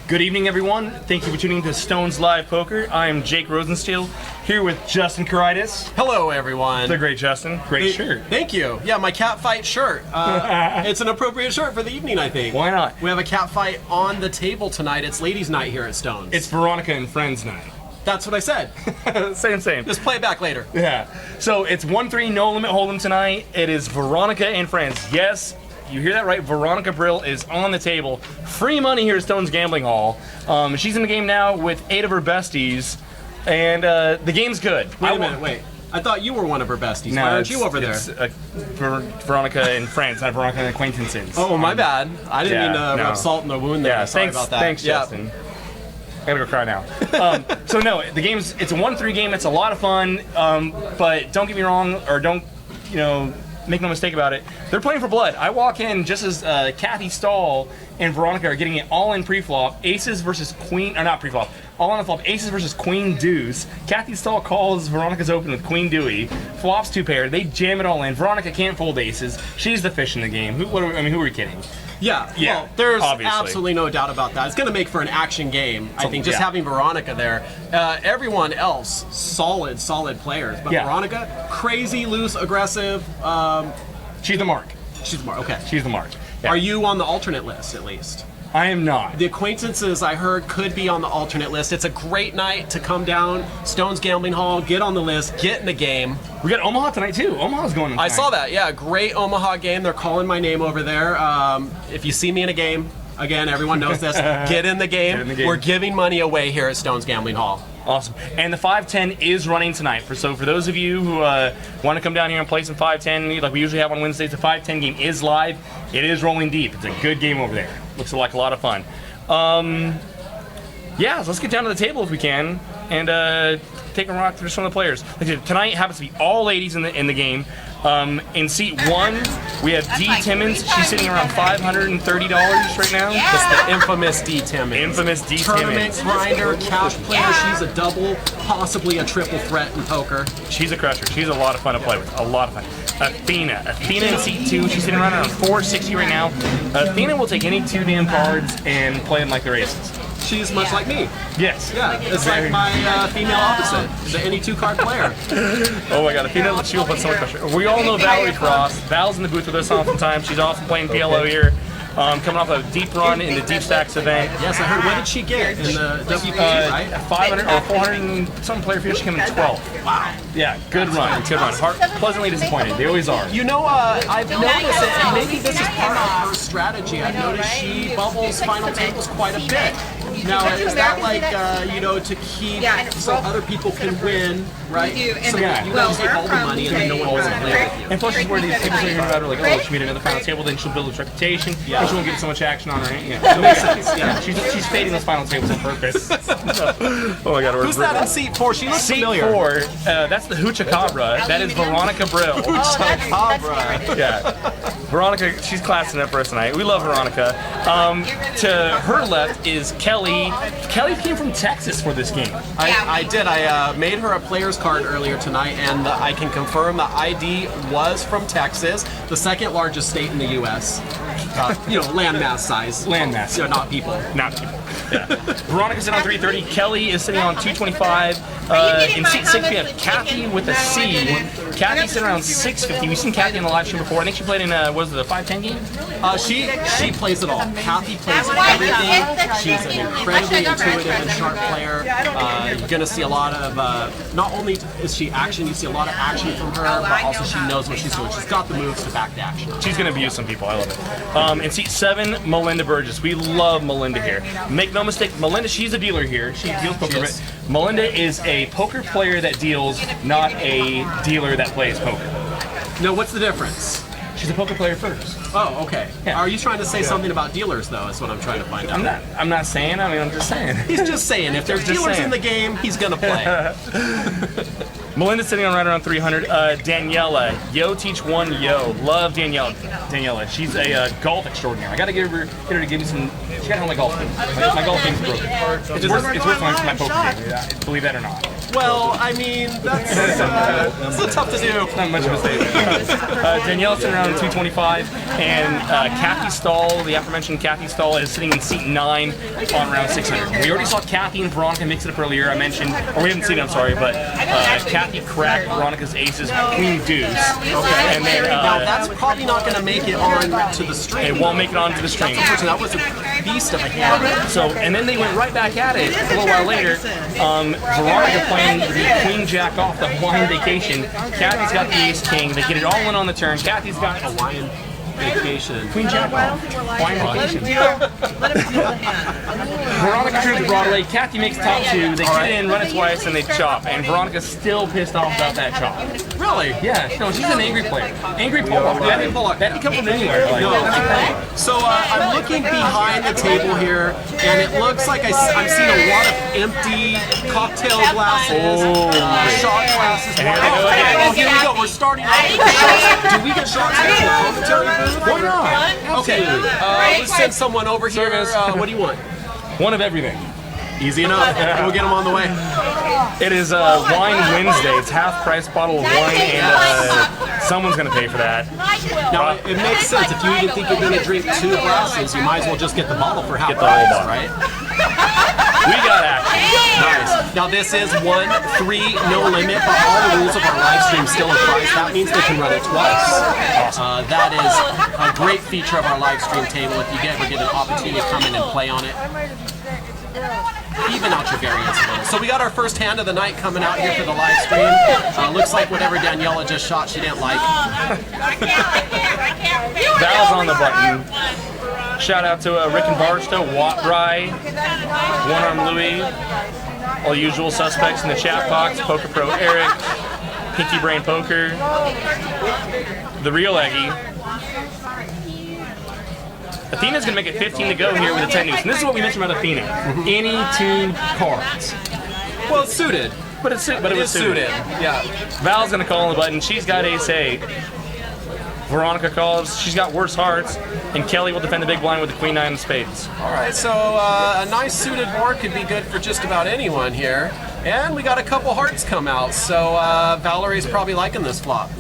Good evening, everyone. Thank you for tuning to Stones Live Poker. I am Jake Rosensteel, here with Justin Caritis. Hello, everyone. The great Justin. Great shirt. Thank you. Yeah, my cat fight shirt. It's an appropriate shirt for the evening, I think. Why not? We have a cat fight on the table tonight. It's ladies' night here at Stones. It's Veronica and Friends night. That's what I said. Same. Just play it back later. Yeah. So it's 1-3 no limit hold'em tonight. It is Veronica and Friends. Yes, you hear that right. Veronica Brill is on the table. Free money here at Stones Gambling Hall. She's in the game now with 8 of her besties, and the game's good. Wait a minute, wait. I thought you were one of her besties. No, why aren't you over there? It's Veronica and Friends, not Veronica and acquaintances. Oh, my bad. I didn't mean to rub salt in the wound there. Yeah, Sorry about that. Thanks, Justin. I gotta go cry now. So no, it's a 1-3 game. It's a lot of fun, but don't get me wrong, or don't, make no mistake about it. They're playing for blood. I walk in just as Kathy Stahl and Veronica are getting it all in pre-flop. Aces versus queen, or not pre-flop. All on the flop. Aces versus queen deuce. Kathy Stahl calls Veronica's open with queen deuce. Flops 2 pair. They jam it all in. Veronica can't fold aces. She's the fish in the game. Who are we kidding? Yeah, well, there's absolutely no doubt about that. It's going to make for an action game. I think just having Veronica there. Everyone else, solid players. But Veronica, crazy, loose, aggressive. She's the mark. She's the mark, okay. She's the mark. Yeah. Are you on the alternate list, at least? I am not. The acquaintances, I heard, could be on the alternate list. It's a great night to come down, Stones Gambling Hall, get on the list, get in the game. We got Omaha tonight, too. Omaha's going tonight. I saw that, yeah. Great Omaha game. They're calling my name over there. If you see me in a game, again, everyone knows this, get in the game. We're giving money away here at Stones Gambling Hall. Awesome. And the 5-10 is running tonight. So for those of you who want to come down here and play some 5-10, like we usually have on Wednesdays, the 5-10 game is live. It is rolling deep. It's a good game over there. Looks like a lot of fun. So let's get down to the table if we can and take a rock through some of the players. Tonight happens to be all ladies in the game. In seat 1, we have Dee Timmons. She's sitting around $530 right now. That's the infamous Dee Timmons. Infamous Dee Tournament Timmons. grinder, cash player. She's a double, possibly a triple threat in poker. She's a crusher. She's a lot of fun to play with. A lot of fun. Athena in seat 2. She's sitting around 460 right now. Athena will take any 2 damn cards and play them like they're aces. She's much like me. Yes. Yeah, it's like my female opposite, the any 2-card player. Oh my god, Athena, she will put so much pressure. We all know Valerie Cross. Val's in the booth with us oftentimes. She's awesome playing PLO here. Coming off a deep run in the Deep Stacks event. Yes, I heard. What did she get in the WP, right? 500 or 400 and some player fee. She came in 12. Wow. Yeah, good run. Pleasantly disappointed. They always are. I've noticed it, and maybe this is part of her strategy. I've noticed she bubbles final tables quite a bit. Now, is that like, to keep so other people can win, right? So you guys take all the money and then no one wants to play with you. And plus, she's worried these people are hearing about her, like, oh, she made another final table, then she'll build a reputation, and she won't get so much action on her hand. Yeah, so it makes sense. Yeah, she's fading those final tables on purpose. Oh my god, who's that in seat 4? She looks familiar. Seat 4, that's the Hoochacabra. That is Veronica Brill. Hoochacabra. Yeah. Veronica, she's classing up for us tonight. We love Veronica. To her left is Kelly. Kelly came from Texas for this game. I did. I made her a player's card earlier tonight, and I can confirm the ID was from Texas, the 2nd largest state in the U.S. Landmass size. Landmass. Not people. Not people. Yeah. Veronica's sitting on 330. Kelly is sitting on 225. In seat 6, we have Kathy with a C. Kathy's sitting around 650. We've seen Kathy in the live stream before. I think she played in, the 5-10 game? She plays it all. Kathy plays everything. She's an incredibly intuitive and sharp player. You're going to see a lot of, not only is she action, you see a lot of action from her, but also she knows what she's doing. She's got the moves to back the action. She's going to abuse some people. I love it. In seat 7, Melinda Burgess. We love Melinda here. Make no mistake, Melinda, she's a dealer here. She deals poker. But Melinda is a poker player that deals, not a dealer that plays poker. No, what's the difference? She's a poker player first. Oh, okay. Yeah. Are you trying to say something about dealers, though? Is what I'm trying to find out. I'm not saying. I'm just saying. He's just saying. If there's dealers in the game, he's gonna play. Melinda's sitting on right around 300. Daniela, yo teach one yo. Love Daniela. She's a golf extraordinaire. I gotta get her to give me some. She got on my golf game. My golf game's broken. It's worse than my poker game. Believe that or not. Well, I mean, that's tough to do. Not much of a statement. Danielle's sitting around 225, and Kathy Stahl, the aforementioned Kathy Stahl, is sitting in seat 9 on round 600. We already saw Kathy and Veronica mix it up earlier. I mentioned, or we haven't seen it, I'm sorry, but Kathy cracked Veronica's aces, Queen Deuce. Okay. And then, now that's probably not going to make it on to the stream. It won't make it onto the stream. That was a beast of a hand. So, and then they went right back at it a little while later. Veronica playing the Queen Jack off the Hawaiian Vacation. Kathy's got the Ace King. They get it all in on the turn. Kathy's got Hawaiian Vacation. Queen Jack off. Hawaiian Vacation. Veronica turns Broadway. Kathy makes top 2. They get in, run it twice, and they chop. And Veronica's still pissed off about that chop. Really? Yeah. No, she's an angry player. Angry pull-off. That didn't come from anywhere. Like, no. So I'm looking behind the table here, and it looks like I'm seeing a lot of empty cocktail glasses, shot glasses. Oh, here we go. We're starting off with the shots. Do we get shots in the commentary booth? why not? Okay. Let's send someone over here. What do you want? One of everything. Easy enough. We'll get them on the way. It is Wine Wednesday. It's half-price bottle of wine, and someone's going to pay for that. Now, it makes sense. If you even think you're going to drink 2 glasses, you might as well just get the bottle for half price, right? We got action. Nice. Now, this is 1-3, no limit, but all the rules of our live stream still apply. That means they can run it twice. That is a great feature of our live stream table. If you ever get an opportunity to come in and play on it, even out your variance a little. So we got our first hand of the night coming out here for the live stream. Looks like whatever Daniela just shot, she didn't like. Val's on the button. Shout out to Rick and Barstow, Watt Rye, One Arm Louie, all the usual suspects in the chat box, Poker Pro Eric, Pinky Brain Poker, the real Eggy. Athena's going to make it 15 to go here with a 10 deuce. And this is what we mentioned about Athena. Any 2 cards. Well, it's suited. But it was suited. Yeah. Val's going to call on the button. She's got ace-8. Veronica calls. She's got worse hearts. And Kelly will defend the big blind with the queen-9 of spades. All right, so a nice suited board could be good for just about anyone here. And we got a couple hearts come out, so Valerie's probably liking this flop.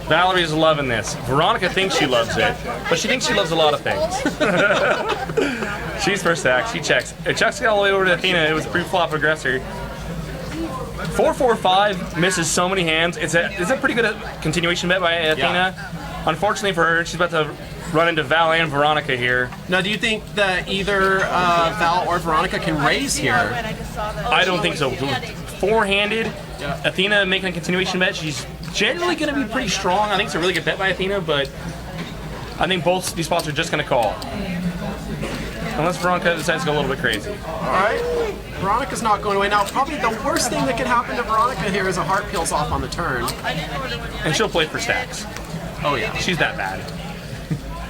Valerie's loving this. Veronica thinks she loves it, but she thinks she loves a lot of things. She's first stack. She checks. It checks all the way over to Athena. It was pre-flop aggressor. 4-4-5 misses so many hands. It's a pretty good continuation bet by Athena. Yeah. Unfortunately for her, she's about to run into Val and Veronica here. Now, do you think that either Val or Veronica can raise here? I don't think so. Four-handed, Athena making a continuation bet. She's generally going to be pretty strong. I think it's a really good bet by Athena, but I think both these spots are just going to call. Unless Veronica decides to go a little bit crazy. All right. Veronica's not going away. Now, probably the worst thing that could happen to Veronica here is a heart peels off on the turn. And she'll play for stacks. Oh, yeah. She's that bad.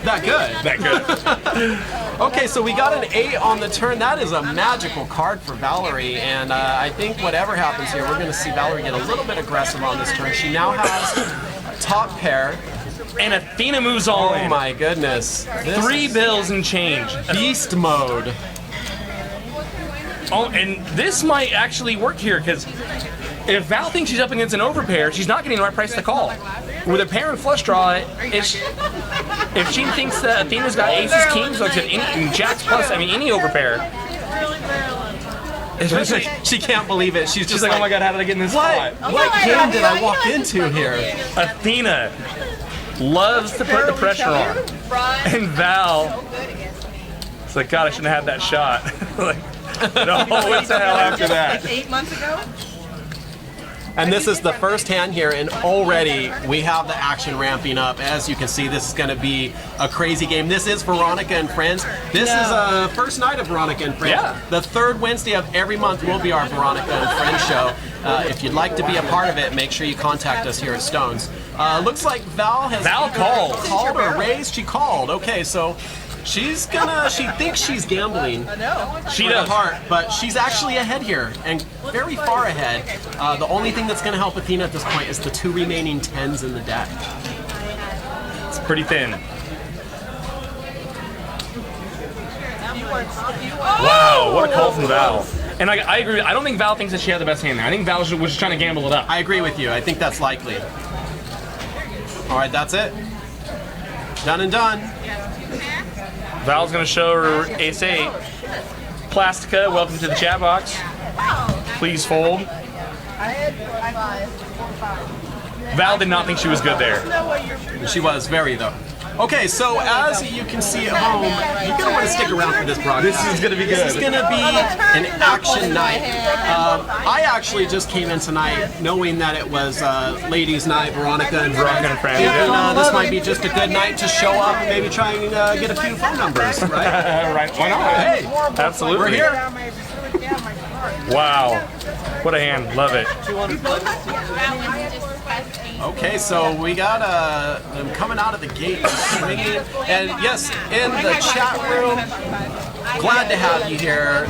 That good? That good. Okay, so we got an 8 on the turn. That is a magical card for Valerie, and I think whatever happens here, we're going to see Valerie get a little bit aggressive on this turn. She now has a top pair. And Athena moves all in. Oh my goodness. Three bills and change. Beast mode. Oh, and this might actually work here, because if Val thinks she's up against an overpair, she's not getting the right price to call. With a pair and flush draw, if she thinks that Athena's got aces, kings, like any jacks plus, I mean any overpair, she can't believe it. She's just like, oh my god, how did I get in this spot? What game did I walk into here? Athena loves to put the pressure on. And Val, it's like, God, I shouldn't have had that shot. Like, no, what the hell after that? 8 months ago? And this is the first hand here, and already we have the action ramping up. As you can see, this is going to be a crazy game. This is Veronica and Friends. This is a first night of Veronica and Friends. Yeah. The third Wednesday of every month will be our Veronica and Friends show. If you'd like to be a part of it, make sure you contact us here at Stones. Looks like Val has called or raised. She called. Okay, so she thinks she's gambling. She does. Heart, but she's actually ahead here, and very far ahead. The only thing that's going to help Athena at this point is the 2 remaining 10s in the deck. It's pretty thin. Wow, what a call from Val. And I agree. I don't think Val thinks that she had the best hand there. I think Val was just trying to gamble it up. I agree with you. I think that's likely. All right, that's it. Done and done. Val's going to show her ace-8. Plastica, welcome to the chat box. Please fold. Val did not think she was good there. She was very, though. Okay, so as you can see at home, you're going to want to stick around for this broadcast. This is going to be good. This is going to be an action night. I actually just came in tonight knowing that it was ladies' night, Veronica and friends. And this might be just a good night to show up and maybe try and get a few phone numbers, right? Right, why not? Hey, absolutely. We're here. Wow, what a hand, love it. Okay, so we got them coming out of the gate swinging, and yes, in the chat room, glad to have you here.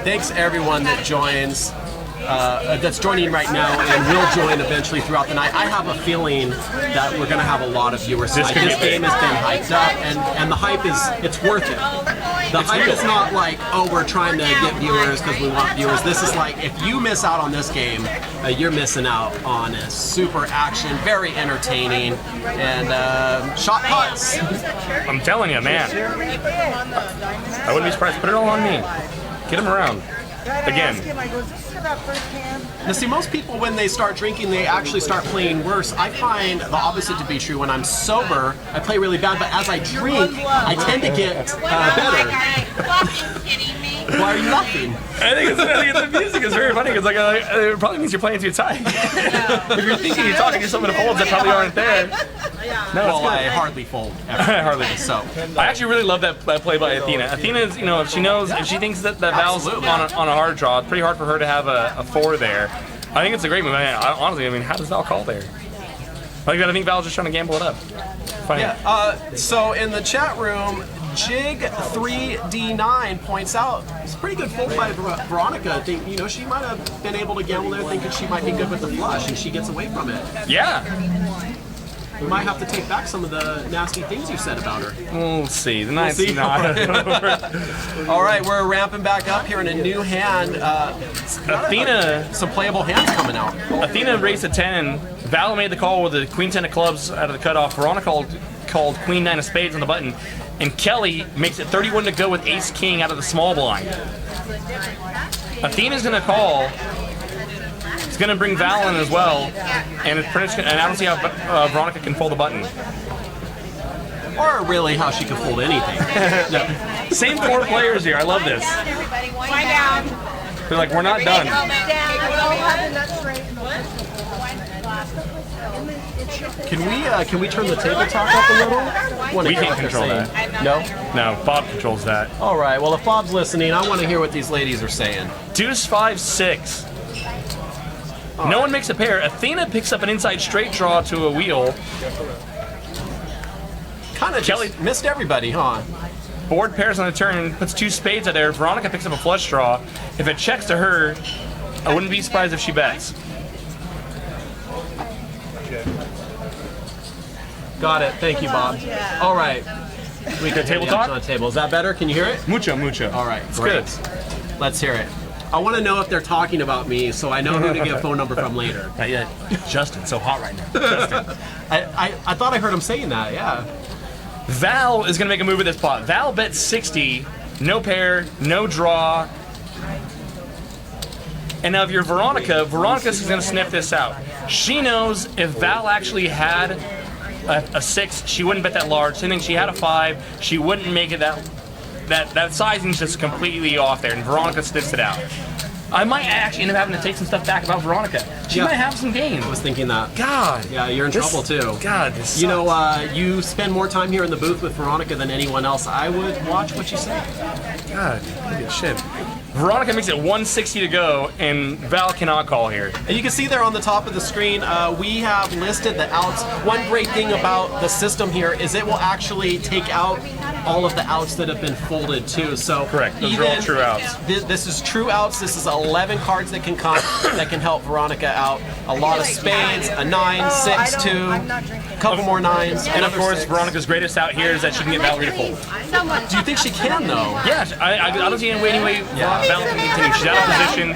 Thanks everyone that joins, that's joining right now and will join eventually throughout the night. I have a feeling that we're going to have a lot of viewers tonight. This game has been hyped up, and the hype it's worth it. The hype is not like, oh, we're trying to get viewers because we want viewers. This is like, if you miss out on this game, you're missing out on a super action, very entertaining, and shot putts. I'm telling you, man. I wouldn't be surprised. Put it all on me. Get him around. Again. Now see, most people when they start drinking, they actually start playing worse. I find the opposite to be true. When I'm sober, I play really bad, but as I drink, I tend to get better. Why are you laughing? I think it's the music is very funny because like it probably means you're playing too tight. If you're thinking you're talking to yourself in folds that probably aren't there. No, well, I hardly fold. Hardly. So I actually really love that play by Athena. Athena's, if she thinks that Val's on a hard draw, it's pretty hard for her to have a 4 there. I think it's a great move. Honestly, how does Val call there? I think Val's just trying to gamble it up. Funny. Yeah. So in the chat room, Jig3D9 points out it's a pretty good fold by Veronica. I think she might have been able to gamble there, thinking she might be good with the flush, and she gets away from it. Yeah. We might have to take back some of the nasty things you said about her. We'll see. The night's not over. All right, we're ramping back up here in a new hand. Athena, some playable hands coming out. Athena raised a 10. Val made the call with the Queen 10 of clubs out of the cutoff. Veronica called Queen 9 of spades on the button. And Kelly makes it 31 to go with Ace King out of the small blind. Athena's going to call. It's going to bring Val in as well. And I don't see how Veronica can fold the button. Or really how she can fold anything. No. Same 4 players here. I love this. Wind down. They're like, we're not done. Can we turn the table talk up a little? We can't control that. No? No, Bob controls that. All right, well, if Bob's listening, I want to hear what these ladies are saying. Deuce 5-6. No one makes a pair. Athena picks up an inside straight draw to a wheel. Kind of Kelly missed everybody, huh? Board pairs on the turn, puts 2 spades out there. Veronica picks up a flush draw. If it checks to her, I wouldn't be surprised if she bets. Got it. Thank you, Bob. All right. We can table talk on the table. Is that better? Can you hear it? Mucho. All right. It's great. good. Let's hear it. I want to know if they're talking about me, so I know who to get a phone number from later. Not yet. Justin's so hot right now. Justin. I thought I heard him saying that. Yeah. Val is going to make a move with this pot. Val bet 60. No pair. No draw. And now if you're Veronica, Veronica's going to sniff this out. She knows if Val actually had a 6, she wouldn't bet that large. Same thing, she had a 5, she wouldn't make it that sizing's just completely off there, and Veronica sniffs it out. I might actually end up having to take some stuff back about Veronica. She might have some game. I was thinking that. God. Yeah, you're in trouble too. God, this sucks. You know, you spend more time here in the booth with Veronica than anyone else. I would watch what you say. God, shit. Veronica makes it 160 to go, and Val cannot call here. And you can see there on the top of the screen, we have listed the outs. One great thing about the system here is it will actually take out all of the outs that have been folded too. So correct. Those are all true outs. This is true outs. This is 11 cards that can come that can help Veronica out. A lot of spades, a 9, 6, 2, a couple more 9s, and of course, Veronica's greatest out here is that she can get Valerie to fold. Do you think she can though? Yeah, I don't see any way Val can continue. She's out of position.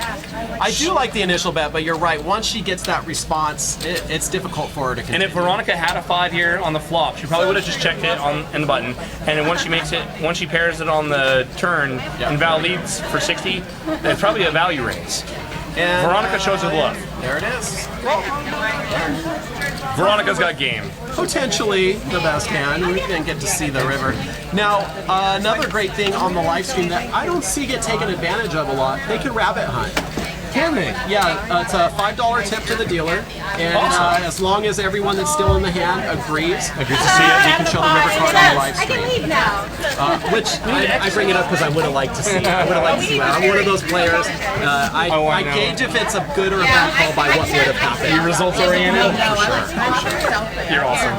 I do like the initial bet, but you're right. Once she gets that response, it's difficult for her to continue. And if Veronica had a 5 here on the flop, she probably would have just checked it in the button. And then once she pairs it on the turn, and Val leads for 60, it's probably a value raise. And Veronica shows her bluff. There it is. Veronica's got game. Potentially the best hand. We didn't get to see the river. Now, another great thing on the live stream that I don't see get taken advantage of a lot, they can rabbit hunt. Can they? Yeah, it's a $5 tip to the dealer, and as long as everyone that's still in the hand agrees to see it, we can show the river card on the live stream. I can leave now. Which I bring it up because I would have liked to see. I would have liked to see that. I'm one of those players. I gauge if it's a good or a bad call by what would have happened. Your results oriented? For sure. You're awesome.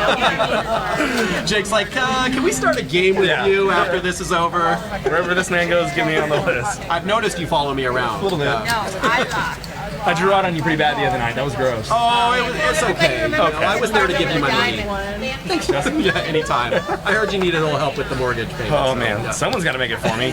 Jake's like, can we start a game with you after this is over? Wherever this man goes, get me on the list. I've noticed you follow me around. A little bit. I drew out on you pretty bad the other night. That was gross. Oh, it's okay. You know, I was there to give you my money. Thanks, Justin. Yeah, anytime. I heard you needed a little help with the mortgage payment. Oh, man. Someone's got to make it for me.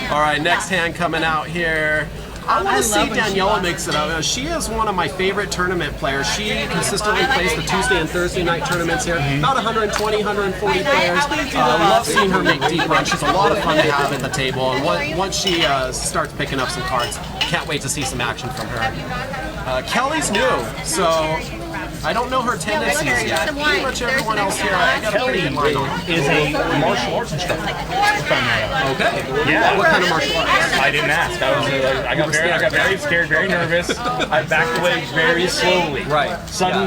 All right, next hand coming out here. I want to see Daniela mix it up. She is one of my favorite tournament players. She consistently plays the Tuesday and Thursday night tournaments here. About 120, 140 players. Love seeing her make deep runs. She's a lot of fun to have at the table. And once she starts picking up some cards, can't wait to see some action from her. Kelly's new, so I don't know her tendencies yet. Pretty much everyone else here, I got a pretty good line on. Is a martial arts instructor. Okay. Yeah. What kind of martial arts? I didn't ask. I got very scared, very nervous. I backed away very slowly. Right.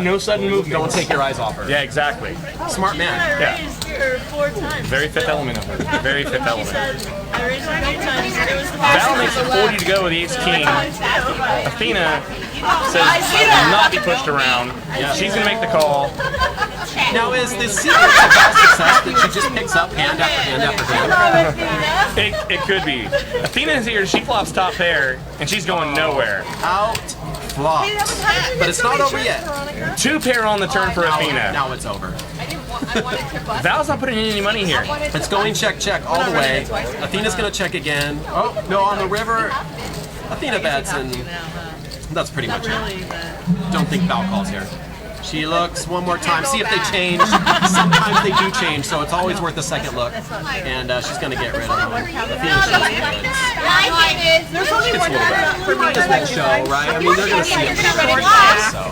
No sudden movement. Don't take your eyes off her. Yeah, exactly. Smart man. Yeah. 4 times. Very Fifth Element of her. Very Fifth Element. I raised my 3 times. It was the Val makes it 40 to go with the Ace King. Athena says I will not be pushed around. Yeah. She's gonna make the call. Now, is the secret to Val's success that she just picks up hand after hand after hand? It could be. Athena's here. She flops top pair, and she's going nowhere. Out flop. But it's not over yet. 2 pair on the turn for Athena. Now it's over. Val's not putting in any money here. It's going check, check all the way. Athena's going to check again. Oh, no, on the river. Athena bets, and that's pretty much it. Don't think Val calls here. She looks one more time, see if they change. Sometimes they do change, so it's always worth a second look. And she's going to get rid of them. Athena shows the goods. There's only one For me as well show, right? I mean, they're going to see it from the so.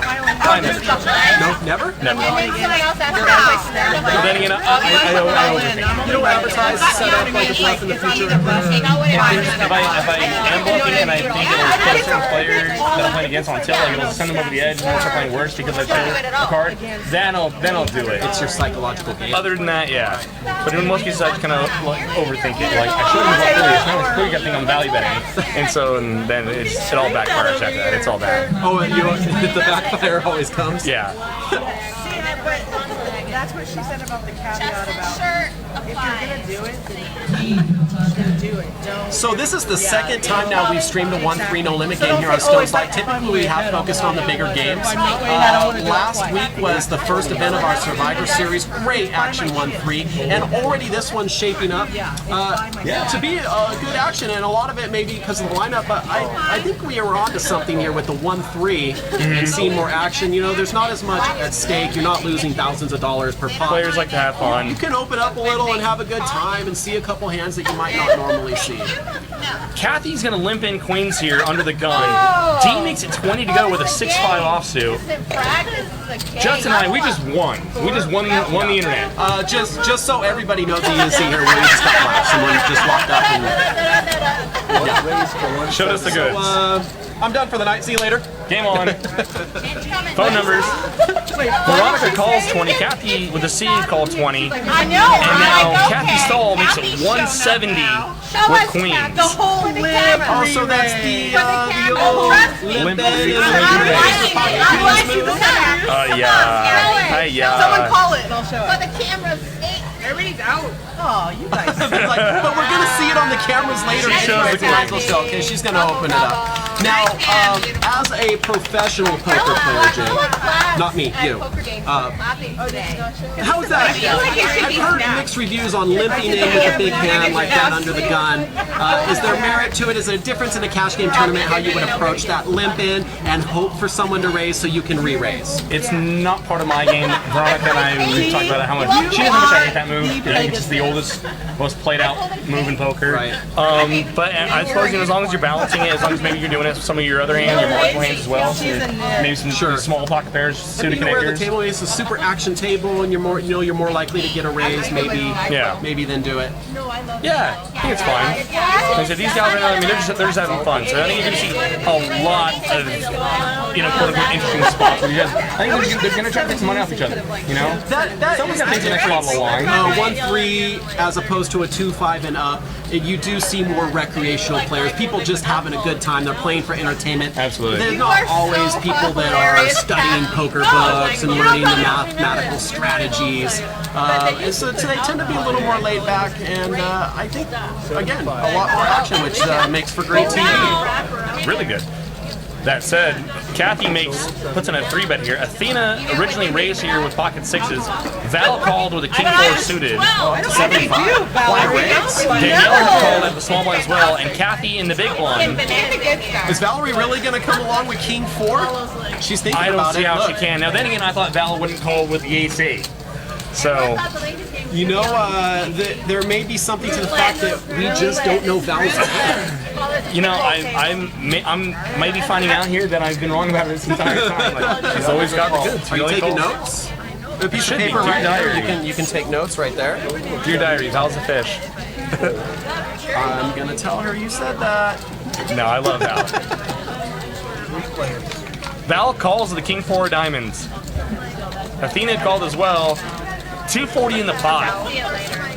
I never trust her. No, never? Never. But then again, I overthink. You don't advertise set up like a bluff in the future. If I am bluffing and I think it'll put certain players that I'm playing against on tilt, like it'll send them over the edge and they'll start playing worse because I chose a card, then I'll do it. It's your psychological game. Other than that, yeah. But in most cases, I just kind of like overthink it. Like I shouldn't have bluffed earlier. Now it's clearly got thing I'm value betting, and then it all backfires after that. It's all bad. Oh, the backfire always comes? Yeah. That's what she said about the caveat about if you're gonna do it, then do it. Don't. So this is the second time now we've streamed a 1-3 no limit game here on Stone's Light. Typically we have focused on the bigger games. Last week was the first event of our Survivor Series. Great action 1-3, and already this one's shaping up to be a good action, and a lot of it maybe because of the lineup, but I think we are onto something here with the 1-3 and seeing more action. You know, there's not as much at stake. You're not losing thousands of dollars per pot. Players like to have fun. You can open up a little and have a good time and see a couple hands that you might not normally see. Kathy's gonna limp in queens here under the gun. D makes it 20 to go with a 6-5 offsuit. Justin and I, we just won. We just won the internet. Just so everybody knows the ENC here, we just got locked. Someone just walked up and showed us the goods. I'm done for the night. See you later. Game on. Phone numbers. Veronica calls 20. Kathy with a C called 20. I know. And now Kathy Stahl makes it 170 with queens. The whole limb. Also, that's the old limp Someone call it and I'll show But it. the camera's Everybody's out. Oh, you guys. But we're gonna see it on the cameras later. She shows the queens. Okay, she's gonna open it up. Now, as a professional poker player, Jay, not me, you. How's that? I've heard mixed reviews on limping in with a big hand like that under the gun. Is there merit to it? Is there a difference in a cash game tournament how you would approach that limp in and hope for someone to raise so you can re-raise? It's not part of my game. Veronica and I, we've talked about it, how much she doesn't wish I hate that move. I think it's just the oldest, most played out move in poker. Right. But I suppose, as long as you're balancing it, as long as maybe you're doing it with some of your other hands, your marginal hands as well, so maybe some small pocket pairs, suited You know where the connectors. table is a super action table, and you're more, you're more likely to get a raise, maybe than do it. Yeah, I think it's fine. Like I said, these guys, I mean, they're just having fun. So I think you're going to see a lot of, quote unquote, interesting spots where you guys, I think they're going to try to take some money off each other. Someone's got to take the next bottle of wine. 1-3 as opposed to a 2-5 and up. You do see more recreational players. People just having a good time. They're playing for entertainment. Absolutely. They're not always people that are studying poker books and learning the mathematical strategies. And so they tend to be a little more laid back, and I think, again, a lot more action, which makes for great TV. Really good. That said, Kathy puts in a 3-bet here. Athena originally raised here with pocket sixes. Val called with a king 4 suited. 75. Danielle called at the small blind as well, and Kathy in the big blind. Is Valerie really going to come along with king 4? She's thinking I don't about see it. how Look. she can. Now then again, I thought Val wouldn't call with the AC. So, You know, there may be something to the fact that we just don't know Val's hand. I'm maybe finding out here that I've been wrong about it this entire time. Like, she's always got the goods. Are you Really taking calls. notes? A piece Should of be. paper Dear right there. diary. You can take notes right there. Dear diary, Val's a fish. I'm gonna tell her you said that. No, I love Val. Val calls the king 4 diamonds. Athena called as well. 240 in the pot.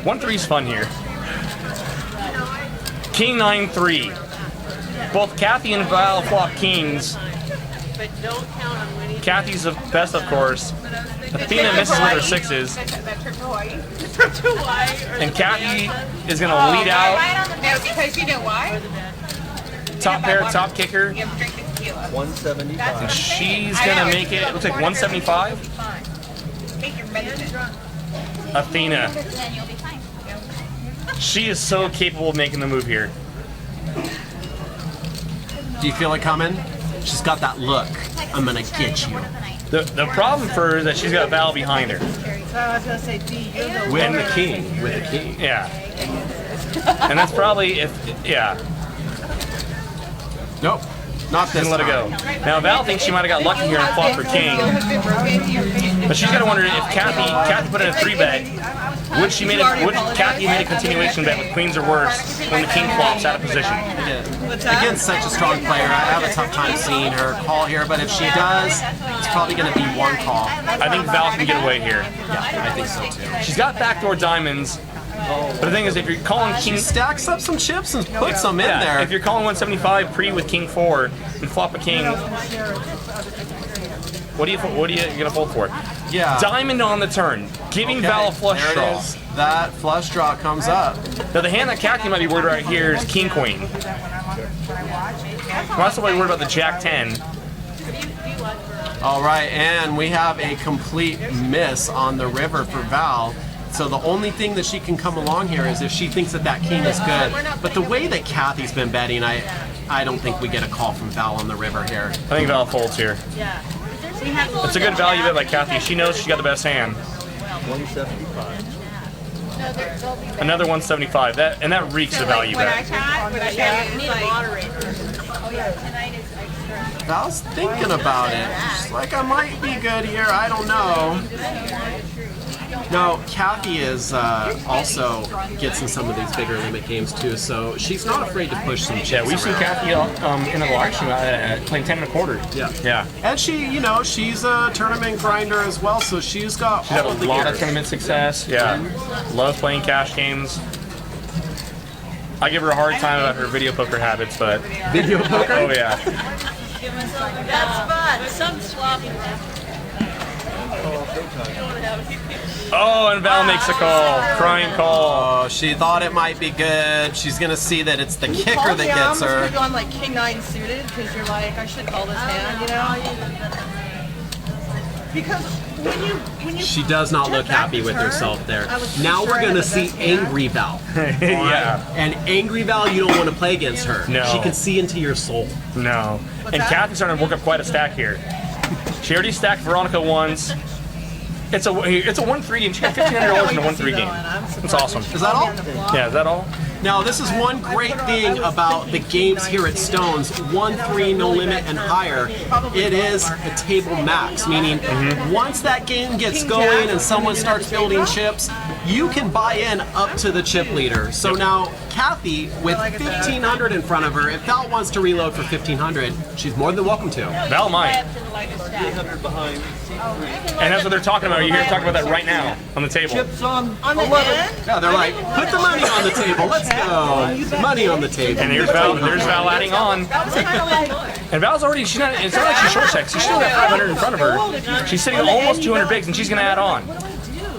1-3's fun here. King 9-3. Both Kathy and Val flop kings. Kathy's the best, of course. Athena misses with her sixes. And Kathy is going to lead out. No, because you know why? Top pair, top kicker. 175. And she's going to make it, looks like 175. Take your medicine. Athena. She is so capable of making the move here. Do you feel it coming? She's got that look. I'm gonna get you. The problem for her is that she's got Val behind her. So I was gonna say, D, you're the With the king. With the king. Yeah. And that's probably yeah. Nope. Not this Didn't let it go. time. Now Val thinks she might have got lucky here and flopped for king. But she's gotta wonder if Kathy put in a 3-bet, would Kathy made a continuation bet with queens or worse when the king flops out of position? Again, such a strong player. I have a tough time seeing her call here, but if she does, it's probably gonna be one call. I think Val can get away here. Yeah, I think so too. She's got backdoor diamonds. But the thing is, if you're calling king, Stacks up some chips and puts them in there. if you're calling 175 pre with king 4 and flop a king, what are you gonna fold for? Yeah. Diamond on the turn, giving Val a flush there draw. it is. That flush draw comes up. Now the hand that Kathy might be worried right here is king queen. I'm also worried about the jack 10. All right, and we have a complete miss on the river for Val. So the only thing that she can come along here is if she thinks that that king is good. But the way that Kathy's been betting, I don't think we get a call from Val on the river here. I think Val folds here. It's a good value bet by Kathy. She knows she's got the best hand. 175. Another 175. That reeks of value bet. Val's thinking about it. She's like, I might be good here. I don't know. Now, Kathy is also gets in some of these bigger limit games too, so she's not afraid to push some chips. Yeah, we've seen Kathy in the live stream playing 10 and a quarter. Yeah. Yeah. And she, you know, she's a tournament grinder as well, so she's got She's had all a of the lot of gears. tournament success. Yeah. Loves playing cash games. I give her a hard time about her video poker habits, but Video poker? oh yeah. That's fun. Some sloppy. Oh, and Val makes a call, crying call. Oh, she thought it might be good. She's gonna see that it's the kicker Calls that you out, gets I'm her. just gonna go on like King 9 suited because you're like, I should call this hand, you know? Because when you She does not look check back happy the with turn, herself there. I was pretty Now sure we're I had gonna the see best hand. Angry Val. Yeah. And Angry Val, you don't want to play against her. No. She can see into your soul. No. And that? Kathy's starting to work up quite a stack here. She already stacked Veronica once. It's a 1-3 game. She got $1,500 in a 1-3 game. That's awesome. Is that all? Yeah, is that all? Now, this is one great thing about the games here at Stones, 1-3, no limit, and higher. It is a table max, meaning once that game gets going and someone starts building chips, you can buy in up to the chip leader. So now, Kathy, with 1,500 in front of her, if Val wants to reload for 1,500, she's more than welcome to. Val might. 300 behind. And that's what they're talking about. You're here talking about that right now on the table. Chips on On the hand? Yeah, they're like, put the money on the table, let's go. Money on the table. And there's Val adding on. That was kind of like, And Val's already, it's not like she's short checks. She's still got 500 in front of her. She's sitting at almost 200 bigs and she's going to add on.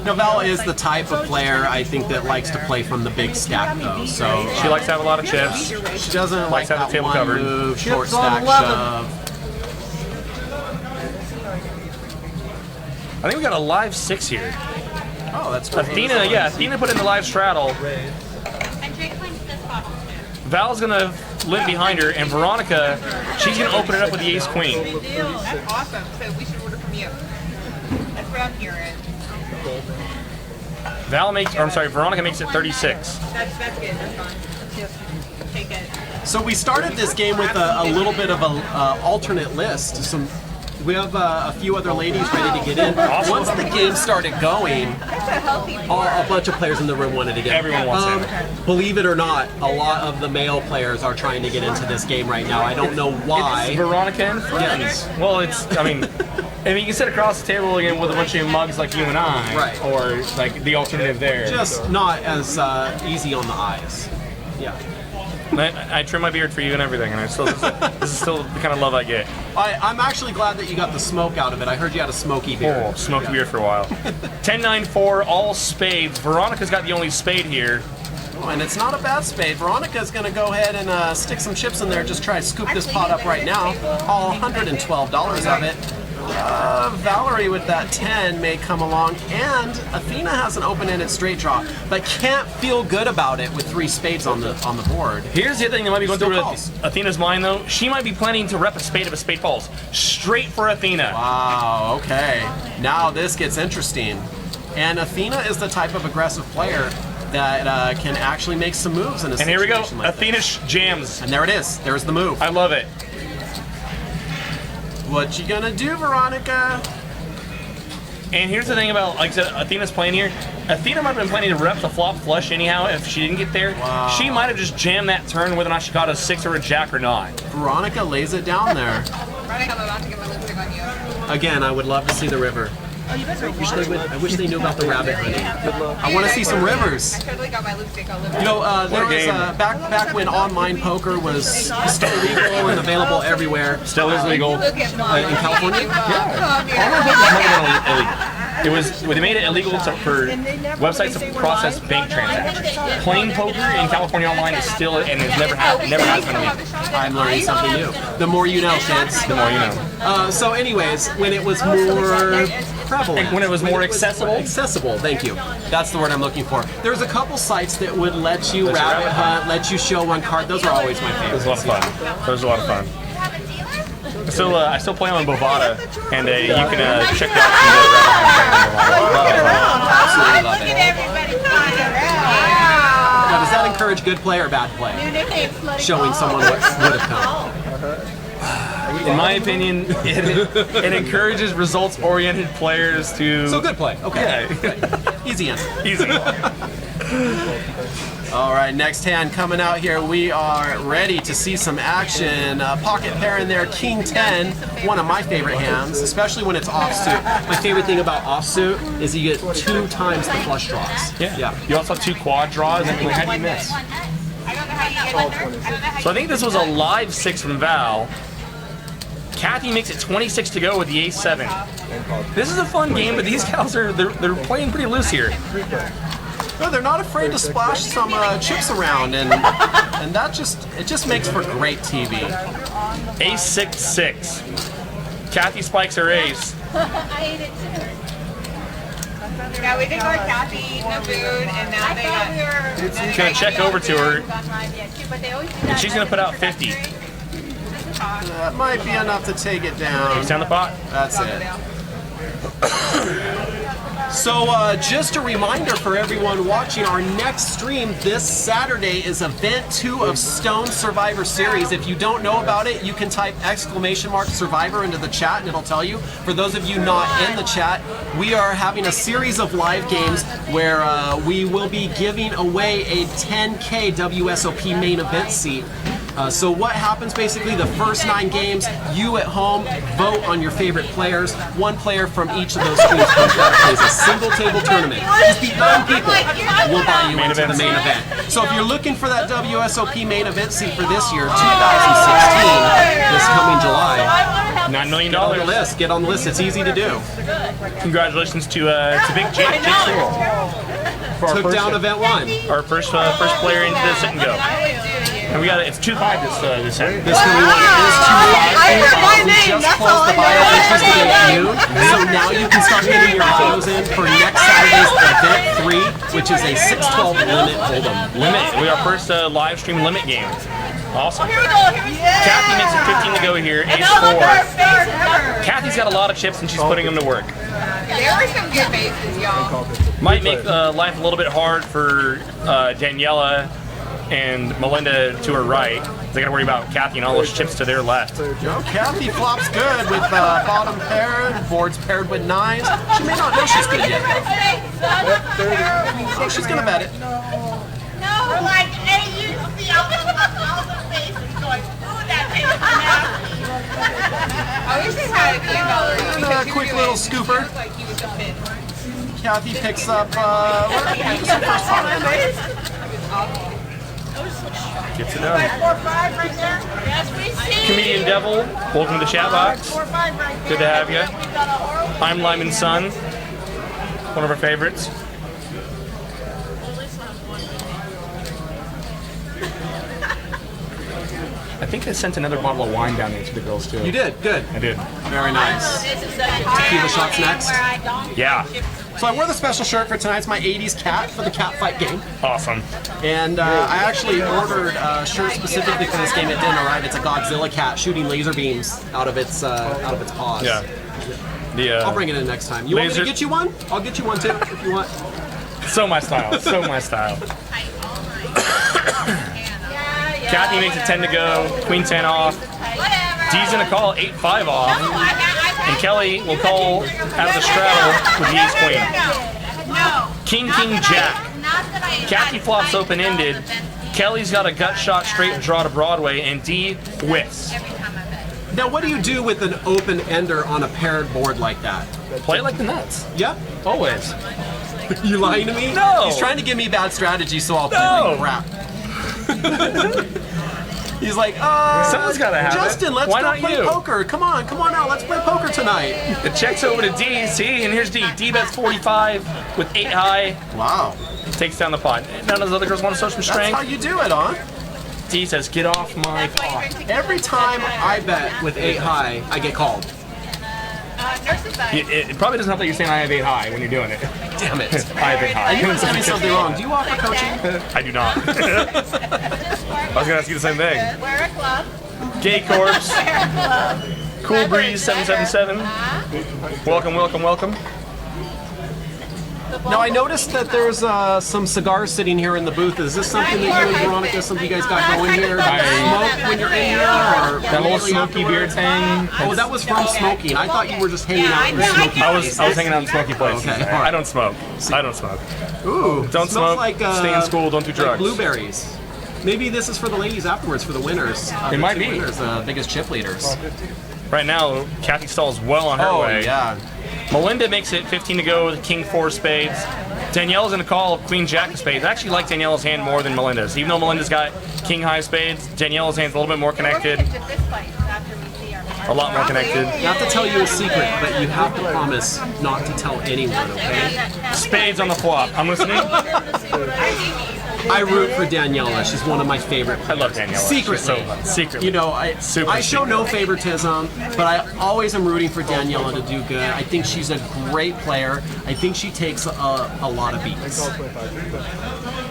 Now, Val is the type of player, I think, that likes to play from the big stack, though. So She likes to have a lot of chips. she doesn't like Likes to have that the table one covered. move, short Chips on stack 11. shove. I think we got a live 6 here. Oh, that's great. Athena put in the live straddle. And Jake claims this bottle too. Val's gonna live behind her, and Veronica, she's gonna open it up with the ace queen. That's awesome. So we should order from you. That's what I'm hearing. Veronica makes it 36. That's good. That's fine. Take it. So we started this game with a little bit of an alternate list. We have a few other ladies ready to get in. Once the game started going, a bunch of players in the room wanted to get in. Everyone wants in. Believe it or not, a lot of the male players are trying to get into this game right now. I don't know It's why. Veronica and friends. Yes. Well, you can sit across the table again with a bunch of mugs like you and I, Right. or like the alternative there. Just not as easy on the eyes. Yeah. I trim my beard for you and everything, and this is still the kind of love I get. I'm actually glad that you got the smoke out of it. I heard you had a smoky beard. Oh, smoked beard for a while. 10-9-4, all spades. Veronica's got the only spade here. Oh, and it's not a bad spade. Veronica's going to go ahead and stick some chips in there, just try to scoop this pot up right now. All $112 of it. Valerie with that 10 may come along, and Athena has an open-ended straight draw, but can't feel good about it with 3 spades on the board. Here's the other thing that might be going Still through calls. Athena's mind, though. She might be planning to rep a spade if a spade falls. Straight for Athena. Wow, okay. Now this gets interesting. And Athena is the type of aggressive player that can actually make some moves in a And situation here we go. like Athena this. jams. And there it is. There's the move. I love it. What you gonna do, Veronica? And here's the thing about, like I said, Athena's playing here. Athena might have been planning to rep the flop flush anyhow if she didn't get there. Wow. She might have just jammed that turn whether or not she got a 6 or a jack or not. Veronica lays it down there. Running, I'm about to get my lipstick on you. Again, I would love to see the river. I wish they knew about the rabbit hunting. I want to see some rivers. I totally got my lipstick all over. You know, there What a was game. back when online poker was still legal and available everywhere. Still is legal. Look at mine. In California? It was they made it illegal for websites to process bank transactions. Playing poker in California online is still and it's never has been illegal. I'm learning something new. The more you know, kids. The more you know. So anyways, when it was more prevalent. When it was more accessible? Accessible, thank you. That's the word I'm looking for. There's a couple sites that would let you rabbit hunt, let you show one card. Those are always my It was favorites. a lot of fun. It was a lot of fun. I still play on Bovada, and you can check that Absolutely love Look it. at everybody flying around. Now, does that encourage good play or bad play? Showing someone what would have come. In my opinion, it encourages results-oriented players to. So good play. Okay. Yeah. Easy in. Easy. All right, next hand coming out here. We are ready to see some action. Pocket pair in there, King 10, one of my favorite hands, especially when it's offsuit. My favorite thing about offsuit is you get 2 times the flush draws. Yeah. You also have 2 quad draws, and how do you miss? I don't know how you get under. I don't know how So I think this was a live 6 from Val. Kathy makes it 26 to go with the Ace-7. This is a fun game, but these gals they're playing pretty loose here. No, they're not afraid to splash some chips around, and that just makes for great TV. Ace-6-6. Kathy spikes her ace. Yeah, we did go to Kathy, no food, and now they got. Gonna check over to her, and she's gonna put out 50. That might be enough to take it down. Down the pot. That's it. So just a reminder for everyone watching, our next stream this Saturday is Event 2 of Stone Survivor Series. If you don't know about it, you can type !Survivor into the chat and it'll tell you. For those of you not in the chat, we are having a series of live games where we will be giving away a 10K WSOP main event seat. So what happens basically, the first 9 games, you at home vote on your favorite players. 1 player from each of those teams comes out and plays a single table tournament. Just beat 9 people, we'll buy you into the main event. So if you're looking for that WSOP main event seat for this year, 2016, this coming July, $9 million. get on the list. Get on the list. It's easy to do. Congratulations to Big Jake Sewell. Took down Event 1. Our first player into the sit and go. And we got it's 2-5 this set. This one we want it is 2-5. We just closed the bio entries today at noon, so now you can start getting your bios in for next Saturday's Event 3, which is a 6-12 limit hold'em. Limit. We got our first live stream limit game. Awesome. Here we go. Kathy makes it 15 to go here. Ace-4. Kathy's got a lot of chips and she's putting them to work. There were some good bases, y'all. Might make life a little bit hard for Daniela and Melinda to her right. They gotta worry about Kathy and all those chips to their left. No, Kathy flops good with bottom paired, boards paired with 9s. She may not know she's good yet. Oh, she's gonna bet it. No, we're like, hey, you see all the faces going, ooh, that face is nasty. I wish they had a $10 And a quick little scooper. Like he was a fit. Kathy picks up, what is the first part of the night? Gets it done. Comedian Devil, welcome to the chat box. Good to have you. I'm Lyman's son, one of our favorites. I think I sent another bottle of wine down there to the girls too. You did, good. I did. Very nice. Tequila shots next. Yeah. So I wore the special shirt for tonight. It's my 80s cat for the cat fight game. Awesome. And I actually ordered a shirt specifically for this game. It didn't arrive. It's a Godzilla cat shooting laser beams out of its paws. Yeah. I'll bring it in next time. You want me to get you one? I'll get you one too if you want. So my style. So my style. Kathy makes it 10 to go. Queen 10 off. D's gonna call 8-5 off. And Kelly will call out of the straddle with the ace queen. King, king, jack. Kathy flops open-ended. Kelly's got a gut shot straight draw to Broadway, and D whiffs. Now, what do you do with an open ender on a paired board like that? Play it like the nuts. Yep. Always. You lying to me? No. He's trying to give me bad strategy, so I'll play like crap. He's like, someone's gotta have Justin, it. let's Why go not play you? poker. Come on out, let's play poker tonight. The check's over to D. See, and here's D. D bets 45 with 8 high. Wow. Takes down the pot. None of those other girls want to show some That's strength. how you do it, huh? D says, get off my pot. Every time I bet with 8 high, I get called. It probably doesn't help that you're saying I have 8 high when you're doing it. Damn it. I have 8 high. You must have something wrong. Do you offer coaching? I do not. I was gonna ask you the same thing. Wear a glove. Gay Corpse. Cool Breeze 777. Welcome, welcome, welcome. Now I noticed that there's some cigars sitting here in the booth. Is this something that you and Veronica, something you guys got going here? Do you smoke when you're in here, or or That little immediately smoky beard afterwards? thing. Oh, that was from smoking. I thought you were just hanging out in the smoky. I was hanging out in smoky places. Okay. I don't smoke. I don't smoke. Ooh, Don't smells smoke. Like, Stay in school. Don't do like drugs. blueberries. Maybe this is for the ladies afterwards, for the winners. It might be. Winners, the biggest chip leaders. Right now, Kathy Stahl's well on her way. Yeah. Melinda makes it 15 to go with King 4 spades. Danielle's going to call Queen Jack of spades. I actually like Danielle's hand more than Melinda's. Even though Melinda's got King High spades, Danielle's hand's a little bit more connected. A lot more connected. I have to tell you a secret, but you have to promise not to tell anyone, okay? Spades on the flop. I'm listening. I root for Daniela. She's one of my favorite I players. love Danielle. Secretly. She's so fun. Secretly. You know, I show no favoritism, but I always am rooting for Daniela to do good. I think she's a great player. I think she takes a lot of beats.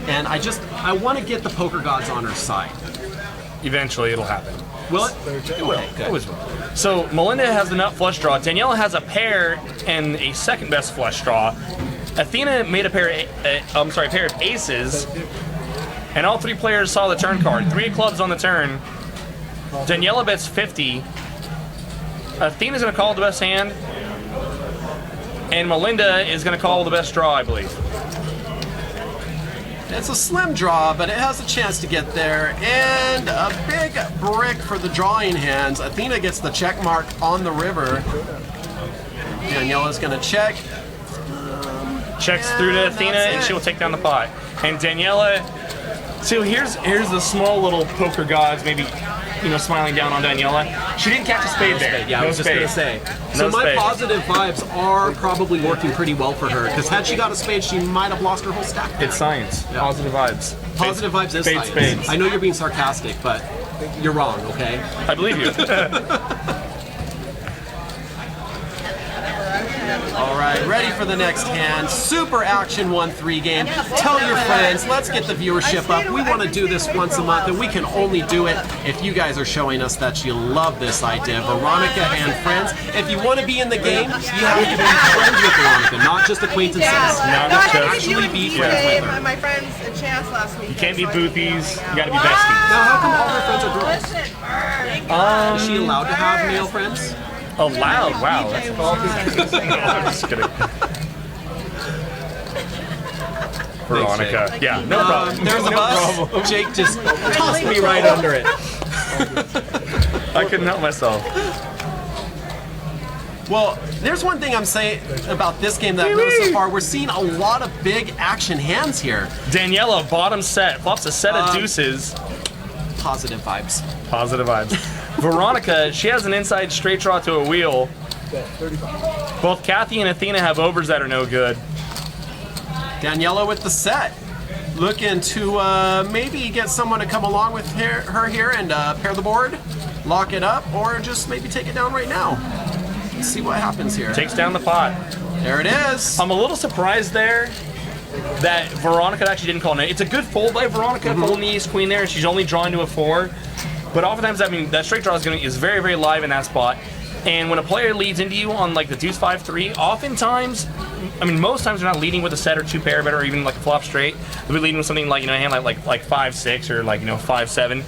And I want to get the poker gods on her side. Eventually, it'll happen. Will it? It will. Okay, good. Always will. So Melinda has the nut flush draw. Daniela has a pair and a second best flush draw. Athena made a pair of aces, and all three players saw the turn card. 3 of clubs on the turn. Daniela bets 50. Athena's going to call the best hand, and Melinda is going to call the best draw, I believe. It's a slim draw, but it has a chance to get there. And a big brick for the drawing hands. Athena gets the check mark on the river. Daniela's going to check. Checks through to Athena, and she'll take down the pot. And Daniela, so here's the small little poker gods, maybe, smiling down on Daniela. She didn't catch a spade there. Yeah, I was just going to say. So my positive vibes are probably working pretty well for her, because had she got a spade, she might have lost her whole stack. It's science. Yeah. Positive vibes. Positive vibes is science. Spades. I know you're being sarcastic, but you're wrong, okay? I believe you. All right, ready for the next hand. Super Action 1-3 game. Tell your friends. Let's get the viewership up. We want to do this once a month, and we can only do it if you guys are showing us that you love this idea. Veronica and friends. If you want to be in the game, you have to be friends with Veronica, not just acquaintances. Not Not just actually be friends with her. My friends a chance last week. You can't be boothies. You got to be besties. Now, how come all her friends are girls? Is she allowed to have male friends? Allowed. Wow. That's all. I'm just kidding. Veronica. Jake. Yeah, no problem. There's a No bus. problem. Jake just tossed me right under it. I couldn't help myself. Well, there's one thing I'm saying about this game that I've noticed so far. We're seeing a lot of big action hands here. Daniela, bottom set, flops a set of deuces. Positive vibes. Positive vibes. Veronica, she has an inside straight draw to a wheel. Both Kathy and Athena have overs that are no good. Daniela with the set. Looking to maybe get someone to come along with her here and pair the board, lock it up, or just maybe take it down right now. Let's see what happens here. Takes down the pot. There it is. I'm a little surprised there that Veronica actually didn't call it. It's a good fold by Veronica, folding the ace queen there, and she's only drawing to a 4. But oftentimes, that straight draw is very, very live in that spot. And when a player leads into you on like the deuce 5-3, oftentimes, most times they're not leading with a set or 2 pair bet or even like a flop straight. They'll be leading with something like a hand like 5-6 or 5-7.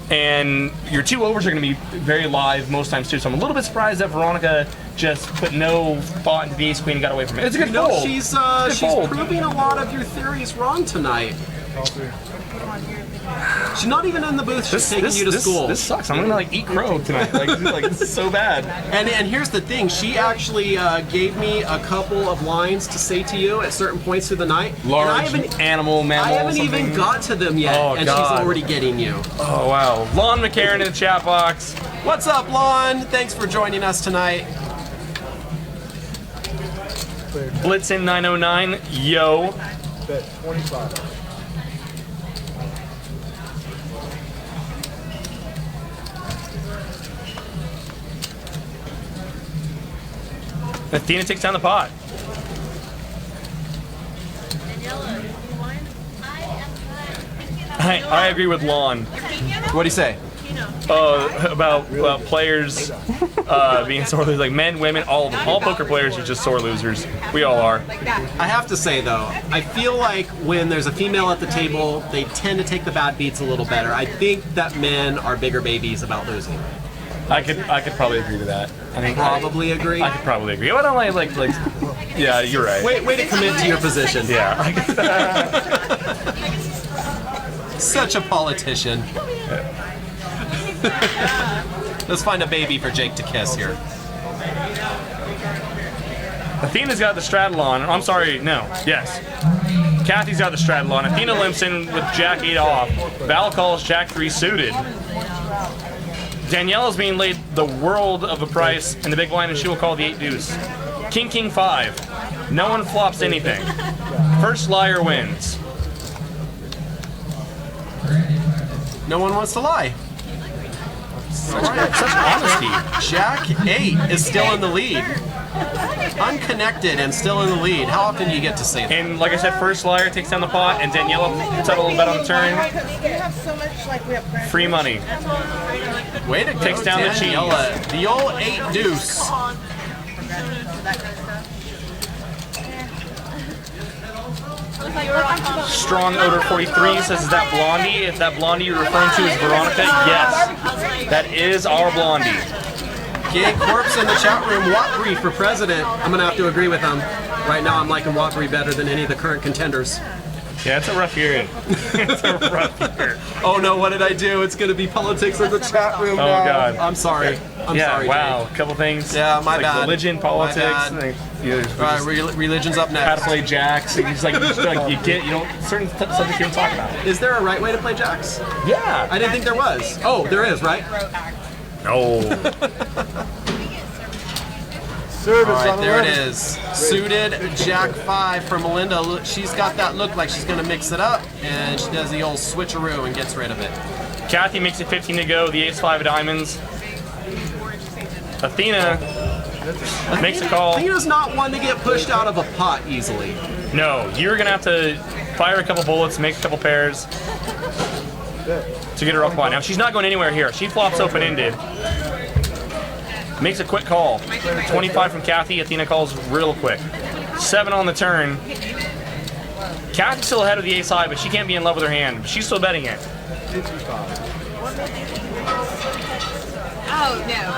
And your 2 overs are going to be very live most times too. So I'm a little bit surprised that Veronica just put no thought into the ace queen and got away from it. It's a good fold. She's fold. proving a lot of your theories wrong tonight. She's not even in the booth. She's taking you to school. This sucks. I'm gonna eat crow tonight. This is so bad. And here's the thing. She actually gave me a couple of lines to say to you at certain points through the night. Large animal, mammal. I haven't even got to them yet, and God. she's already getting you. Oh wow. Lon McCarran in the chat box. What's up, Lon? Thanks for joining us tonight. Blitzin 909. Yo. Bet 25. Athena takes down the pot. I agree with Lon. What do you say? about players being sore losers, like men, women, all of them. All poker players are just sore losers. We all are. I have to say though, I feel like when there's a female at the table, they tend to take the bad beats a little better. I think that men are bigger babies about losing. I could probably agree to that. I think Probably agree. I could probably agree. But I don't like yeah, you're right. Way to commit to your position. Yeah. Such a politician. Let's find a baby for Jake to kiss here. Athena's got the straddle on. I'm sorry, no. Yes. Kathy's got the straddle on. Athena limps in with Jack 8 off. Val calls Jack 3 suited. Daniela's being laid the world of a price in the big blind, and she will call the 8 deuce. King, King 5. No one flops anything. First liar wins. No one wants to lie. Such honesty. Jack 8 is still in the lead. Unconnected and still in the lead. How often do you get to say that? And like I said, first liar takes down the pot, and Daniela puts out a little bet on the turn. We have so much, like, we have friends. Free money. Way to go, Takes down the cheese. Daniela. The old 8 deuce. Strong Odor 43 says, is that Blondie? If that Blondie you're referring to is Veronica, yes. That is our Blondie. Gay Corpse in the chat room. Watbury for president. I'm going to have to agree with him. Right now I'm liking Watbury better than any of the current contenders. Yeah, it's a rough year. It's a rough year. Oh no, what did I do? It's going to be politics in the chat room now. God. I'm sorry. I'm sorry, wow. Jake. A couple things. Yeah, my like bad. Religion, politics. My bad. Religion's up How to next. play jacks. It's like, you get, certain subjects you don't talk about. Is there a right way to play jacks? Yeah. I didn't think there was. Oh, there is, right? No. Service All right, on there it 11. is. Suited Jack 5 for Melinda. Look, she's got that look like she's going to mix it up, and she does the old switcheroo and gets rid of it. Kathy makes it 15 to go. The ace 5 of diamonds. Athena makes a call. Athena's not one to get pushed out of a pot easily. No, you're gonna have to fire a couple bullets, make a couple pairs to get her off the pot. Now she's not going anywhere here. She flops open-ended. Makes a quick call. 25 from Kathy. Athena calls real quick. 7 on the turn. Kathy's still ahead of the ace high, but she can't be in love with her hand. She's still betting it. Oh, no.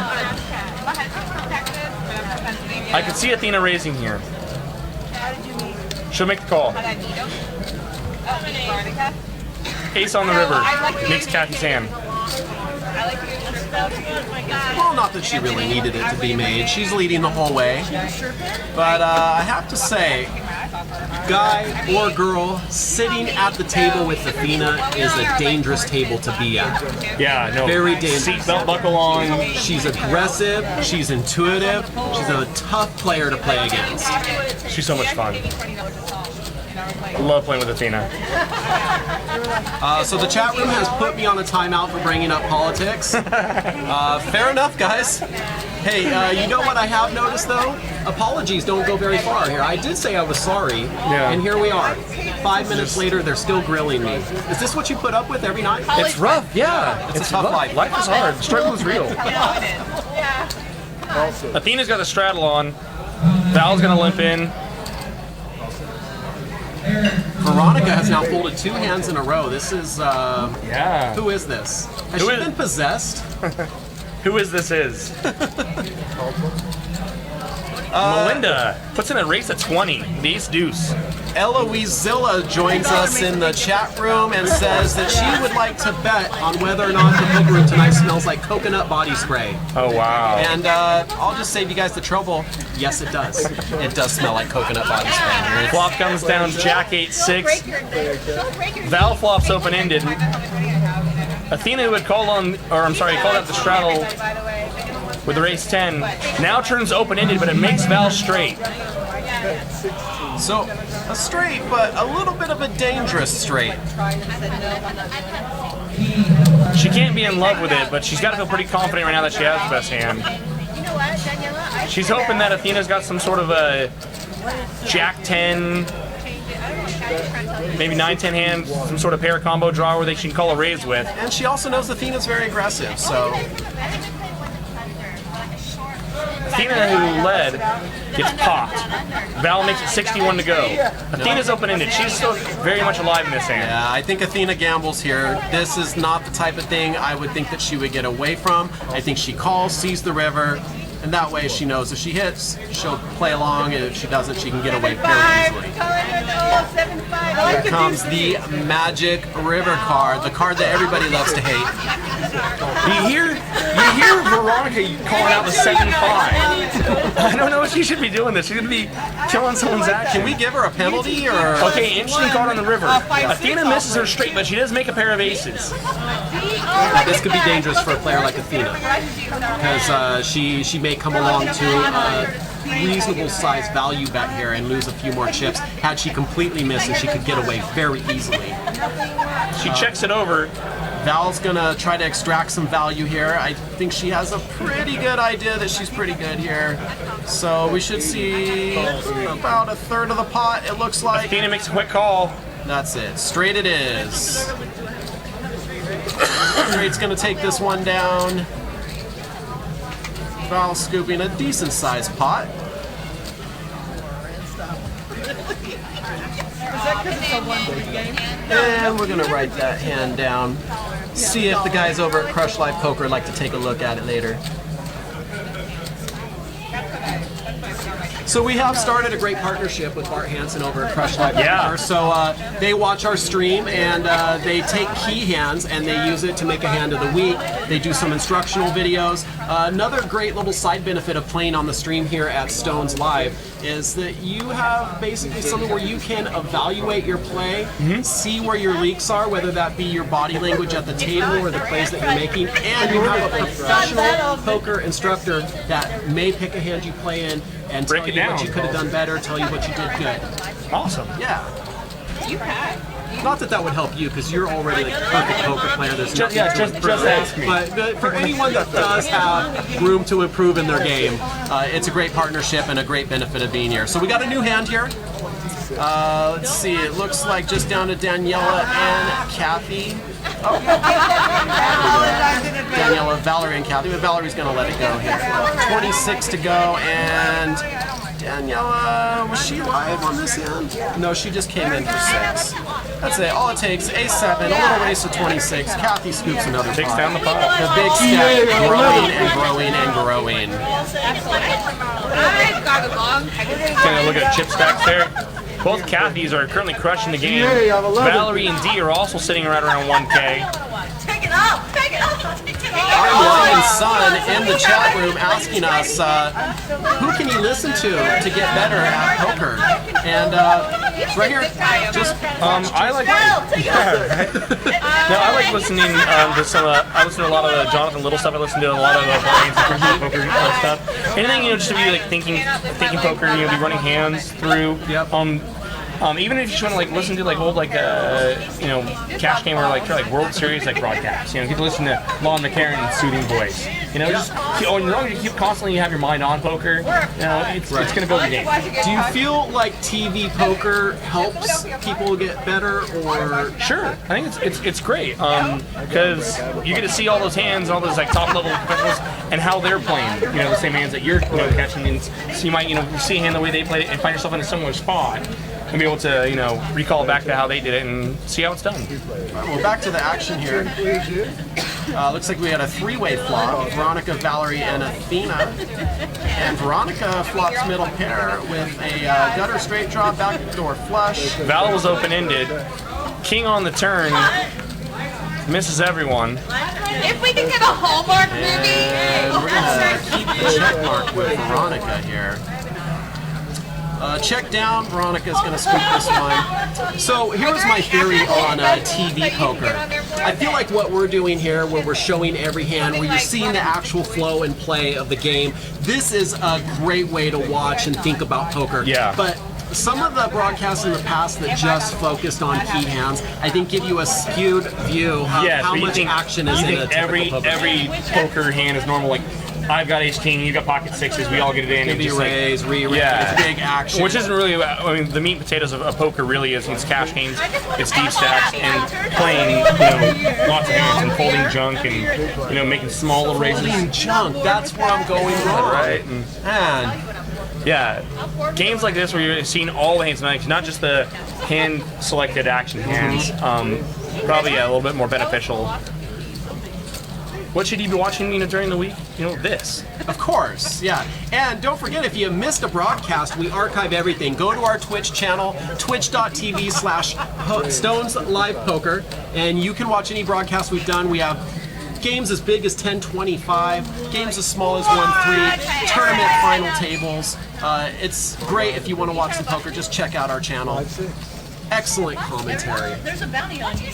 I could see Athena raising here. She'll make the call. Ace on the river. Makes Kathy's hand. Well, not that she really needed it to be made. She's leading the whole way. But I have to say, guy or girl sitting at the table with Athena is a dangerous table to be at. Yeah, no. Very dangerous. Seatbelt buckle on. She's aggressive, she's intuitive, she's a tough player to play against. She's so much fun. I love playing with Athena. So the chat room has put me on a timeout for bringing up politics. Fair enough, guys. Hey, you know what I have noticed though? Apologies don't go very far here. I did say I was sorry, and here we are. 5 minutes later, they're still grilling me. Is this what you put up with every night? It's rough, yeah. It's a tough life. Life is hard. Struggle is real. Athena's got the straddle on. Val's gonna limp in. Veronica has now folded 2 hands in a row. This is, Yeah. who is this? Has Who she is- been possessed? Who is this is? Melinda puts in a race at 20. The ace deuce. Eloise Zilla joins us in the chat room and says that she would like to bet on whether or not the poker room tonight smells like coconut body spray. Oh, wow. And I'll just save you guys the trouble. Yes, it does. It does smell like coconut body spray. Flop comes down, Jack 8-6. Val flops open-ended. Athena, who had called on, or I'm sorry, called out the straddle with the race 10, now turns open-ended, but it makes Val straight. So, a straight, but a little bit of a dangerous straight. She can't be in love with it, but she's got to feel pretty confident right now that she has the best hand. She's hoping that Athena's got some sort of a Jack 10 maybe 9-10 hands, some sort of pair combo draw where they can call a raise with. And she also knows Athena's very aggressive, so Athena, who led, gets popped. Val makes it 61 to go. Athena's open-ended. She's still very much alive in this hand. yeah, I think Athena gambles here. This is not the type of thing I would think that she would get away from. I think she calls, sees the river, and that way she knows if she hits, she'll play along, and if she doesn't, she can get away very easily. Here comes the Magic River card, the card that everybody loves to hate. You hear Veronica calling out the 7-5. I don't know if she should be doing this. She's going to be killing someone's action. Can we give her a penalty, or? Okay, interesting card on the river. Athena misses her straight, but she does make a pair of aces. This could be dangerous for a player like Athena, because she may come along to a reasonable size value bet here and lose a few more chips. Had she completely missed, and she could get away very easily. She checks it over. Val's gonna try to extract some value here. I think she has a pretty good idea that she's pretty good here. So we should see about a third of the pot, it looks like. Athena makes a quick call. That's it. Straight it is. Straight's gonna take this one down. Val scooping a decent sized pot. And we're gonna write that hand down. See if the guys over at Crush Life Poker like to take a look at it later. So we have started a great partnership with Bart Hansen over at Crush Life Poker. So they watch our stream and they take key hands and they use it to make a hand of the week. They do some instructional videos. Another great little side benefit of playing on the stream here at Stones Live is that you have basically something where you can evaluate your play, see where your leaks are, whether that be your body language at the table or the plays that you're making, and you have a professional poker instructor that may pick a hand you play in and tell you what you could have done better, tell you what you did good. Awesome. Yeah. Not that that would help you, because you're already like a perfect poker player. There's nothing just ask me. But for anyone that does have room to improve in their game, it's a great partnership and a great benefit of being here. So we got a new hand here. Let's see, it looks like just down to Daniela and Kathy. Oh. Daniela, Valerie, and Kathy. But Valerie's going to let it go here. 26 to go, and Daniela, was she live on this hand? No, she just came in for 6. That's it. All it takes, A7, a little race to 26. Kathy scoops another Takes pot. down the pot. The big stack growing and growing and growing. Taking a look at chip stacks there. Both Kathys are currently crushing the game. Valerie and Dee are also sitting right around 1K. Take it up! Take it up! Take it up! Our Morgan son in the chat room asking us, who can you listen to get better at poker? And it's right here. Just I like. No, I like listening to some. I listen to a lot of Jonathan Little stuff. I listen to a lot of Brian's poker stuff. Anything, just to be like thinking poker. Be running hands through. Yep. Even if you just want to listen to old cash game or World Series broadcasts, get to listen to Lon McCarron's soothing voice. Just as long as you keep constantly have your mind on poker, it's going to build your game. do you feel like TV poker helps people get better, or? Sure, I think it's great because you get to see all those hands, all those top level professionals, and how they're playing. The same hands that you're catching, and so you might see a hand the way they played it and find yourself in a similar spot. And be able to, recall back to how they did it and see how it's done. Well, back to the action here. Looks like we had a 3-way flop, Veronica, Valerie, and Athena. And Veronica flops middle pair with a gutter straight draw, backdoor flush. Val was open-ended. King on the turn. Misses everyone. If we can get a Hallmark movie! And we're going to keep the check mark with Veronica here. Check down, Veronica's going to scoop this one. So here's my theory on TV poker. I feel like what we're doing here, where we're showing every hand, where you're seeing the actual flow and play of the game, this is a great way to watch and think about poker. Yeah. But some of the broadcasts in the past that just focused on key hands, I think give you a skewed view of how much action is in a typical poker every game. poker hand is normal. I've got ace king, you got pocket sixes, we all get it in. Give And you just raise, re-raise, yeah. big action. Which isn't really, I mean, the meat and potatoes of poker really is it's cash games, it's deep stacks, and playing, lots of hands and folding junk and, making small little raises. Folding junk, that's where I'm going wrong. Right? Man, Yeah, games like this where you're seeing all the hands, not just the hand-selected action hands, probably a little bit more beneficial. What should you be watching, during the week? This. of course, yeah. And don't forget, if you missed a broadcast, we archive everything. Go to our Twitch channel, twitch.tv/Stones Live Poker, and you can watch any broadcast we've done. We have games as big as 10-25, games as small as 1-3, tournament final tables. It's great if you want to watch some poker. Just check out our channel. Excellent commentary. There's a bounty on you.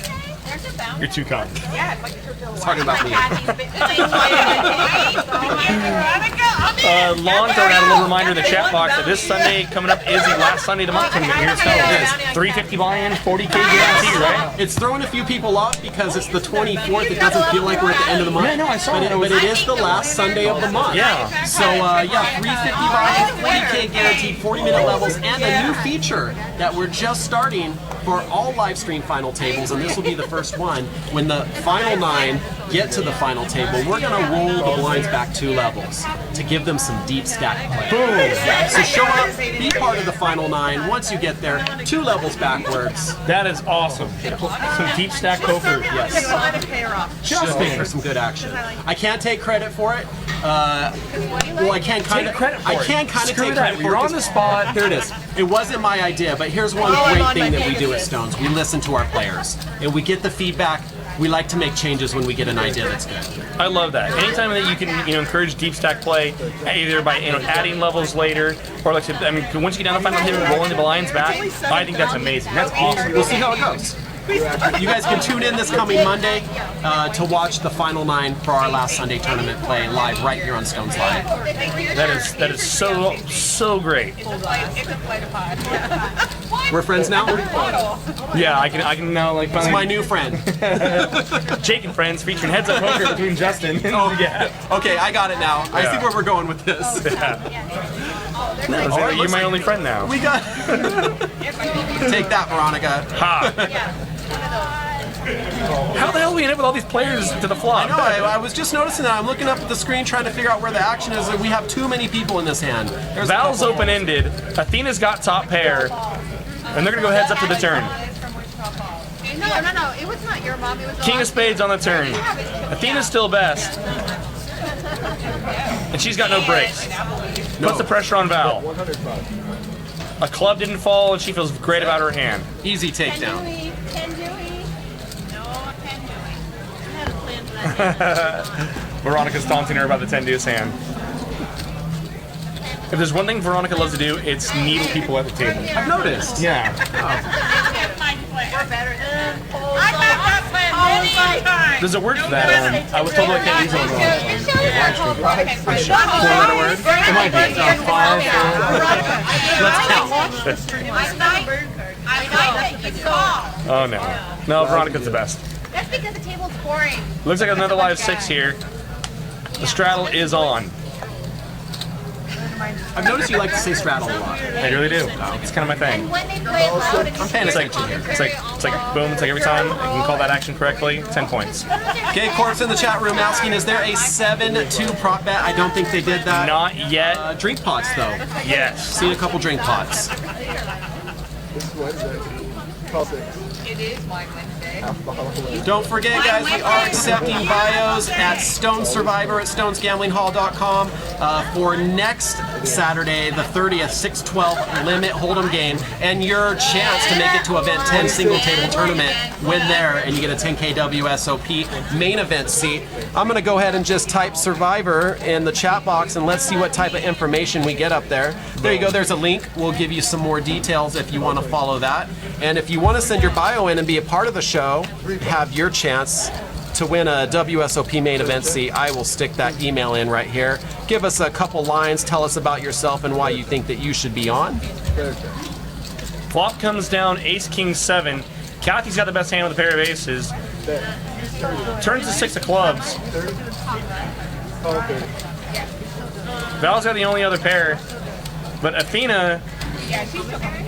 There's a bounty. You're too kind. Yeah, like Talking about me. Lon throwing out a little reminder in the chat box that this Sunday coming up is the last Sunday of the month tournament here at Stones. 350 buy-in, 40K guarantee, right? It's throwing a few people off because it's the 24th. It doesn't feel like we're at the end of the month. Yeah, no, I saw but it. but it is the last Sunday of the month. Yeah. So, 350 buy-in, 40K guaranteed, 40-minute levels, and a new feature that we're just starting for all live stream final tables, and this will be the first one. When the final 9 get to the final table, we're going to roll the blinds back 2 levels to give them some deep stack play. Boom! So show up, be part of the final 9. Once you get there, 2 levels backwards. That is awesome. Some deep stack poker. Yes. Just make for some good action. I can't take credit for it. Well, I can kind of. Take credit for I it. can kind of Screw take that. credit for it. You're on the spot. Here it is. It wasn't my idea, but here's one great thing that we do at Stones. We listen to our players, and we get the feedback. We like to make changes when we get an idea that's good. I love that. Anytime that you can, encourage deep stack play, either by adding levels later, or once you get down the final table, rolling the blinds back, I think that's amazing. That's awesome. We'll see how it goes. You guys can tune in this coming Monday to watch the final 9 for our last Sunday tournament play live right here on Stones Live. That is so great. We're friends now. Yeah, I can now It's finally. my new friend. Jake and Friends featuring Heads Up Poker between Justin. Oh, yeah. Okay, I got it now. I see Yeah. where we're going with this. You're my only friend now. We got. Take that, Veronica. Ha! How the hell did we end up with all these players to the flop? No, I was just noticing that. I'm looking up at the screen trying to figure out where the action is, and we have too many people in this hand. There's a Val's couple. open-ended. Athena's got top pair, and they're gonna go heads up to the turn. No, it was not your mom. It was King of Spades on the turn. Athena's still best, and she's got no breaks. Puts the pressure on Val. A club didn't fall, and she feels great about her hand. Easy takedown. Veronica's taunting her about the 10 deuce hand. If there's one thing Veronica loves to do, it's needle people at the table. I've noticed. Yeah. Does it work for that? I was told I can't use it on the Four-letter word. It might be. 5, 4. Oh no. No, Veronica's the best. That's because the table's boring. Looks like another live 6 here. The straddle is on. I've noticed you like to say straddle a lot. I really do. It's kind of my thing. When they play loud and I'm paying It's like, attention here. it's like boom, it's like every time I can call that action correctly, 10 points. Okay, Corpse in the chat room asking, is there a 7-2 prop bet? I don't think they did that. Not yet. Drink pots, though. Yes. Seen a couple drink pots. This is Wednesday. It is Wine Wednesday. Don't forget, guys, we are accepting bios at Stone Survivor at stonesgamblingHall.com for next Saturday, the 30th, 6-12 limit hold'em game, and your chance to make it to Event 10 single table tournament. Win there, and you get a 10K WSOP main event seat. I'm going to go ahead and just type Survivor in the chat box, and let's see what type of information we get up there. There you go. There's a link. We'll give you some more details if you want to follow that. And if you want to send your bio in and be a part of the show, have your chance to win a WSOP main event seat, I will stick that email in right here. Give us a couple lines, tell us about yourself and why you think that you should be on. Flop comes down, ace, king, 7. Kathy's got the best hand with a pair of aces. Turns to 6 of clubs. Val's got the only other pair, but Athena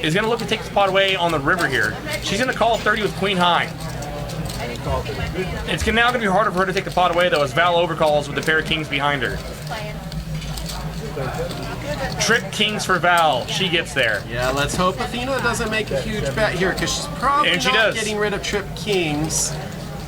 is going to look to take this pot away on the river here. She's going to call 30 with Queen High. It's now going to be harder for her to take the pot away, though, as Val overcalls with the pair of kings behind her. Trip kings for Val. She gets there. Yeah, let's hope Athena doesn't make a huge bet here, because she's probably not getting rid of trip kings.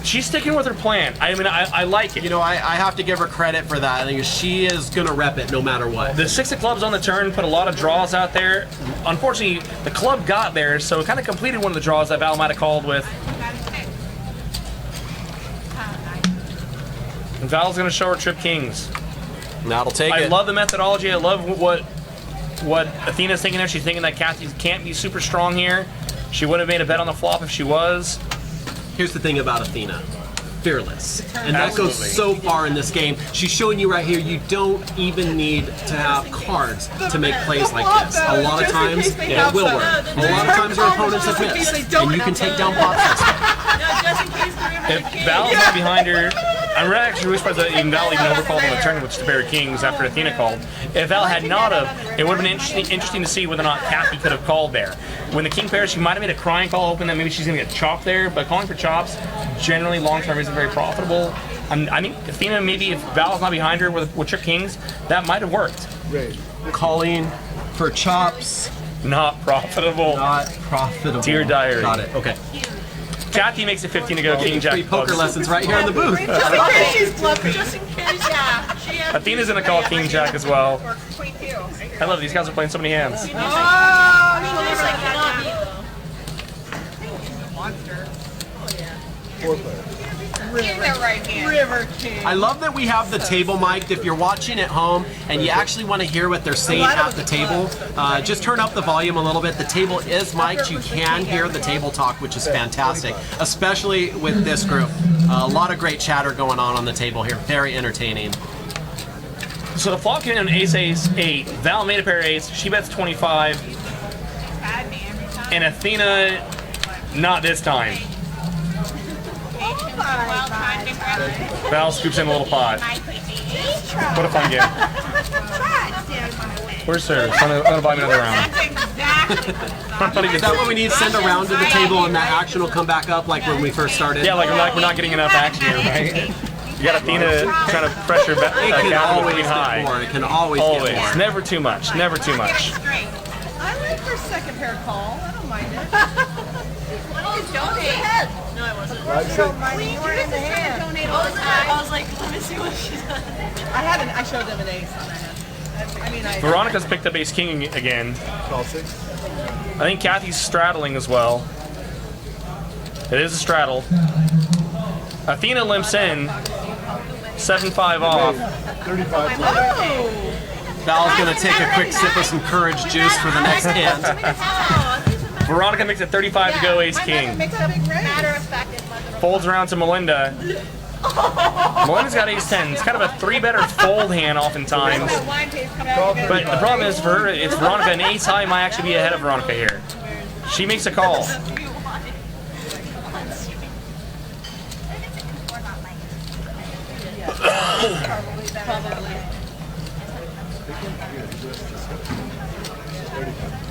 She's sticking with her plan. I mean, I like it. You know, I have to give her credit for that. I think she is going to rep it no matter what. The 6 of clubs on the turn put a lot of draws out there. Unfortunately, the club got there, so it kind of completed one of the draws that Val might have called with. And Val's going to show her trip kings. That'll take it. I love the methodology. I love what Athena's thinking there. She's thinking that Kathy can't be super strong here. She would have made a bet on the flop if she was. Here's the thing about Athena. Fearless. And that goes so far in this game. She's showing you right here, you don't even need to have cards to make plays like this. A lot of times, it will work. A lot of times your opponents have missed, and you can take down pots. If Val's not behind her, I'm actually really surprised that even Val even overcalled on the turn with the pair of kings after Athena called. If Val had not have, it would have been interesting to see whether or not Kathy could have called there. When the king pair, she might have made a crying call hoping that maybe she's going to get chopped there, but calling for chops generally long-term isn't very profitable. I think Athena, maybe if Val's not behind her with trip kings, that might have worked. Right. Calling for chops. Not profitable. Not profitable. Dear diary. Got it. Okay. Kathy makes it 15 to go, king jack Free poker clubs. lessons right here in the booth. Just in case she's bluffing. Just in case, yeah. She has Athena's going to call king jack as well. or queen two. I love these guys are playing so many hands. Oh, Monster. Four players. In the right hand. River King. I love that we have the table mic'd. If you're watching at home and you actually want to hear what they're saying at the table, just turn up the volume a little bit. The table is mic'd. You can hear the table talk, which is fantastic, especially with this group. A lot of great chatter going on the table here. Very entertaining. So the flop came in on ace, 8. Val made a pair of 8s. She bets 25. Bad man. And Athena, not this time. Well timed and aggressive. Val scoops in a little pot. What a fun game. Where's service? I'm gonna buy me another round. That's exactly. I'm not even- Is that what we need? Send a round to the table and that action will come back up like when we first started? Yeah, like we're not getting enough action here, right? You got Athena trying to pressure It can Kathy always with Queen get High. more. It can always get Always. more. Never too much. Never too much. Straight. I like her second pair call. I don't mind it. Donate. No, I wasn't. I said, You were in the hand. I was like, let me see what she does. I showed them an ace on that. I mean, I. Veronica's picked up ace king again. call 6. I think Kathy's straddling as well. It is a straddle. Athena limps in. 7-5 off. 35 players. Oh! Val's going to take a quick sip of some courage juice for the next hand. Veronica makes it 35 to go ace king. Makes a big raise. Matter of fact, it mother. Folds around to Melinda. Melinda's got ace 10. It's kind of a 3-better fold hand oftentimes. Wine taste coming out. But the problem is for her, it's Veronica, and ace high might actually be ahead of Veronica here. She makes a call.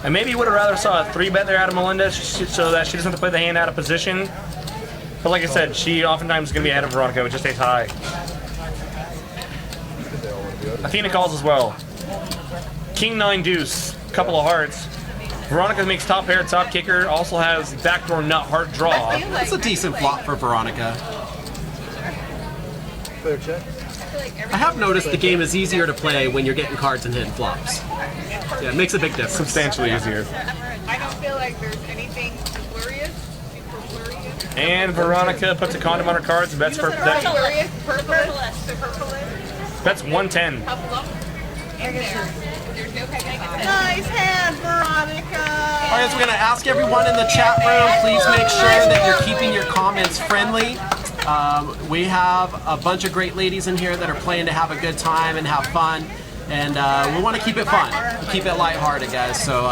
And maybe you would have rather saw a 3-bet there out of Melinda so that she doesn't have to play the hand out of position. But like I said, she oftentimes is going to be ahead of Veronica with just ace high. Athena calls as well. King 9 deuce, couple of hearts. Veronica makes top pair, top kicker, also has backdoor nut heart draw. That's a decent flop for Veronica. Player check. I have noticed the game is easier to play when you're getting cards and hitting flops. Yeah, it makes a big difference. Substantially easier. I don't feel like there's anything glorious, super glorious. And Veronica puts a condom on her cards and bets for Glorious, purplist, superfluous. That's 110. Couple of them. In there. There's no pegging. Nice hand, Veronica. All right, so we're going to ask everyone in the chat room, please make sure that you're keeping your comments friendly. We have a bunch of great ladies in here that are playing to have a good time and have fun. And we want to keep it fun, keep it lighthearted, guys. So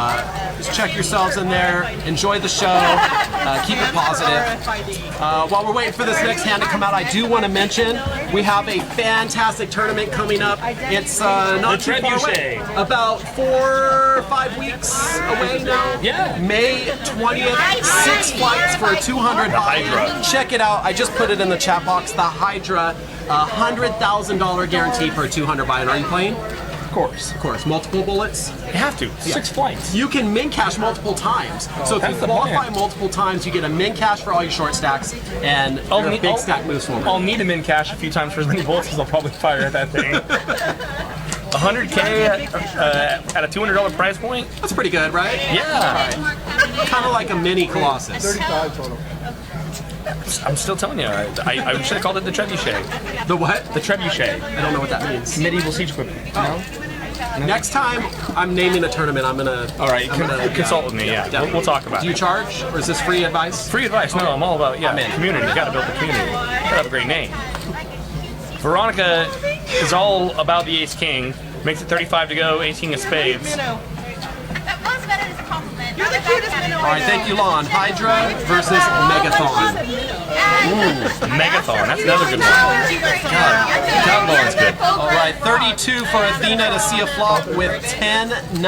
just check yourselves in there, enjoy the show, keep it positive. While we're waiting for this next hand to come out, I do want to mention we have a fantastic tournament coming up. It's not too far away, about 4 or 5 weeks away now. Yeah. May 20th, 6 flights for 200 buy-in. Check it out. I just put it in the chat box. The Hydra, $100,000 guarantee for a 200 buy-in. Are you playing? Of course. Multiple bullets? You have to. 6 flights. You can min cash multiple times. So if you qualify multiple times, you get a min cash for all your short stacks, and your big stack moves forward. I'll need a min cash a few times for as many bullets as I'll probably fire at that thing. 100K at a $200 price point? That's pretty good, right? Yeah. Kind of like a mini Colossus. 35 total. I'm still telling you, I should have called it the trebuchet. The what? The trebuchet. I don't know what that means. Medieval siege equipment. You know? Next time I'm naming a tournament, I'm gonna. All right, consult with me. Yeah, we'll talk about it. Do you charge, or is this free advice? Free advice? No, I'm all about community. You got to build the community. You got to have a great name. Veronica is all about the Ace King. Makes it 35 to go, 18 of spades. That was better as a compliment. You're the cutest minnow. All right, thank you, Lon. Hydra versus Megathon. Megathon. That's another good one. God, Lon's good. All right, 32 for Athena to see a flop with 10-9,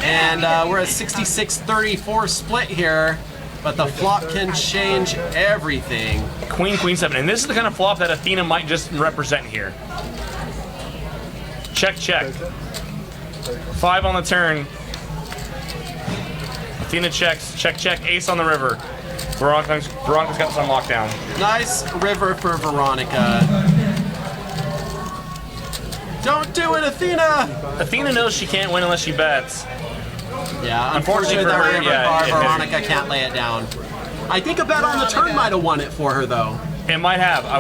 and we're at 66-34 split here. But the flop can change everything. Queen, Queen 7. And this is the kind of flop that Athena might just represent here. Check, check. 5 on the turn. Athena checks. Check, check. Ace on the river. Veronica's got this on lockdown. Nice river for Veronica. Don't do it, Athena! Athena knows she can't win unless she bets. Yeah, Unfortunately unfortunately for that her, river yeah, bar, it- Veronica can't lay it down. I think a bet on the turn might have won it for her, though. It might have. I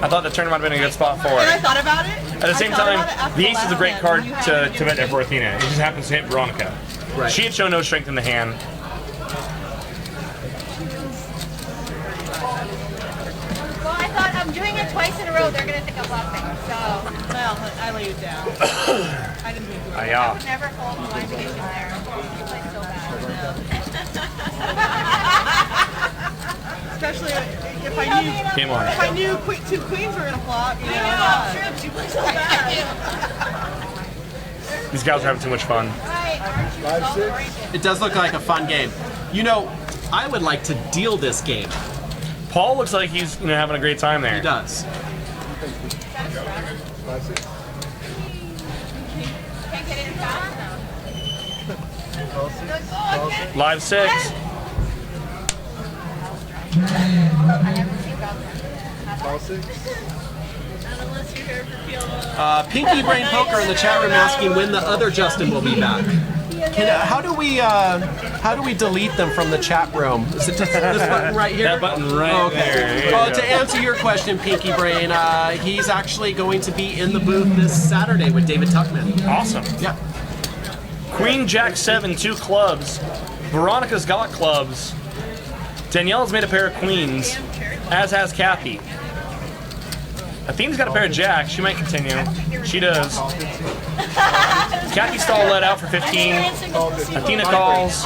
thought the turn might have been a good spot for And I it. thought about it. At the same time, the ace is a great card to bet there for Athena. It just happens to hit Veronica. Right. She had shown no strength in the hand. Well, I thought I'm doing it twice in a row. They're gonna think I'm bluffing. So Well, I laid it down. I didn't mean to. I Yeah. would never fold the line station there. You play so bad. Especially if I knew. Game on. If I knew two queens were gonna flop, you know. You play so bad. These guys are having too much fun. Five, six. It does look like a fun game. You know, I would like to deal this game. Paul looks like he's having a great time He there. does. 5, 6. Can't get it fast enough. Live 6. Call 6. Pinky Brain Poker in the chat room asking when the other Justin will be back. How do we delete them from the chat room? Is it just this button right here? That button right there. There you go. To answer your question, Pinky Brain, he's actually going to be in the booth this Saturday with David Tuckman. Awesome. Yeah. Queen Jack 7, 2 clubs. Veronica's got clubs. Danielle's made a pair of queens, as has Kathy. Athena's got a pair of jacks. She might continue. She does. Kathy stall let out for 15. Athena calls.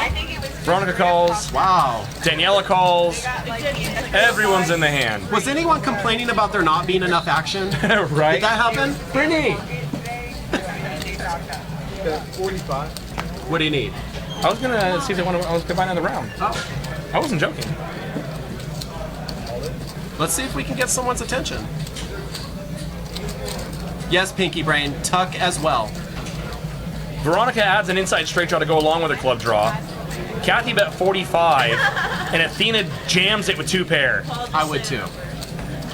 Veronica calls. Wow. Daniela calls. Everyone's in the hand. Was anyone complaining about there not being enough action? Right? Did that happen? Brittany. 45. What do you need? I was gonna see if they want to. I was gonna buy another round. Oh. I wasn't joking. Let's see if we can get someone's attention. Yes, Pinky Brain, tuck as well. Veronica adds an inside straight draw to go along with her club draw. Kathy bet 45, and Athena jams it with 2 pair. I would too.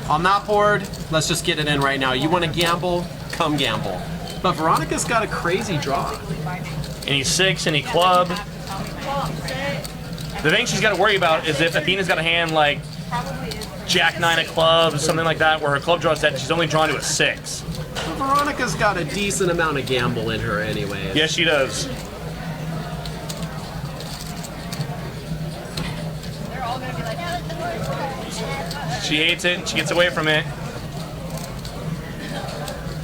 On that board, let's just get it in right now. You want to gamble? Come gamble. But Veronica's got a crazy draw. Any 6, any club. The thing she's got to worry about is if Athena's got a hand like Jack 9 of clubs, something like that, where her club draw is dead, she's only drawn to a 6. Veronica's got a decent amount of gamble in her anyway. Yes, she does. She hates it, and she gets away from it.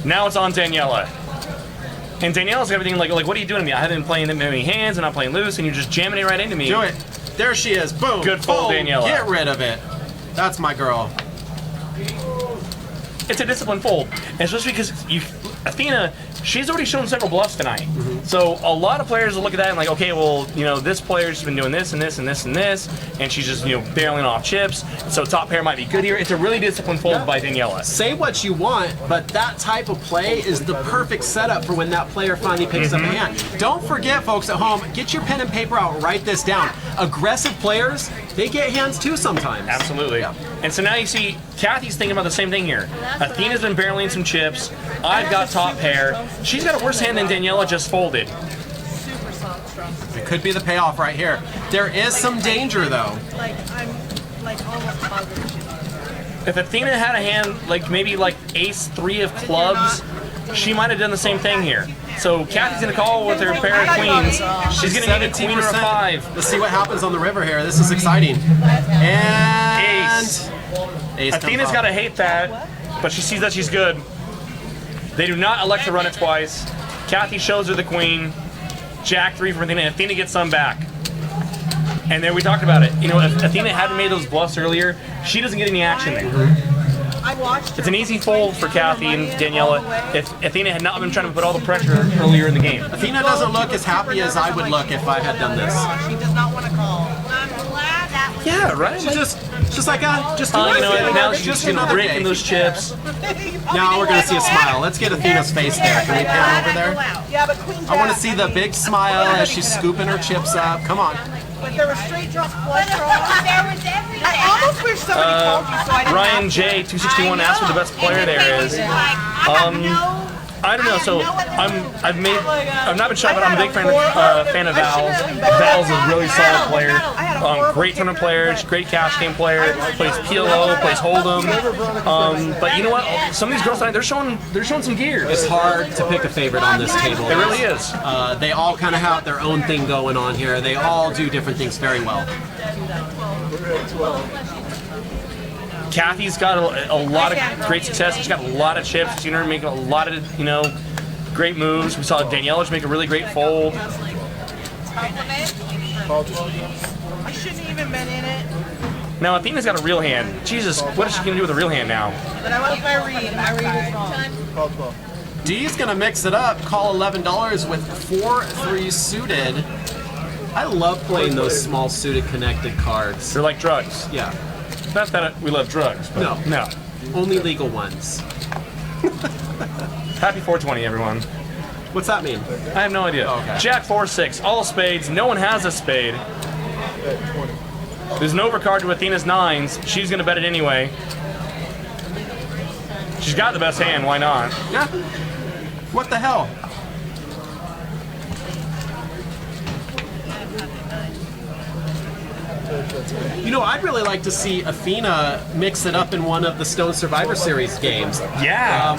Now it's on Daniela. And Daniela's got everything like, what are you doing to me? I haven't been playing that many hands, I'm not playing loose, and you're just jamming it right into me. Do it. There she is. Boom. Good fold, Boom. Daniela. Get rid of it. That's my girl. It's a disciplined fold. And especially because Athena, she's already shown several bluffs tonight. So a lot of players will look at that and like, okay, well, this player's been doing this and this and this and this, and she's just, barreling off chips. So top pair might be good here. It's a really disciplined fold by Daniela. Say what you want, but that type of play is the perfect setup for when that player finally picks up a hand. Don't forget, folks at home, get your pen and paper out, write this down. Aggressive players, they get hands too sometimes. Absolutely. Yeah. And so now you see Kathy's thinking about the same thing here. Athena's been barreling some chips. I've got top pair. She's got a worse hand than Daniela just folded. Super soft, strong. It could be the payoff right here. There is some danger though. Like, I'm like almost positive she's on. If Athena had a hand maybe ace 3 of clubs, she might have done the same thing here. So Kathy's gonna call with her pair of queens. She's gonna need a queen or a 5. Let's see what happens on the river here. This is exciting. And Ace. Ace Athena's comes gotta off. hate that, but she sees that she's good. They do not elect to run it twice. Kathy shows her the queen. Jack 3 from Athena. Athena gets some back. And then we talked about it. If Athena hadn't made those bluffs earlier, she doesn't get any action there. I watched It's an easy fold for Kathy and Daniela if Athena had not been trying to put all the pressure earlier in the game. Athena doesn't look as happy as I would look if I had done this. She does not want to call. I'm glad that was Yeah, right? She's just like just Now she's just just another breaking day. those chips. Now we're gonna see a smile. Let's get Athena's face there. Can we pan over there? Yeah, but Queen Jack. I want to see the big smile as she's scooping her chips up. Come on. But there was straight draws, flush there draws. was everything. I almost wish somebody called you so I didn't Ryan have J 261 asked who the best player there is. I don't know. So I've not been shot, but I'm a big fan of Val's. Val's is a really solid player. Great tournament player, great cash game player. Plays PLO, plays Hold'em. But you know what? Some of these girls tonight, they're showing some gears. It's hard to pick a favorite on this table. It really is. They all kind of have their own thing going on here. They all do different things very well. Kathy's got a lot of great success. She's got a lot of chips. We've seen her make a lot of, great moves. We saw Daniela just make a really great fold. I shouldn't even been in it. Now Athena's got a real hand. Jesus, what is she gonna do with a real hand now? But I went by read. My read is wrong. Call 12. D's gonna mix it up. Call $11 with 4-3 suited. I love playing those small suited connected cards. They're like drugs. Yeah, Not that we love drugs, but no. only legal ones. Happy 420, everyone. What's that mean? I have no idea. Okay. Jack 4-6, all spades. No one has a spade. There's an overcard to Athena's 9s. She's gonna bet it anyway. She's got the best hand. Why not? Yeah. What the hell? I'd really like to see Athena mix it up in one of the Stone Survivor Series games. Yeah.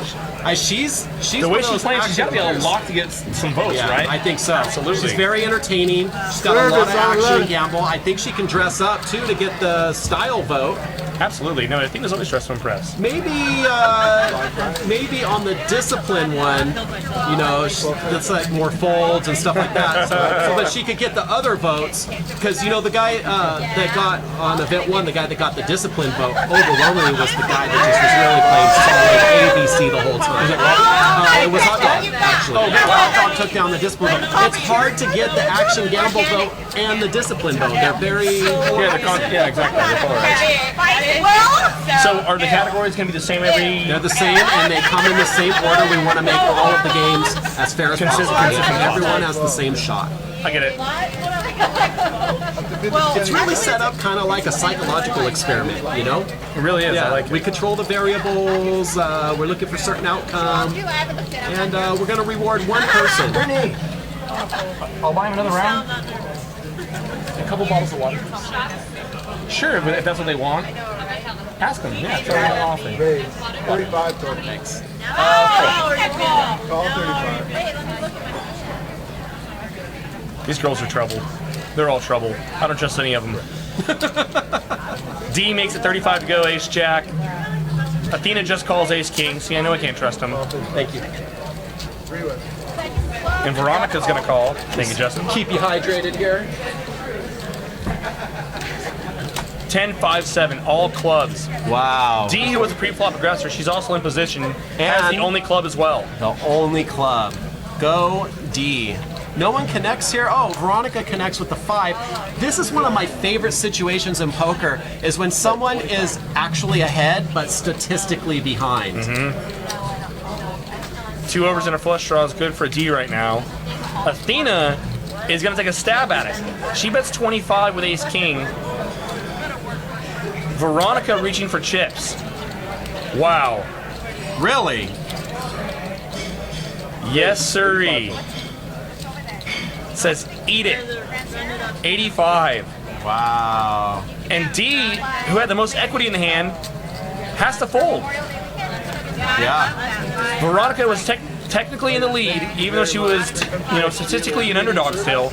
She's The one way of she's those playing, she's got to be action a players. lot to get some votes, Yeah, right? I think so. Absolutely. She's very entertaining. She's got a lot of action gamble. I think she can dress up too to get the style vote. Absolutely. No, Athena's always dressed to impress. Maybe on the discipline one, that's like more folds and stuff like that. But she could get the other votes because the guy that got on event 1, the guy that got the discipline vote, overwhelmingly was the guy that just was really playing solid ABC the whole time. It was Hot Dog actually. Hot Dog took down the discipline vote. It's hard to get the action gamble vote and the discipline vote. They're very Yeah, exactly. They're polarized. So are the categories going to be the same every... They're the same, and they come in the same order. We want to make all of the games as fair as possible. Consistent. Everyone has the same shot. I get it. It's really set up kind of like a psychological experiment, It really is. I like it. We control the variables. We're looking for certain outcome, and we're going to reward one person. I'll buy him another round. A couple bottles of water. Sure, but if that's what they want, ask them. Yeah, throw them off. 35 total. Thanks. Call 35. These girls are trouble. They're all trouble. I don't trust any of them. D makes it 35 to go, ace jack. Athena just calls ace king. See, I know I can't trust him. Thank you. And Veronica's gonna call. Thank you, Justin. Keep you hydrated here. 10-5-7, all clubs. Wow. D, who was a pre-flop aggressor, she's also in position, has the only club as well. The only club. Go D. No one connects here. Oh, Veronica connects with the 5. This is one of my favorite situations in poker, is when someone is actually ahead, but statistically behind. 2 overs and a flush draw is good for D right now. Athena is gonna take a stab at it. She bets 25 with ace king. Veronica reaching for chips. Wow. Really? Yes, sirree. Says eat it. 85. Wow. And D, who had the most equity in the hand, has to fold. Yeah. Veronica was technically in the lead, even though she was, statistically an underdog still,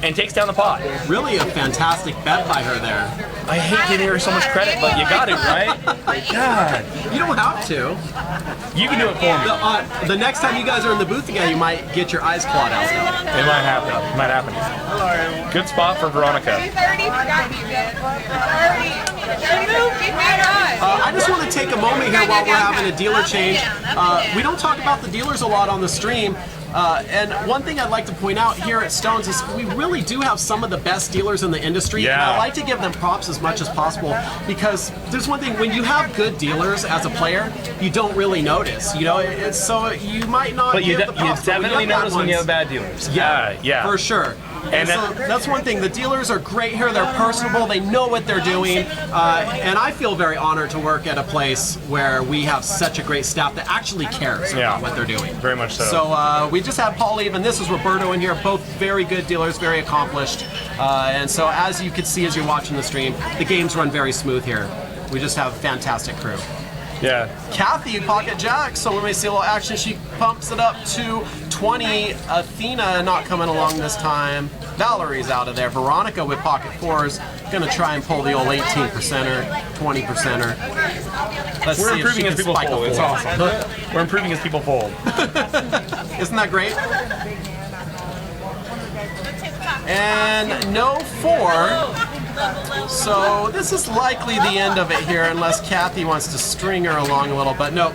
and takes down the pot. Really a fantastic bet by her there. I hate giving her so much credit, but you got it, right? God. You don't have to. You can do it for me. The next time you guys are in the booth together, you might get your eyes clawed out. It might happen. It might happen. Good spot for Veronica. 30 forgot you did. 30. I just want to take a moment here while we're having a dealer change. We don't talk about the dealers a lot on the stream. And one thing I'd like to point out here at Stones is we really do have some of the best dealers in the industry. Yeah. And I like to give them props as much as possible, because there's one thing, when you have good dealers as a player, you don't really notice. It's so you might not. But you give the props, but definitely we have bad notice when you ones. have bad dealers. Yeah, for sure. And so that's one thing. The dealers are great here. They're personable. They know what they're doing. And I feel very honored to work at a place where we have such a great staff that actually cares about what they're doing. Very much so. So we just had Paul Eve, and this is Roberto in here. Both very good dealers, very accomplished. And so as you can see as you're watching the stream, the games run very smooth here. We just have a fantastic crew. Yeah. Kathy in pocket jack, so when we see a little action, she pumps it up to 20. Athena not coming along this time. Valerie's out of there. Veronica with pocket 4s, gonna try and pull the old 18%er, 20%er. We're improving as people fold. It's awesome. We're improving as people fold. Isn't that great? And no 4. So this is likely the end of it here, unless Kathy wants to string her along a little. But no,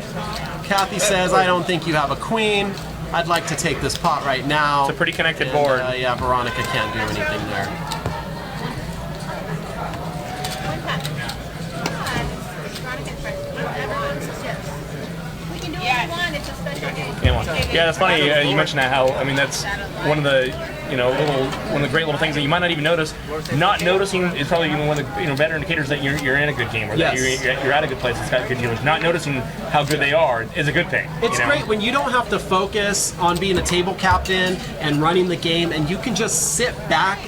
Kathy says, I don't think you have a queen. I'd like to take this pot right now. It's a pretty connected board. Yeah, Veronica can't do anything there. Yeah, that's funny. You mentioned that. How that's one of the one of the great little things that you might not even notice. Not noticing is probably even one of the better indicators that you're in a good game, or that you're at a good place that's got good dealers. Not noticing how good they are is a good thing. It's great when you don't have to focus on being a table captain and running the game, and you can just sit back,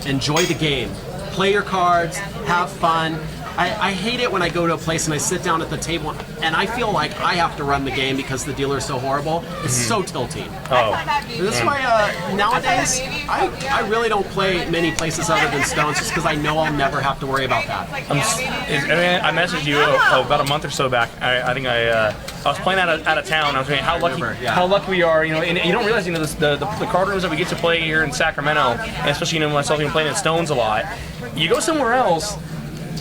enjoy the game, play your cards, have fun. I hate it when I go to a place and I sit down at the table and I feel like I have to run the game because the dealer's so horrible. It's so tilting. Oh. That's why nowadays I really don't play many places other than Stones, just because I know I'll never have to worry about that. I messaged you about a month or so back. I think I was playing out of town. I was saying how lucky we are. And you don't realize the card rooms that we get to play here in Sacramento, and especially myself even playing at Stones a lot. You go somewhere else.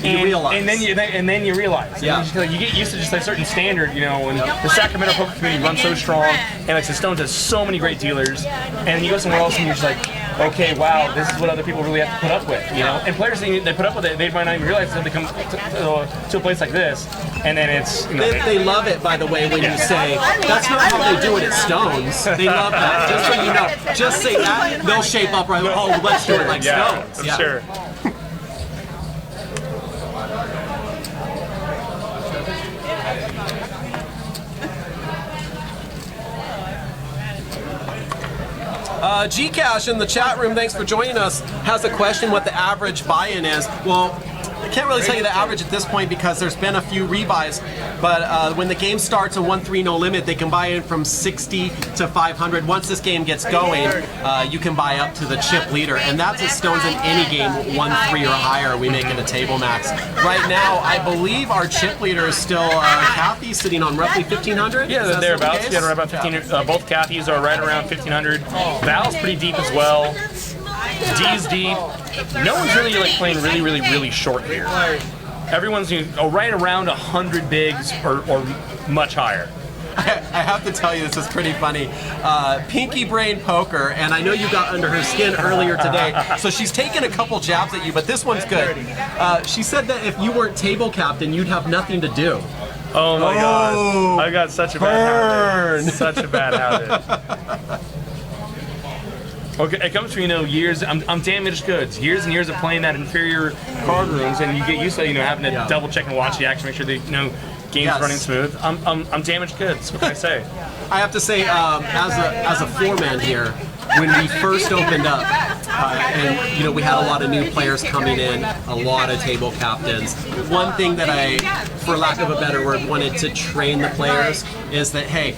And then you realize. Yeah. You get used to just a certain standard, and the Sacramento poker community runs so strong, and like the Stones has so many great dealers, and then you go somewhere else and you're just like, okay, wow, this is what other people really have to put up with, And players, they put up with it, they might not even realize until they come to a place like this, and then it's, They love it, by the way, when you say, that's not how they do it at Stones. They love that. Just so you know, just say that, they'll shape up right, oh, let's do it like Stones. I'm sure. Gcash in the chat room, thanks for joining us, has a question what the average buy-in is. Well, can't really tell you the average at this point because there's been a few rebuys, but when the game starts a 1-3 no limit, they can buy in from 60 to 500. Once this game gets going, you can buy up to the chip leader, and that's at stones in any game, 1-3 or higher, we make it a table max. Right now, I believe our chip leader is still Kathy, sitting on roughly 1,500. Yeah, they're thereabouts. Yeah, right about 15. Both Kathy's are right around 1,500. Val's pretty deep as well. D's deep. No one's really like playing really short here. Everyone's right around 100 bigs or much higher. I have to tell you, this is pretty funny. Pinky Brain Poker, and I know you got under her skin earlier today, so she's taken a couple jabs at you, but this one's good. She said that if you weren't table captain, you'd have nothing to do. Oh my God. I got such a bad habit. Such a bad habit. Okay, it comes from, years, I'm damaged goods. Years and years of playing that inferior card rooms, and you get used to, having to double check and watch the action, make sure that, game's running smooth. I'm damaged goods. What can I say? I have to say, as a foreman here, when we first opened up, and we had a lot of new players coming in, a lot of table captains. One thing that I, for lack of a better word, wanted to train the players is that, hey,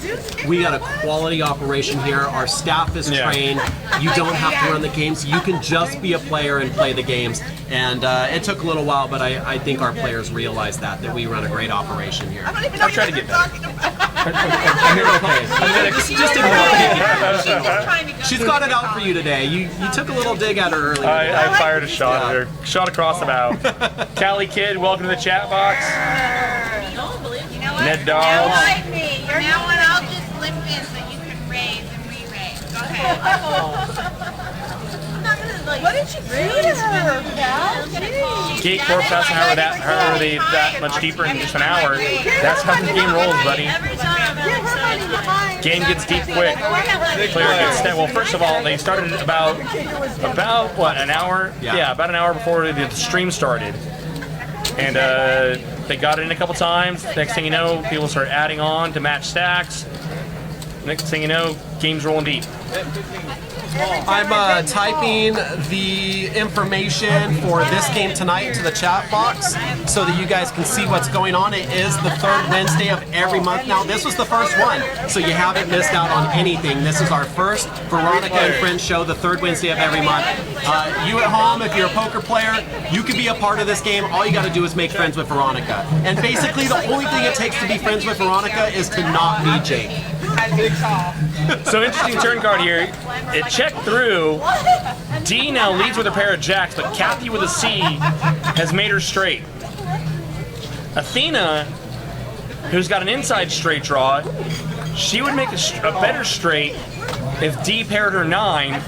we got a quality operation here. Our staff is trained. You don't have to run the games. You can just be a player and play the games. And it took a little while, but I think our players realized that we run a great operation here. I'll try to get better. I'm here okay. Just ignore me. She's got it out for you today. You took a little dig at her earlier. I fired a shot at her. Shot across the bow. Callie Kid, welcome to the chat box. Ned Dawes. Like me. Now and I'll just slip in so you can raise and re-raise. Go ahead. What did you do to her, Cal? Gate Corp doesn't have that much deeper in just an hour. That's how the game rolls, buddy. Game gets deep quick. Player gets steady. Well, first of all, they started about what, an hour? Yeah, about an hour before the stream started. And they got it in a couple times. Next thing you know, people start adding on to match stacks. Next thing you know, game's rolling deep. I'm typing the information for this game tonight into the chat box so that you guys can see what's going on. It is the third Wednesday of every month now. This was the first one, so you haven't missed out on anything. This is our first Veronica and Friends show, the third Wednesday of every month. You at home, if you're a poker player, you can be a part of this game. All you got to do is make friends with Veronica. And basically, the only thing it takes to be friends with Veronica is to not be Jake. So interesting turn card here. It checked through. D now leads with a pair of jacks, but Kathy with a C has made her straight. Athena, who's got an inside straight draw, she would make a better straight if D paired her 9. Did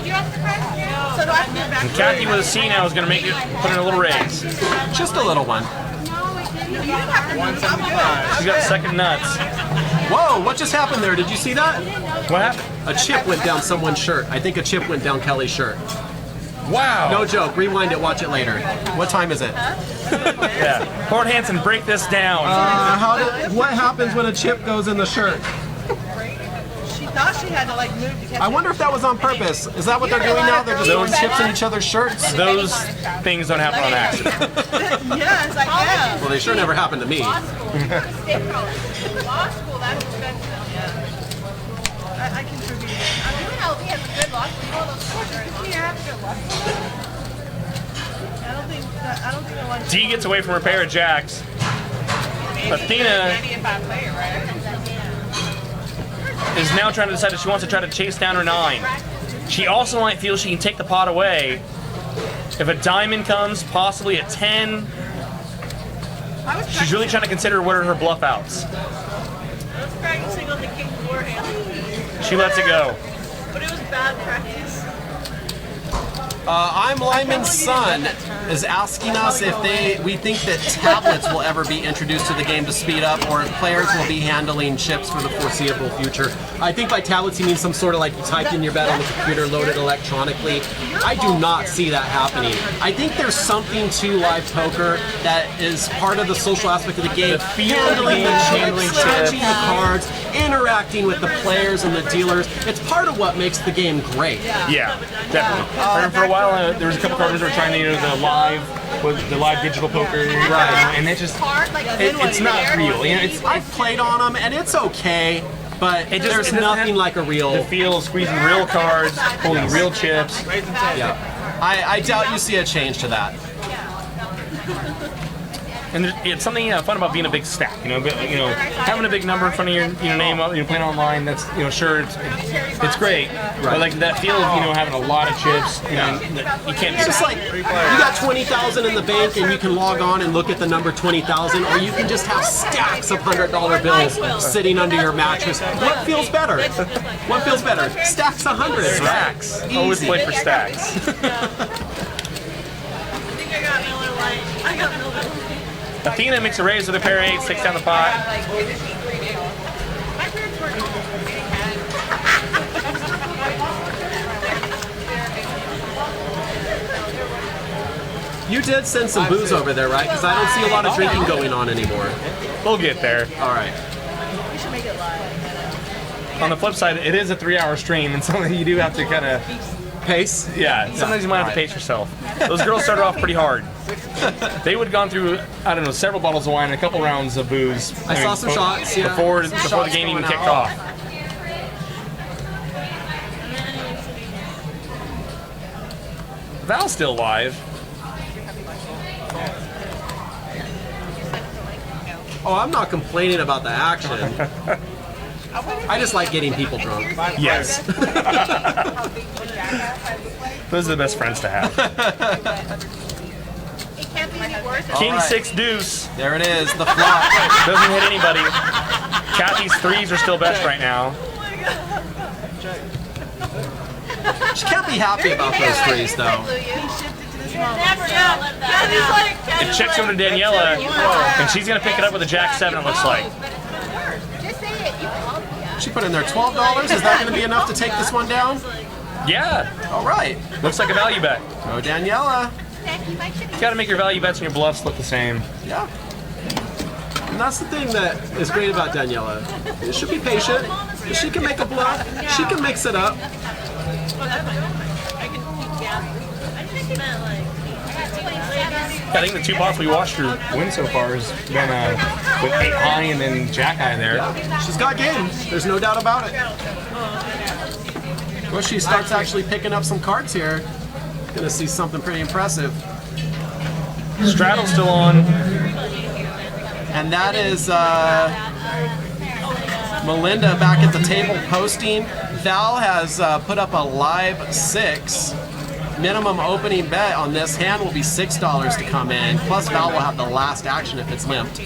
you ask the question? So do I have to do it back? And Kathy with a C now is going to make it, put in a little raise. Just a little one. She's got second nuts. Whoa, what just happened there? Did you see that? What happened? A chip went down someone's shirt. I think a chip went down Kelly's shirt. Wow. No joke. Rewind it, watch it later. What time is it? Yeah. Port Hansen, break this down. What happens when a chip goes in the shirt? She thought she had to move to catch I wonder if that was on purpose. Is that what they're doing now? They're just throwing chips in each other's shirts? Those things don't happen on accident. Yes, I guess. Well, they sure never happened to me. Law school, that's expensive. I contributed. He has a good law school. Those courses, you have to go law school. I don't think I want to. D gets away from her pair of jacks. Athena is now trying to decide if she wants to try to chase down her 9. She also might feel she can take the pot away. If a diamond comes, possibly a 10. She's really trying to consider what are her bluff outs. I was practicing on the king forehand, She lets it go. but it was bad practice. I'm Lyman's son is asking us if we think that tablets will ever be introduced to the game to speed up, or if players will be handling chips for the foreseeable future. I think by tablets he means some sort of you typed in your bet on the computer, loaded electronically. I do not see that happening. I think there's something to live poker that is part of the social aspect of the game. The feel of the game, handling scratching chips. the cards, cards, interacting with the players and the dealers. It's part of what makes the game great. Yeah, definitely. For a while, there was a couple cards that were trying to do the live digital poker, right? And it just it's not real. You know, I've played on them and it's okay, but there's nothing like a real. The feel of squeezing real cards, holding real chips. Yeah, I doubt you see a change to that. And it's something fun about being a big stack, having a big number in front of your name, playing online. That's sure it's great, but like that feel of having a lot of chips, you can't. It's just like you got 20,000 in the bank and you can log on and look at the number 20,000, or you can just have stacks of $100 bills sitting under your mattress. What feels better? What feels better? Stacks of hundreds. Stacks. Right? Always play for stacks. I got Miller Lite. Athena makes a raise with a pair of 8s, takes down the pot. You did send some booze over there, right? Because I don't see a lot of drinking going on anymore. We'll get there. All right. We should make it live. On the flip side, it is a 3-hour stream, and something you do have to kind of pace. Yeah, sometimes you might have to pace yourself. Those girls started off pretty hard. They would have gone through, I don't know, several bottles of wine and a couple rounds of booze. I saw some shots, yeah. Before the game even kicked off. Val's still alive. Oh, I'm not complaining about the action. I just like getting people drunk. Yes. Those are the best friends to have. King 6 deuce. There it is, the flop. Doesn't hit anybody. Kathy's 3s are still best right now. She can't be happy about those 3s, though. It checks over to Daniela, and she's going to pick it up with a Jack 7, it looks like. She put in there $12. Is that going to be enough to take this one down? Yeah. All right. Looks like a value bet. Go Daniela. You got to make your value bets and your bluffs look the same. Yeah. And that's the thing that is great about Daniela. She'll be patient. She can make a bluff. She can mix it up. I think the 2 pots we watched her win so far has been with 8 high and then Jack high there. Yeah. She's got game. There's no doubt about it. Well, she starts actually picking up some cards here. Gonna see something pretty impressive. Straddle's still on. And that is Melinda back at the table posting. Val has put up a live 6. Minimum opening bet on this hand will be $6 to come in. Plus Val will have the last action if it's limped.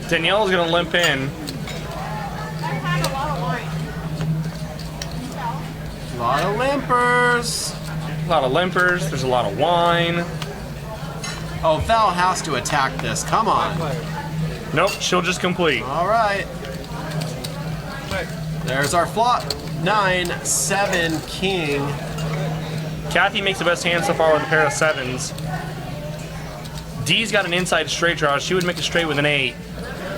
Danielle's going to limp in. A lot of limpers. A lot of limpers. There's a lot of wine. Oh, Val has to attack this. Come on. Nope, she'll just complete. All right. There's our flop. 9, 7, king. Kathy makes the best hand so far with a pair of 7s. Dee's got an inside straight draw. She would make a straight with an 8.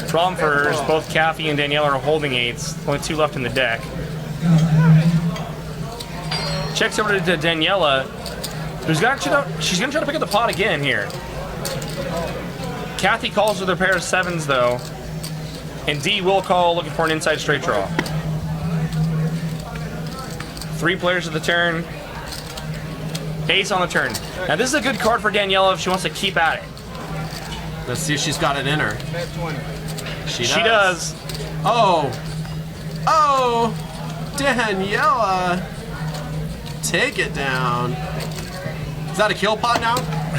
Problem for her is both Kathy and Danielle are holding 8s. Only 2 left in the deck. Checks over to Daniela. She's going to try to pick up the pot again here. Kathy calls with a pair of 7s though. And Dee will call looking for an inside straight draw. 3 players at the turn. Ace on the turn. Now this is a good card for Daniela if she wants to keep at it. Let's see if she's got it in her. She does. Oh. Oh. Daniela. Take it down. Is that a kill pot now?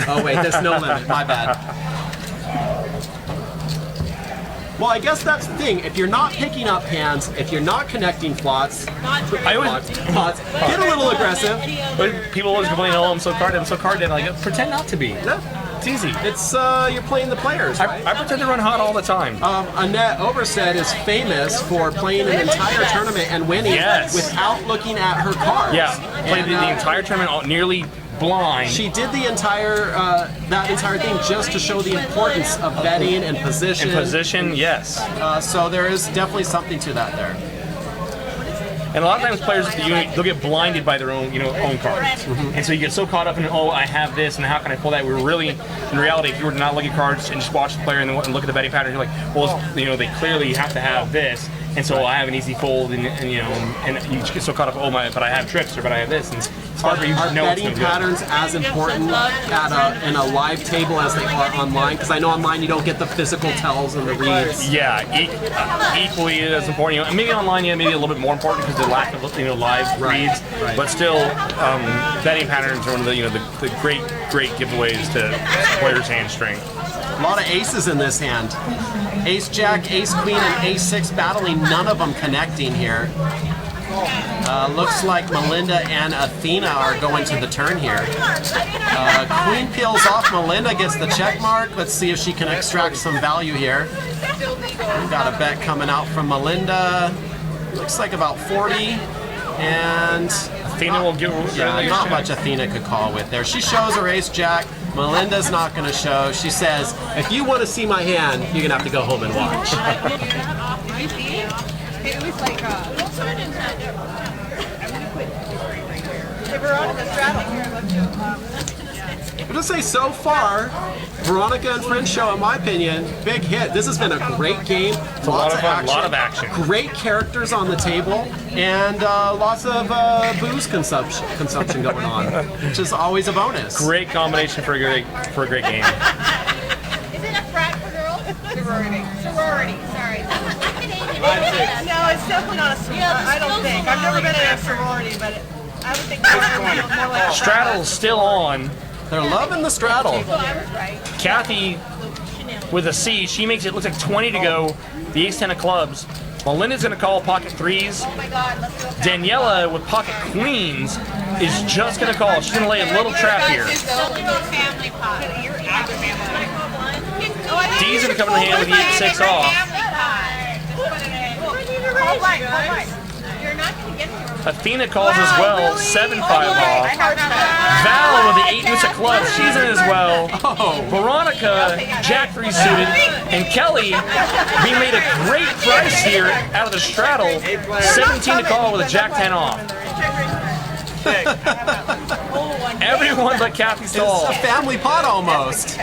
Oh wait, there's no limit. My bad. Well, I guess that's the thing. If you're not picking up hands, if you're not connecting plots, get a little aggressive. But people always complain, oh, I'm so carded. Like, pretend not to be. Yeah. It's easy. It's you're playing the players, right? I pretend to run hot all the time. Annette Overstead is famous for playing an entire tournament and winning without looking at her cards. Yeah, played the entire tournament, nearly blind. She did the entire that entire thing just to show the importance of betting and position. In position, yes. So there is definitely something to that there. And a lot of times players, they'll get blinded by their own, own cards. And so you get so caught up in, oh, I have this, and how can I pull that? We're really, in reality, if you were to not look at cards and just watch the player and then look at the betting pattern, you're like, well, they clearly have to have this, and so I have an easy fold, and you just get so caught up, oh my, but I have trips, or but I have this, and it's hard for you to know what's betting going to patterns as important in a live table as they are online? Because I know online you don't get the physical tells and the reads. Yeah, equally as important. And maybe online, maybe a little bit more important because the lack of live reads. Right. But still, betting patterns are one of the great giveaways to players' hand strength. A lot of aces in this hand. Ace Jack, Ace Queen, and Ace 6 battling. None of them connecting here. Looks like Melinda and Athena are going to the turn here. Queen peels off. Melinda gets the check mark. Let's see if she can extract some value here. We've got a bet coming out from Melinda. Looks like about 40. And Athena will give. not much Athena could call with there. She shows her Ace Jack. Melinda's not going to show. She says, if you want to see my hand, you're going to have to go home and watch. It was like Veronica straddle. I'm going to say so far, Veronica and Friends show, in my opinion, big hit. This has been a great game. It's a lot of fun, lot of action. Great characters on the table, and lots of booze consumption going on, which is always a bonus. Great combination for a great game. Is it a frat for girls? Sorority. Sorority, sorry. No, it's definitely not a sorority. I don't think. I've never been in a sorority, but I would think it's more like a Straddle's still on. They're loving the straddle. I was right. Kathy with a C, she makes it look like 20 to go. The ace 10 of clubs. Melinda's going to call pocket threes. Oh my God, let's go. Daniela with pocket queens is just going to call. She's going to lay a little trap here. Don't do a family pot. D's going to come in the hand with the 8-6 off. You're not going to get here. Athena calls as well, 7-5 off. Val with the 8 deuce of clubs, she's in as well. Veronica, Jack 3 suited, and Kelly being made a great price here out of the straddle, 17 to call with a Jack 10 off. Everyone but Kathy Stahl. It's a family pot almost.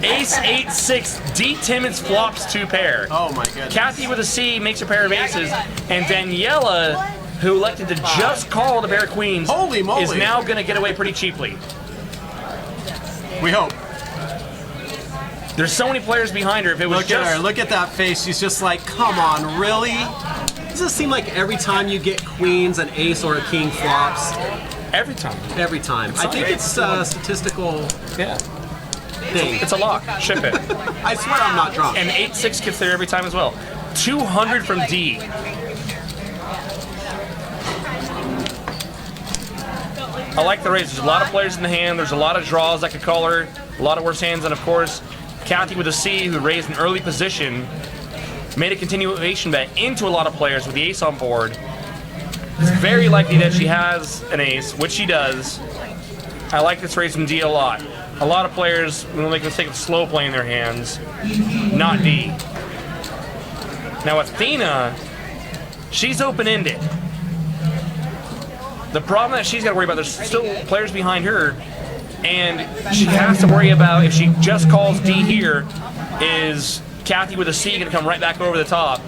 Ace 8-6, D Timmons flops 2 pair. Oh my goodness. Kathy with a C makes a pair of aces, and Daniela, who elected to just call the pair of queens, Holy moly. is now going to get away pretty cheaply. We hope. There's so many players behind her. If it was Look at her. Look at that face. She's just like, come on, really? Does it seem like every time you get queens, an ace or a king flops? every time. Every time. I think it's a statistical Yeah, thing. it's a lock. Ship it. I swear I'm not drunk. And 8-6 gets there every time as well. 200 from D. I like the raise. There's a lot of players in the hand. There's a lot of draws that could call her. A lot of worse hands. And of course, Kathy with a C, who raised an early position, made a continuation bet into a lot of players with the ace on board. It's very likely that she has an ace, which she does. I like this raise from D a lot. A lot of players will make the mistake of slow playing their hands, not D. Now Athena, she's open-ended. The problem that she's got to worry about, there's still players behind her, and she has to worry about, if she just calls D here, is Kathy with a C going to come right back over the top?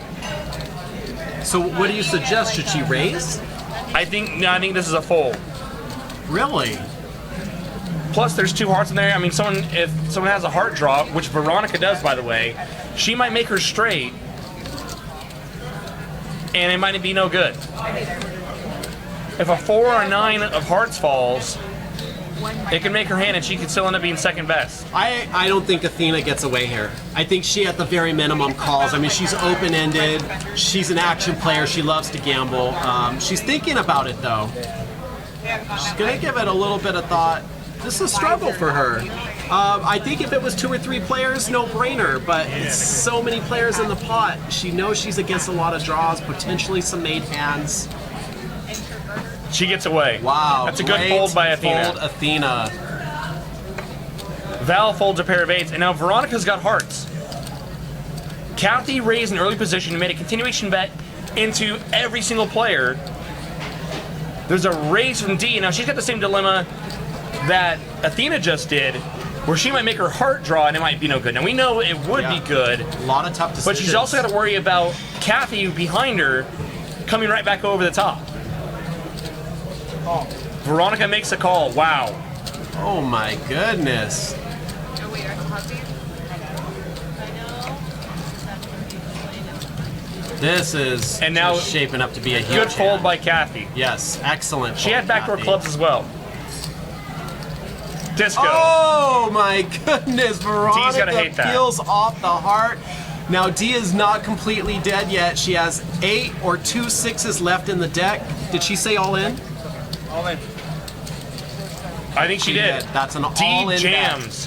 So what do you suggest? Should she raise? I think this is a fold. Really? Plus, there's 2 hearts in there. I mean, if someone has a heart draw, which Veronica does, by the way, she might make her straight, and it might be no good. If a 4 or a 9 of hearts falls, it can make her hand, and she could still end up being second best. I don't think Athena gets away here. I think she, at the very minimum, calls. I mean, she's open-ended. She's an action player. She loves to gamble. She's thinking about it, though. She's going to give it a little bit of thought. This is a struggle for her. I think if it was 2 or 3 players, no-brainer, but it's so many players in the pot. She knows she's against a lot of draws, potentially some made hands. She gets away. Wow. That's a good great fold by Athena. Fold Athena. Val folds a pair of 8s, and now Veronica's got hearts. Kathy raised an early position and made a continuation bet into every single player. There's a raise from D. Now she's got the same dilemma that Athena just did, where she might make her heart draw and it might be no good. Now we know it would be good, A lot of tough decisions. but she's also got to worry about Kathy behind her coming right back over the top. Veronica makes a call. Wow. Oh my goodness. This is And now- just shaping up to be a huge Good fold hand. by Kathy. Yes, excellent. She fold, had backdoor Kathy. clubs as well. Disco. Oh my goodness, Veronica gotta hate that. peels off the heart. Now D is not completely dead yet. She has 8 or 2 6s left in the deck. Did she say all in? All in. I think she did. That's an D all-in jams.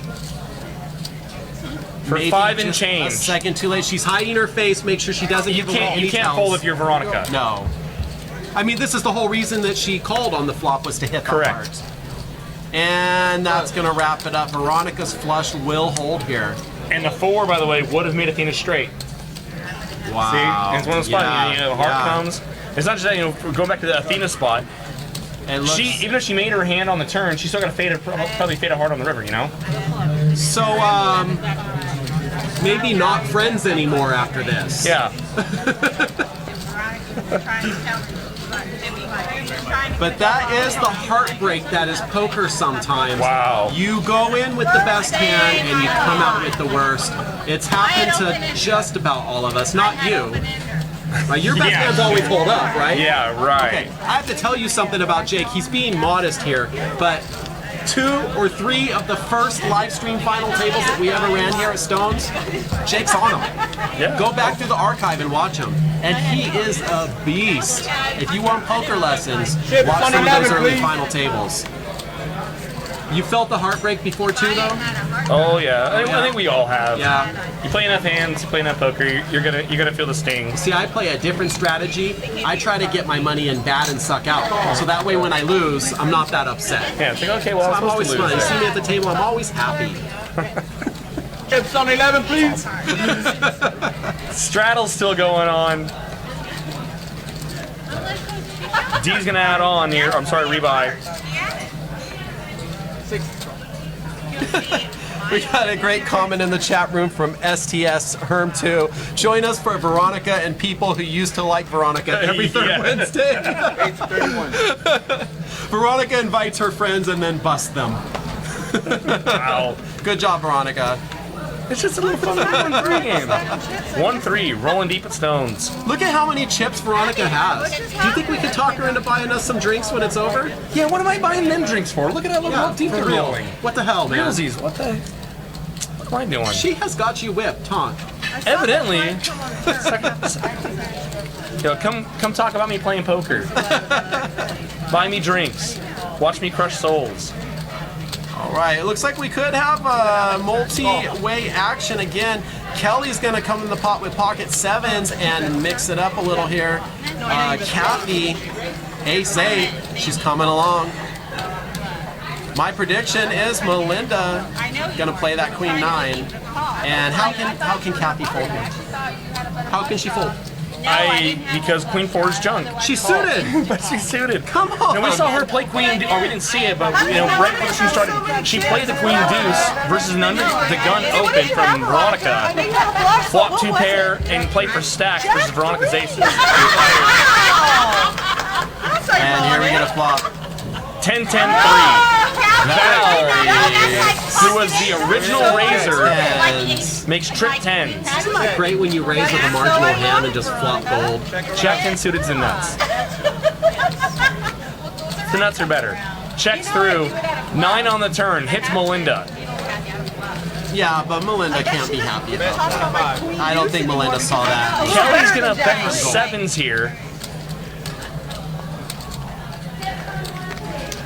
For Maybe 5 and just change. A second too late. She's hiding her face. Make sure she doesn't You give away any can't tells. fold if you're Veronica. No. I mean, this is the whole reason that she called on the flop was to hit the Correct. heart. And that's going to wrap it up. Veronica's flush will hold here. And the 4, by the way, would have made Athena straight. Wow. See? And it's one of those spots, heart yeah. comes. It's not just that, going back to the Athena spot. It looks, Even if she made her hand on the turn, she's still got to probably fade a heart on the river, so, maybe not friends anymore after this. Yeah. But that is the heartbreak that is poker sometimes. Wow. You go in with the best hand and you come out with the worst. It's happened to just about all of us, not you. Right, your best Yeah. hands always hold up, right? Yeah, right. Okay, I have to tell you something about Jake. He's being modest here, but 2 or 3 of the first live stream final tables that we ever ran here at Stones, Jake's on them. Yeah. Go back through the archive and watch him. And he is a beast. If you want poker lessons, watch some of those early final tables. You felt the heartbreak before too, though? Oh yeah, I think we all have. Yeah. You play enough hands, you play enough poker, you're gonna feel the sting. See, I play a different strategy. I try to get my money in bad and suck out. So that way when I lose, I'm not that upset. Yeah, it's like, okay, well, I'm always supposed fun. to You lose. see me at the table, I'm always happy. Chips on 11, please. Straddle's still going on. D's gonna add on here. I'm sorry, rebuy. We got a great comment in the chat room from STS Herm2. Join us for Veronica and people who used to like Veronica every third Yeah. Wednesday. 8:31. Veronica invites her friends and then busts them. Wow. Good job, Veronica. It's just a little fun 1-3 game. 1-3, rolling deep at stones. Look at how many chips Veronica has. Do you think we could talk her into buying us some drinks when it's over? Yeah, what am I buying them drinks for? Look at how deep for they're real. rolling. What the hell, man? Realsies, what am I doing? She has got you whipped, Tonk. Evidently. Yo, come talk about me playing poker. Buy me drinks. Watch me crush souls. All right, it looks like we could have multi-way action again. Kelly's going to come in the pot with pocket 7s and mix it up a little here. Kathy, ace-8, she's coming along. My prediction is Melinda going to play that queen 9. And how can Kathy fold here? How can she fold? Because Queen 4 is junk. She's suited. But she's suited. Come on. No, we saw her play Queen, or we didn't see it, but right when she started, she played the Queen Deuce versus an under the gun open from Veronica. Flop 2 pair and play for stacks versus Veronica's aces. And here we get a flop. 10-10-3. Val, who was the original raiser, Tens. makes trip 10s. Isn't that great when you raise with a marginal hand and just flop gold? Check 10 suited to nuts. The nuts are better. Checks through. 9 on the turn. Hits Melinda. Yeah, but Melinda can't be happy about that. I don't think Melinda saw that. Kelly's gonna bet for 7s here.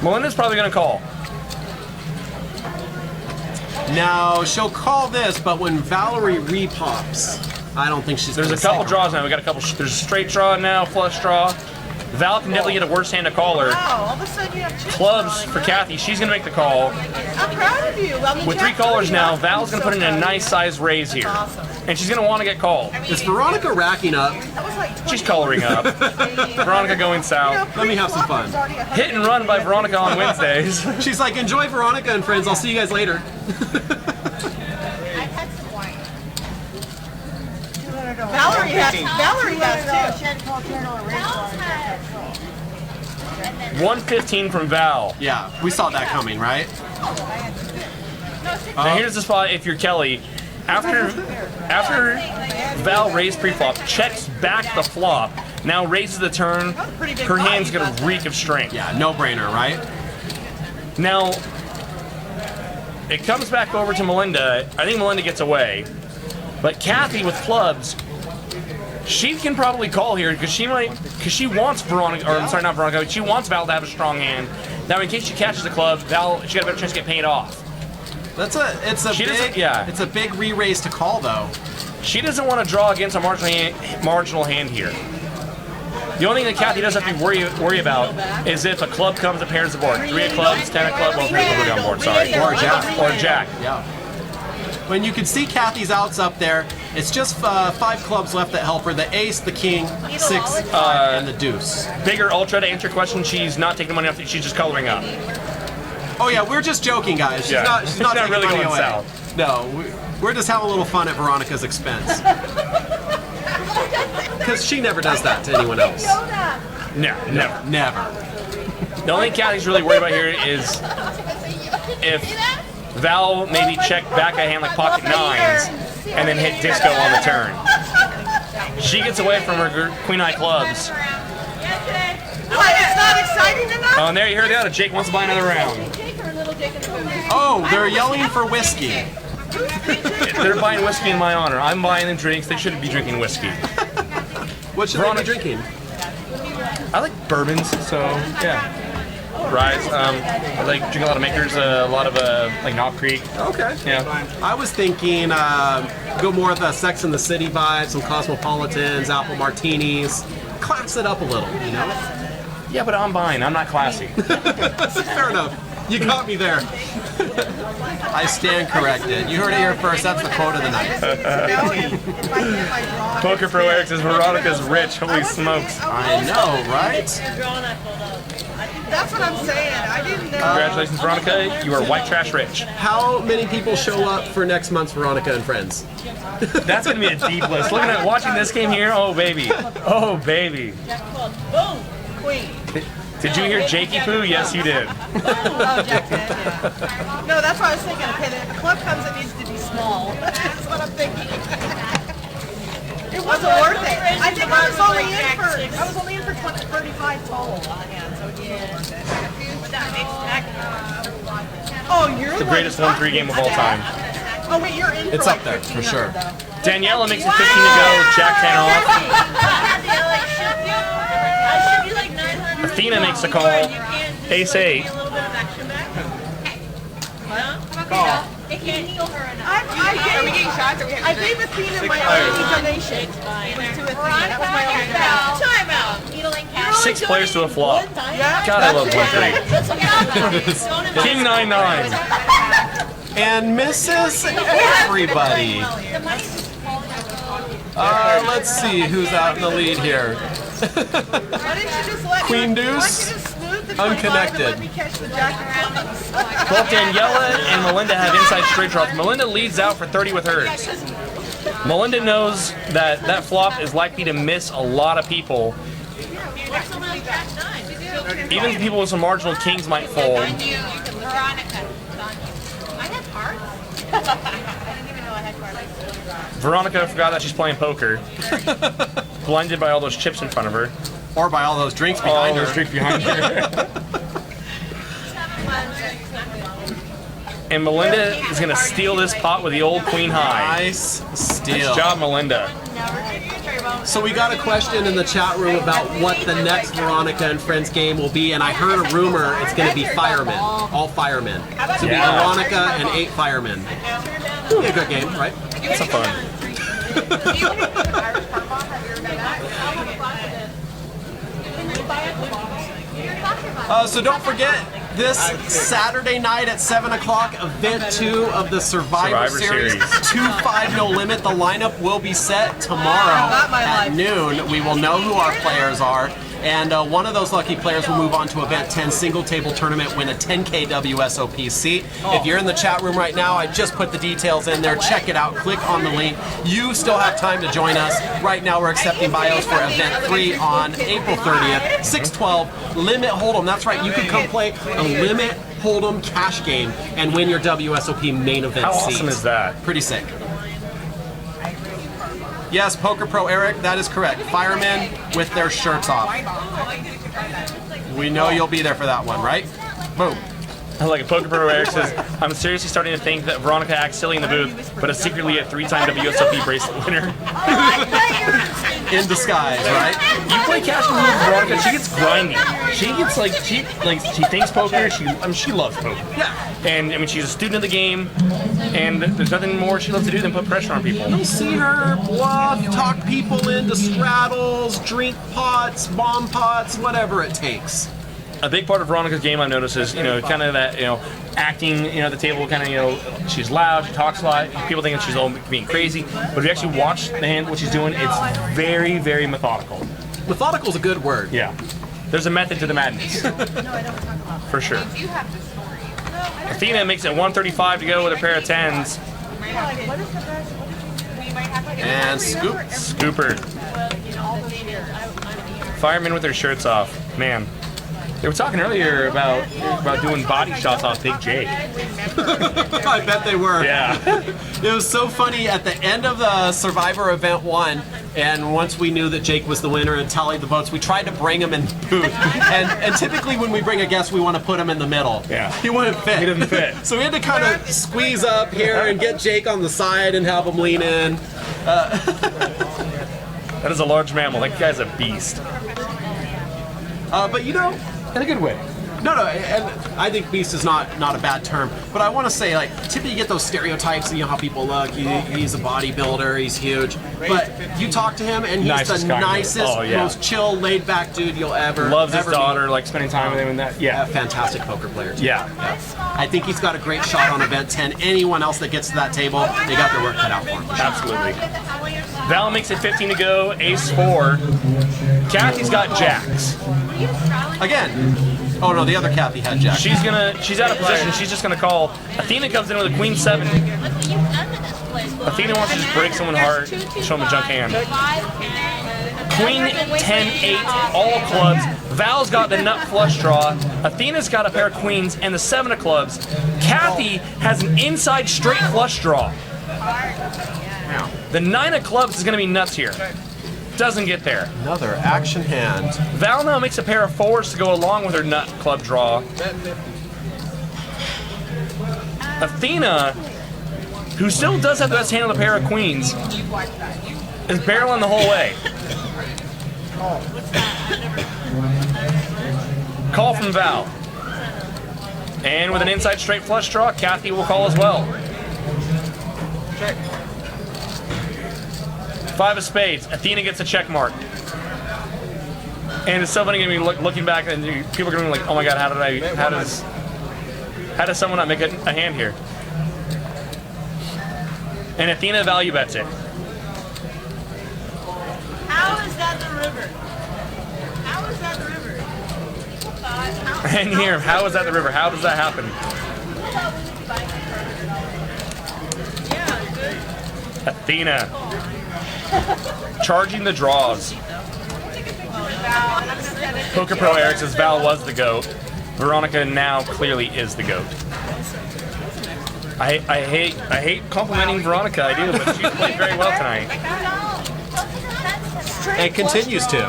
Melinda's probably gonna call. Now, she'll call this, but when Valerie repops, I don't think she's There's a gonna couple say draws now. We got a couple. There's a straight draw now, flush draw. Val can definitely get a worse hand to call her. Wow, all of a sudden you have chips Clubs going, for huh? Kathy. She's going to make the call. I'm proud of you. I mean, With 3 Jack, callers now, I'm Val's going to put in a nice size raise here. awesome. And she's going to want to get called. Is Veronica racking up? That was like She's coloring up. Veronica going south. Let me have some fun. Hit and run by Veronica on Wednesdays. She's like, enjoy Veronica and friends. I'll see you guys later. I've had some wine. Valerie has too. Val's had. 115 from Val. Yeah, we saw that coming, right? Now here's the spot if you're Kelly. After Val raised pre-flop, checks back the flop, now raises the turn, her hand's gonna reek of strength. Yeah, no brainer, right? Now, it comes back over to Melinda. I think Melinda gets away. But Kathy with clubs, she can probably call here because she wants Veronica, or I'm sorry, not Veronica, but she wants Val to have a strong hand. Now, in case she catches the club, Val, she got a better chance to get paid off. It's a big re-raise to call though. She doesn't want to draw against a marginal hand here. The only thing that Kathy does have to worry about is if a club comes and pairs the board. 3 of clubs, 10 of clubs, well, 3 of clubs on board, sorry. Or jack. Or jack. Yeah. When you can see Kathy's outs up there, it's just 5 clubs left that help her. The ace, the king, 6, 5, and the deuce. Bigger ultra to answer your question, she's not taking money off, she's just coloring up. Oh yeah, we're just joking, guys. She's Yeah. not She's not taking really money going away. south. No, we're just having a little fun at Veronica's expense. Because she never does that to anyone else. No, never. Never. The only thing Kathy's really worried about here is if Val maybe check back a hand like pocket 9s and then hit disco on the turn. She gets away from her queen eye clubs. What, it's not exciting enough? Oh, and there you heard that. Jake wants to buy another round. Oh, they're yelling for whiskey. They're buying whiskey in my honor. I'm buying them drinks. They shouldn't be drinking whiskey. What should they be drinking? I like bourbons, so yeah. Rise. I like drink a lot of makers, a lot of like Knob Creek. Okay. Yeah. I was thinking go more of the Sex and the City vibe, some Cosmopolitans, apple martinis. Class it up a little, you know? Yeah, but I'm buying. I'm not classy. Fair enough. You got me there. I stand corrected. You heard it here first. That's the quote of the night. Poker Pro Eric says Veronica's rich. Holy smokes. I know, right? That's what I'm saying. I didn't know. Congratulations, Veronica. You are white trash rich. How many people show up for next month's Veronica and Friends? That's going to be a deep list. Looking at watching this game here, oh, baby. Oh, baby. Boom. Queen. Did you hear Jakey Poo? Yes, you did. Oh, Jack did, yeah. No, that's what I was thinking. Okay, the club comes, it needs to be small. That's what I'm thinking. It wasn't worth it. I think I was only in for 35 total on the hand, so it wasn't worth it. Oh, you're The greatest 1-3 game of all time. Oh wait, you're in. It's for up like there, for sure. Daniela makes it 15 to go. Jack 10 off. Athena makes the call. Ace 8. I gave Athena my only donation. It was to Athena. That was my only donation. Timeout. 6 players to a flop. Yeah. God, I love 1-3. King 9-9. And Mrs. Everybody. Let's see who's out in the lead here. Why didn't you just let Queen Why deuce, don't you just smooth the 25 unconnected. and let me catch the jack of clubs? Both Daniela and Melinda have inside straight draws. Melinda leads out for 30 with hers. Melinda knows that that flop is likely to miss a lot of people. Even people with some marginal kings might fold. Veronica. I have cards. I didn't even know I had cards. Veronica forgot that she's playing poker. Blinded by all those chips in front of her. Or by all those drinks behind All her. those drinks behind her. And Melinda is going to steal this pot with the old queen high. Nice steal. Good job, Melinda. So we got a question in the chat room about what the next Veronica and Friends game will be, and I heard a rumor it's going to be firemen, all firemen. So it'll be Yeah. Veronica and 8 firemen. Be a good game, right? It's a fun. So don't forget, this Saturday night at 7 o'clock, event 2 of the Survivor Series. 2-5 no limit. The lineup will be set tomorrow at noon. We will know who our players are. And one of those lucky players will move on to event 10 single table tournament, win a 10K WSOP seat. If you're in the chat room right now, I just put the details in there. Check it out. Click on the link. You still have time to join us. Right now, we're accepting bios for event 3 on April 30th, 6/12 Limit Hold'em. That's right. You can come play a Limit Hold'em cash game and win your WSOP main event seat. How awesome is that? Pretty sick. Yes, Poker Pro Eric, that is correct. Firemen with their shirts off. We know you'll be there for that one, right? Boom. Like a Poker Pro Eric says, I'm seriously starting to think that Veronica acts silly in the booth, but is secretly a 3-time WSOP bracelet winner. In disguise, right? You play cash games with Veronica, she gets grinding. She gets she thinks poker. She loves poker. Yeah. And I mean, she's a student of the game, and there's nothing more she loves to do than put pressure on people. You'll see her bluff, talk people into straddles, drink pots, bomb pots, whatever it takes. A big part of Veronica's game I've noticed is, kind of that, acting, at the table, kind of, she's loud, she talks a lot. People think that she's all being crazy, but if you actually watch the hand, what she's doing, it's very, very methodical. Methodical is a good word. Yeah. There's a method to the madness. For sure. Athena makes it 135 to go with a pair of 10s. And scoop. Scooper. Firemen with their shirts off. Man. They were talking earlier about doing body shots off Big Jake. I bet they were. Yeah. It was so funny at the end of the Survivor Event 1, and once we knew that Jake was the winner and tallied the votes, we tried to bring him in the booth. And typically when we bring a guest, we want to put him in the middle. Yeah. He wouldn't fit. He didn't fit. So we had to kind of squeeze up here and get Jake on the side and have him lean in. That is a large mammal. That guy's a beast. But In a good way. No, and I think beast is not a bad term, but I want to say, typically you get those stereotypes, how people look. He's a bodybuilder, he's huge, but you talk to him, and he's Nicest the guy. nicest, Oh, yeah. most chill, laid-back dude you'll ever Loves his ever daughter, meet. spending time with him and that. Yeah. Fantastic poker player, too. Yeah. I think he's got a great shot on event 10. Anyone else that gets to that table, they got their work cut out for him. Absolutely. Val makes it 15 to go, ace 4. Kathy's got jacks. Again. Oh no, the other Kathy had jack. She's out of position. She's just gonna call. Athena comes in with a queen 7. Athena wants to just break someone's heart, show them a junk hand. Queen 10-8, all clubs. Val's got the nut flush draw. Athena's got a pair of queens and the 7 of clubs. Kathy has an inside straight flush draw. The 9 of clubs is gonna be nuts here. Doesn't get there. Another action hand. Val now makes a pair of 4s to go along with her nut club draw. Athena, who still does have the best hand on the pair of queens, is barreling the whole way. Call from Val. And with an inside straight flush draw, Kathy will call as well. 5 of spades. Athena gets a check mark. And it's so funny to be looking back, and people are going to be like, "Oh my God, how does someone not make a hand here?" And Athena value bets it. How is that the river? How is that the river? And here, how is that the river? How does that happen? Athena. Charging the draws. Poker Pro Eric says Val was the GOAT. Veronica now clearly is the GOAT. I hate complimenting Veronica, I do, but she's played very well tonight. And continues to.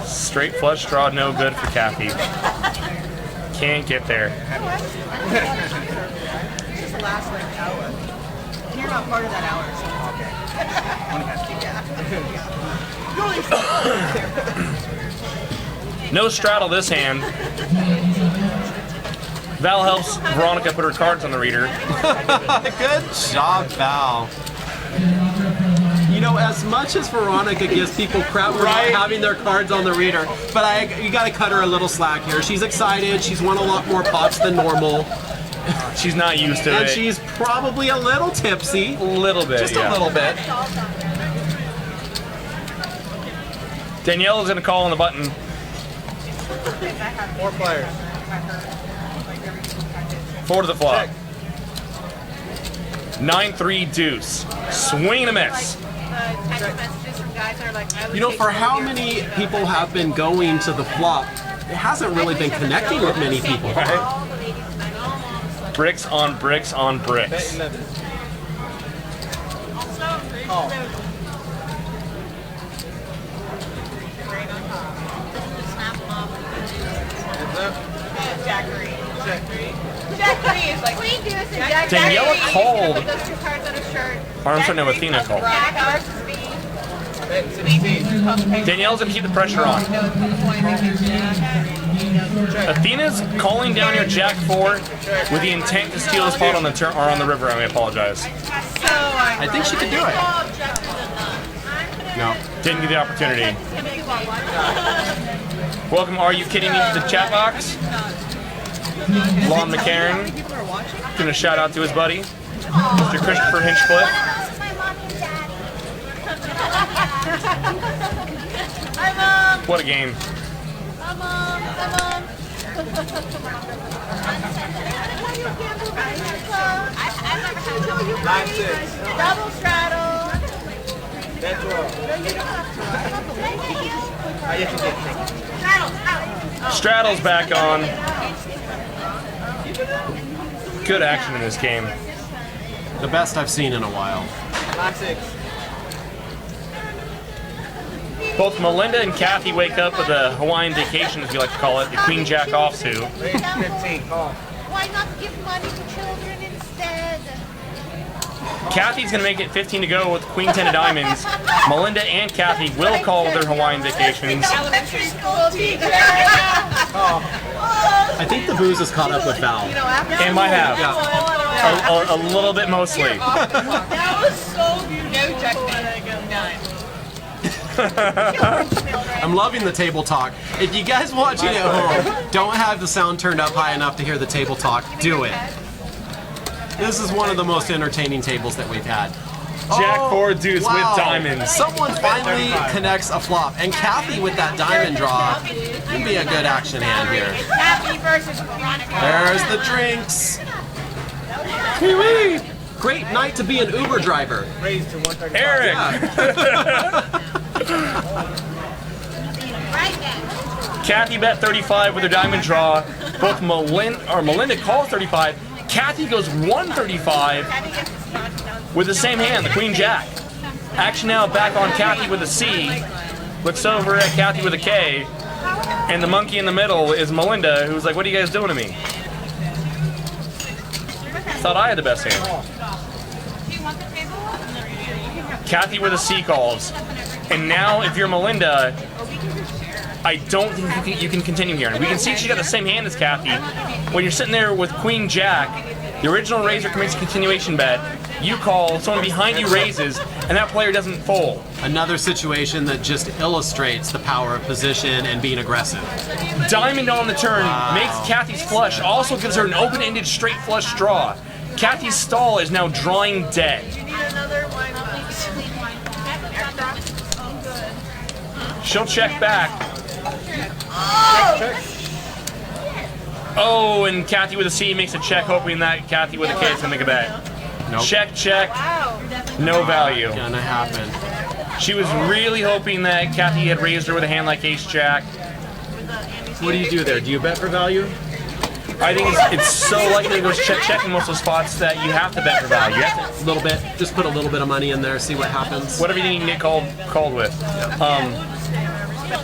Straight flush draw, no good for Kathy. Can't get there. Last hour. And you're not part of that hour, so No straddle this hand. Val helps Veronica put her cards on the reader. Good job, Val. know, as much as Veronica gives people crap for not having their cards on the reader, but you gotta cut her a little slack here. She's excited. She's won a lot more pots than normal. She's not used to it. And she's probably a little tipsy. A little bit, Just a little bit. Danielle is going to call on the button. More players. 4 to the flop. 9-3 deuce. Swing and a miss. You know, for how many people have been going to the flop, it hasn't really been connecting with many people. Right? Bricks on bricks on bricks. Daniela called. I'm starting to have Athena call. Danielle's gonna keep the pressure on. Athena's calling down your Jack 4 with the intent to steal this pot on the turn or on the river. I apologize. I think she could do it. No. Didn't get the opportunity. Welcome, Are You Kidding Me, to the chat box. Lon McCarran. Gonna shout out to his buddy, Mr. Christopher Hinchcliffe. What a game. Double straddle. That's all. Straddle's back on. Good action in this game. The best I've seen in a while. 9-6. Both Melinda and Kathy wake up with a Hawaiian vacation, as we like to call it, the Queen Jack offsuit. 15, call. Why not give money to children instead? Kathy's going to make it 15 to go with Queen 10 of diamonds. Melinda and Kathy will call their Hawaiian vacations. Elementary school teacher. I think the booze has caught up with Val. It might have. A little bit mostly. That was so beautiful. No checkmate. I'm loving the table talk. If you guys watching at home don't have the sound turned up high enough to hear the table talk, do it. This is one of the most entertaining tables that we've had. Jack 4 deuce wow. with diamonds. Someone finally connects a flop. And Kathy with that diamond draw would be a good action hand here. Kathy versus Veronica. There's the drinks. Wee-wee. Great night to be an Uber driver. Raised to 135. Eric! Kathy bet 35 with her diamond draw. Both Melinda calls 35. Kathy goes 135 with the same hand, the Queen Jack. Action now back on Kathy with a C. Looks over at Kathy with a K. And the monkey in the middle is Melinda, who's like, what are you guys doing to me? Thought I had the best hand. Kathy with a C calls. And now, if you're Melinda, I don't think you can continue here. And we can see she got the same hand as Kathy. When you're sitting there with Queen Jack, the original raiser commits a continuation bet. You call, someone behind you raises, and that player doesn't fold. Another situation that just illustrates the power of position and being aggressive. Diamond on the turn makes Kathy's flush, also gives her an open-ended straight flush draw. Kathy's stall is now drawing dead. She'll check back. Oh, and Kathy with a C makes a check, hoping that Kathy with a K is gonna make a bet. Nope. Check, check. No value. Gonna happen. She was really hoping that Kathy had raised her with a hand like Ace Jack. What do you do there? Do you bet for value? I think it's so likely to go check, check in most of the spots that you have to bet for value. You have to, A little bit. Just put a little bit of money in there, see what happens. whatever you need Nick called with.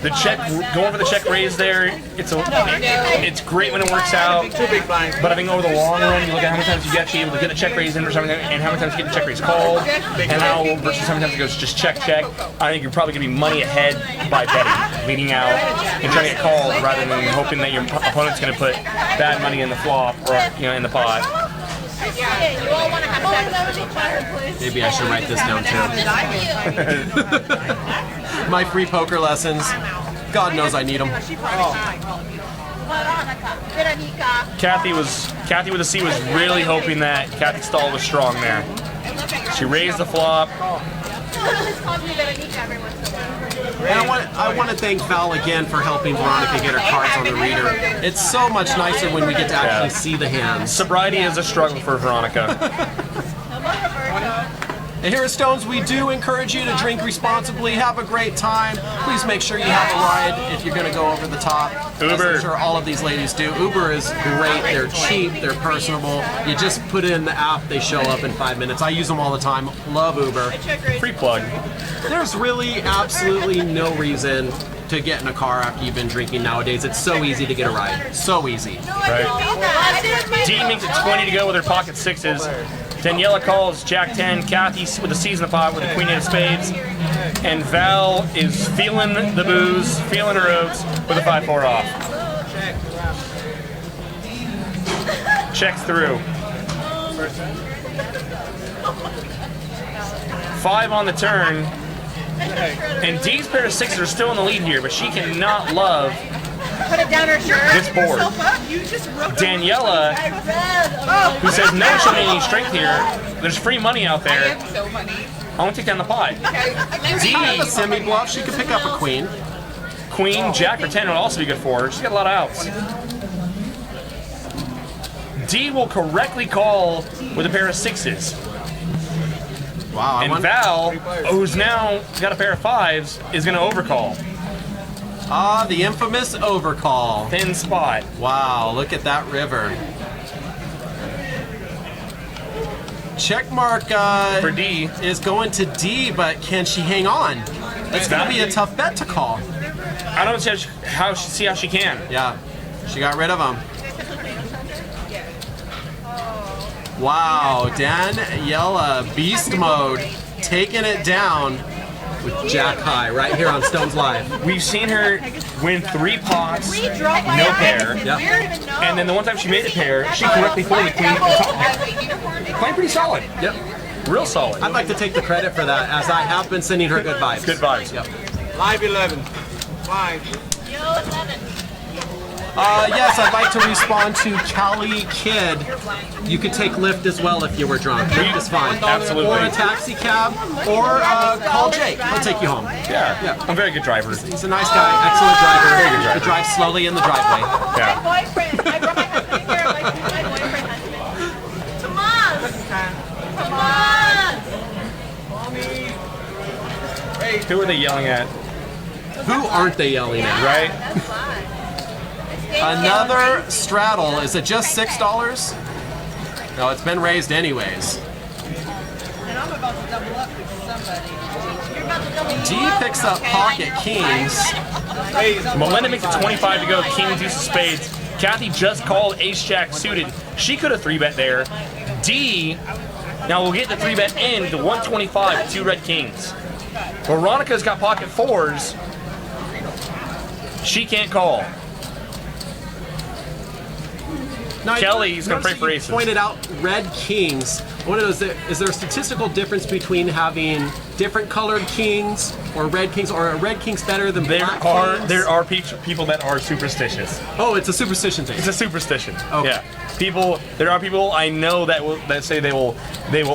The check, go over the check raise there. It's great when it works out, but I think over the long run, you look at how many times you actually able to get the check raise in or something, and how many times you get the check raise called, and how versus how many times it goes just check, check. I think you're probably gonna be money ahead by betting, leading out, and trying to get called rather than hoping that your opponent's gonna put bad money in the flop or in the pot. Yeah, you all want to have sex with each other. Maybe I should write this down too. My free poker lessons. God knows I need them. Veronica. Kathy with a C was really hoping that Kathy Stahl was strong there. She raised the flop. Just calls me Veronica every once in a while. And I want to thank Val again for helping Veronica get her cards on the reader. It's so much nicer when we get to actually see the hands. Sobriety is a struggle for Veronica. And here at Stones, we do encourage you to drink responsibly, have a great time. Please make sure you have a ride if you're going to go over the top. Uber. As I'm sure all of these ladies do. Uber is great. They're cheap. They're personable. You just put it in the app. They show up in 5 minutes. I use them all the time. Love Uber. Free plug. There's really absolutely no reason to get in a car after you've been drinking nowadays. It's so easy to get a ride. So easy. Right. Dee makes it 20 to go with her pocket sixes. Daniela calls Jack 10, Kathy with a C's in the pot with the Queen of Spades, and Val is feeling the booze, feeling her oats with a 5-4 off. Checks through. 5 on the turn, and Dee's pair of sixes are still in the lead here, but she cannot love Put it down her shirt. this board. Daniela, who says no showing any strength here, there's free money out there. So funny. I want to take down the pot. She has a semi-bluff. She could pick up a queen. Queen, Jack, or 10 would also be good for her. She's got a lot of outs. D will correctly call with a pair of sixes. Wow. And Val, who's now got a pair of fives, is going to overcall. Ah, the infamous overcall. Thin spot. Wow, look at that river. Check mark For D. is going to D, but can she hang on? It's going to be a tough bet to call. I don't see how she can. Yeah, she got rid of him. Wow, Daniela beast mode, taking it down with Jack high right here on Stones Live. We've seen her win 3 pots, no pair, Yep. and then the one time she made a pair, she correctly folded queen and top pair. Playing pretty solid. Yep. Real solid. I'd like to take the credit for that, as I have been sending her good vibes. Good vibes. Yep. Live 11. Live. Yes, I'd like to respond to Cali Kid. You could take Lyft as well if you were drunk. Lyft is fine. Absolutely. Or a taxi cab, or call Jake. He'll take you home. Yeah. Yeah. I'm a very good driver. He's a nice guy, excellent driver. Very good driver. He drives slowly in the driveway. Yeah. Boyfriend. I brought my husband here. My boyfriend husband. Tomas. Who are they yelling at? Who aren't they yelling at? Right? That's fine. Another straddle. Is it just $6? No, it's been raised anyways. And I'm about to double up with somebody. You're about to double D picks up pocket kings. Melinda makes it 25 to go. King, deuce of spades. Kathy just called ace jack suited. She could have 3-bet there. D, now we'll get the 3-bet in to 125 with 2 red kings. Veronica's got pocket 4s. She can't call. Now, Kelly's gonna notice pray for that you aces. Pointed out red kings. I want to know, is there a statistical difference between having different colored kings or red kings, or are red kings better than black kings? There are people that are superstitious. Oh, it's a superstition thing. It's a superstition. Okay. Yeah. There are people I know that say they will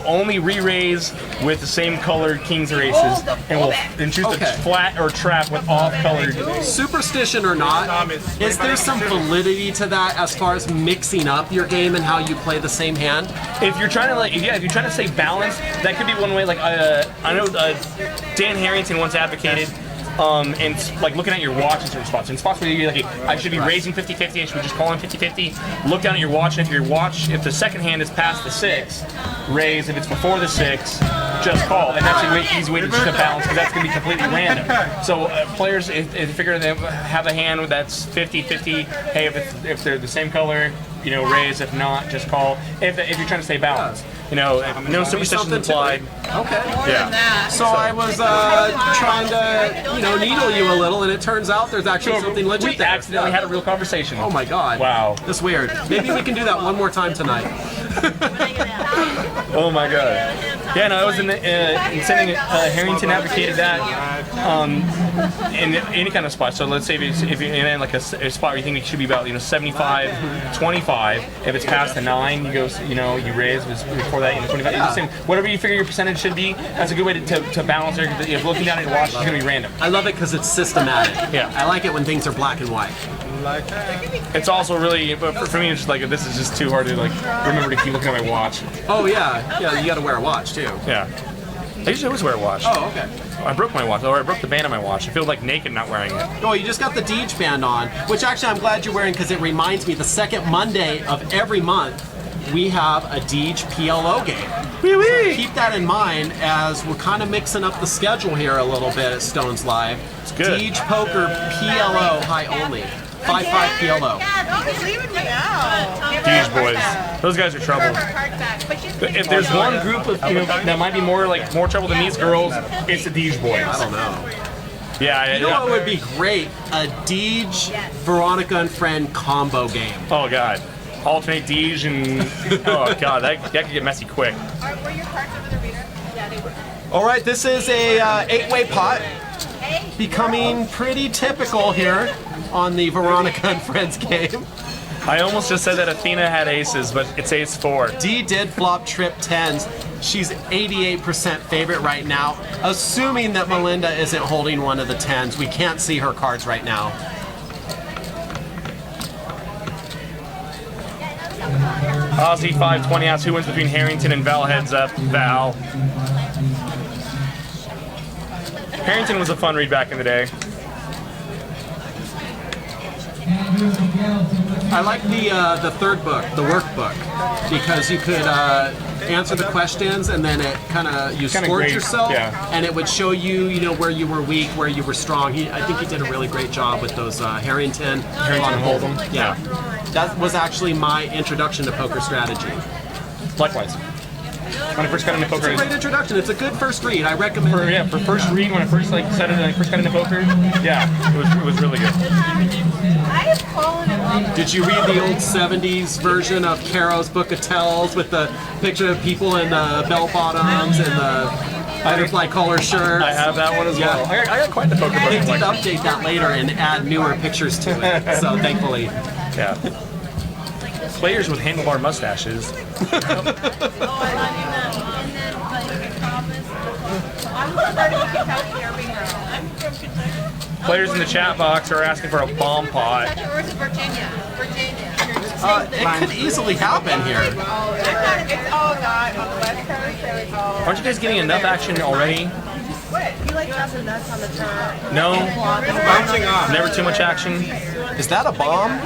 only re-raise with the same colored kings or aces, and choose Okay. to flat or trap with off-colored. Superstition or not, is there some validity to that as far as mixing up your game and how you play the same hand? If you're trying to if you're trying to stay balanced, that could be one way. Like I know Dan Harrington once advocated. And like looking at your watch in certain spots. In spots where you're like, I should be raising 50-50, I should be just calling 50-50. Look down at your watch, and if the second hand is past the 6, raise. If it's before the 6, just call. And that's a easy way to just balance, because that's going to be completely random. So players, if they figure they have a hand that's 50-50, hey, if they're the same color, raise. If not, just call. If you're trying to stay balanced, no superstitions applied. Okay. Yeah. So I was trying to, needle you a little, and it turns out there's actually something legit We there. accidentally had a real conversation. Oh my god. Wow. That's weird. Maybe we can do that one more time tonight. Oh my god. Yeah, no, I was in sending Harrington advocated that in any kind of spot. So let's say if you're in like a spot where you think it should be about 75, 25. If it's past the 9, you go you raise. Before that, 25. Yeah. Whatever you figure your percentage should be, that's a good way to balance it. If you're looking down at your watch, it's gonna be random. I love it because it's systematic. Yeah. I like it when things are black and white. It's also really, but for me, it's just like this is just too hard to remember to keep looking at my watch. Oh yeah, you got to wear a watch too. Yeah. I usually always wear a watch. Oh, okay. I broke my watch, or I broke the band of my watch. I feel like naked not wearing it. Oh, you just got the Deej band on, which actually I'm glad you're wearing because it reminds me the second Monday of every month we have a Deej PLO game. Wee-wee. Keep that in mind as we're kind of mixing up the schedule here a little bit at Stones Live. It's good. Deej Poker PLO high only. 5-5 PLO. He's leaving me out. Deej boys. Those guys are trouble. If there's one group of that might be more trouble than these girls, it's the Deej boys. I don't know. Yeah. You know what would be great? A Deej, Veronica, and Friend combo game. Oh god. Alternate Deej and oh god, that could get messy quick. Were your cards over the reader? Yeah, they were. All right, this is a 8-way pot. Becoming pretty typical here on the Veronica and Friends game. I almost just said that Athena had aces, but it's ace 4. Dee did flop trip 10s. She's 88% favorite right now. Assuming that Melinda isn't holding one of the 10s. We can't see her cards right now. Aussie 520 asks who wins between Harrington and Val. Heads up, Val. Harrington was a fun read back in the day. I like the third book, the workbook, because you could answer the questions and then it you scored grade, yourself, yeah. and it would show you, where you were weak, where you were strong. I think he did a really great job with those Harrington and Hold'em. Yeah, that was actually my introduction to poker strategy. Likewise. When I first got into poker, It's a great introduction. It's a good first read. I recommend it. for first read when I first first got into poker, yeah, it was really good. I have fallen in love. Did you read the old 70s version of Caro's Book of Tells with the picture of people in the bell bottoms and the butterfly collar shirts? I have that one as well. I got quite the poker They book. did update that later and add newer pictures to it, so thankfully. Yeah. Players with handlebar mustaches. Players in the chat box are asking for a bomb pot. Or is it Virginia? It could easily happen here. Oh god, on the west coast there we go. Aren't you guys getting enough action already? You like chopping nuts on the turn? No? Bouncing off. Never too much action? Is that a bomb?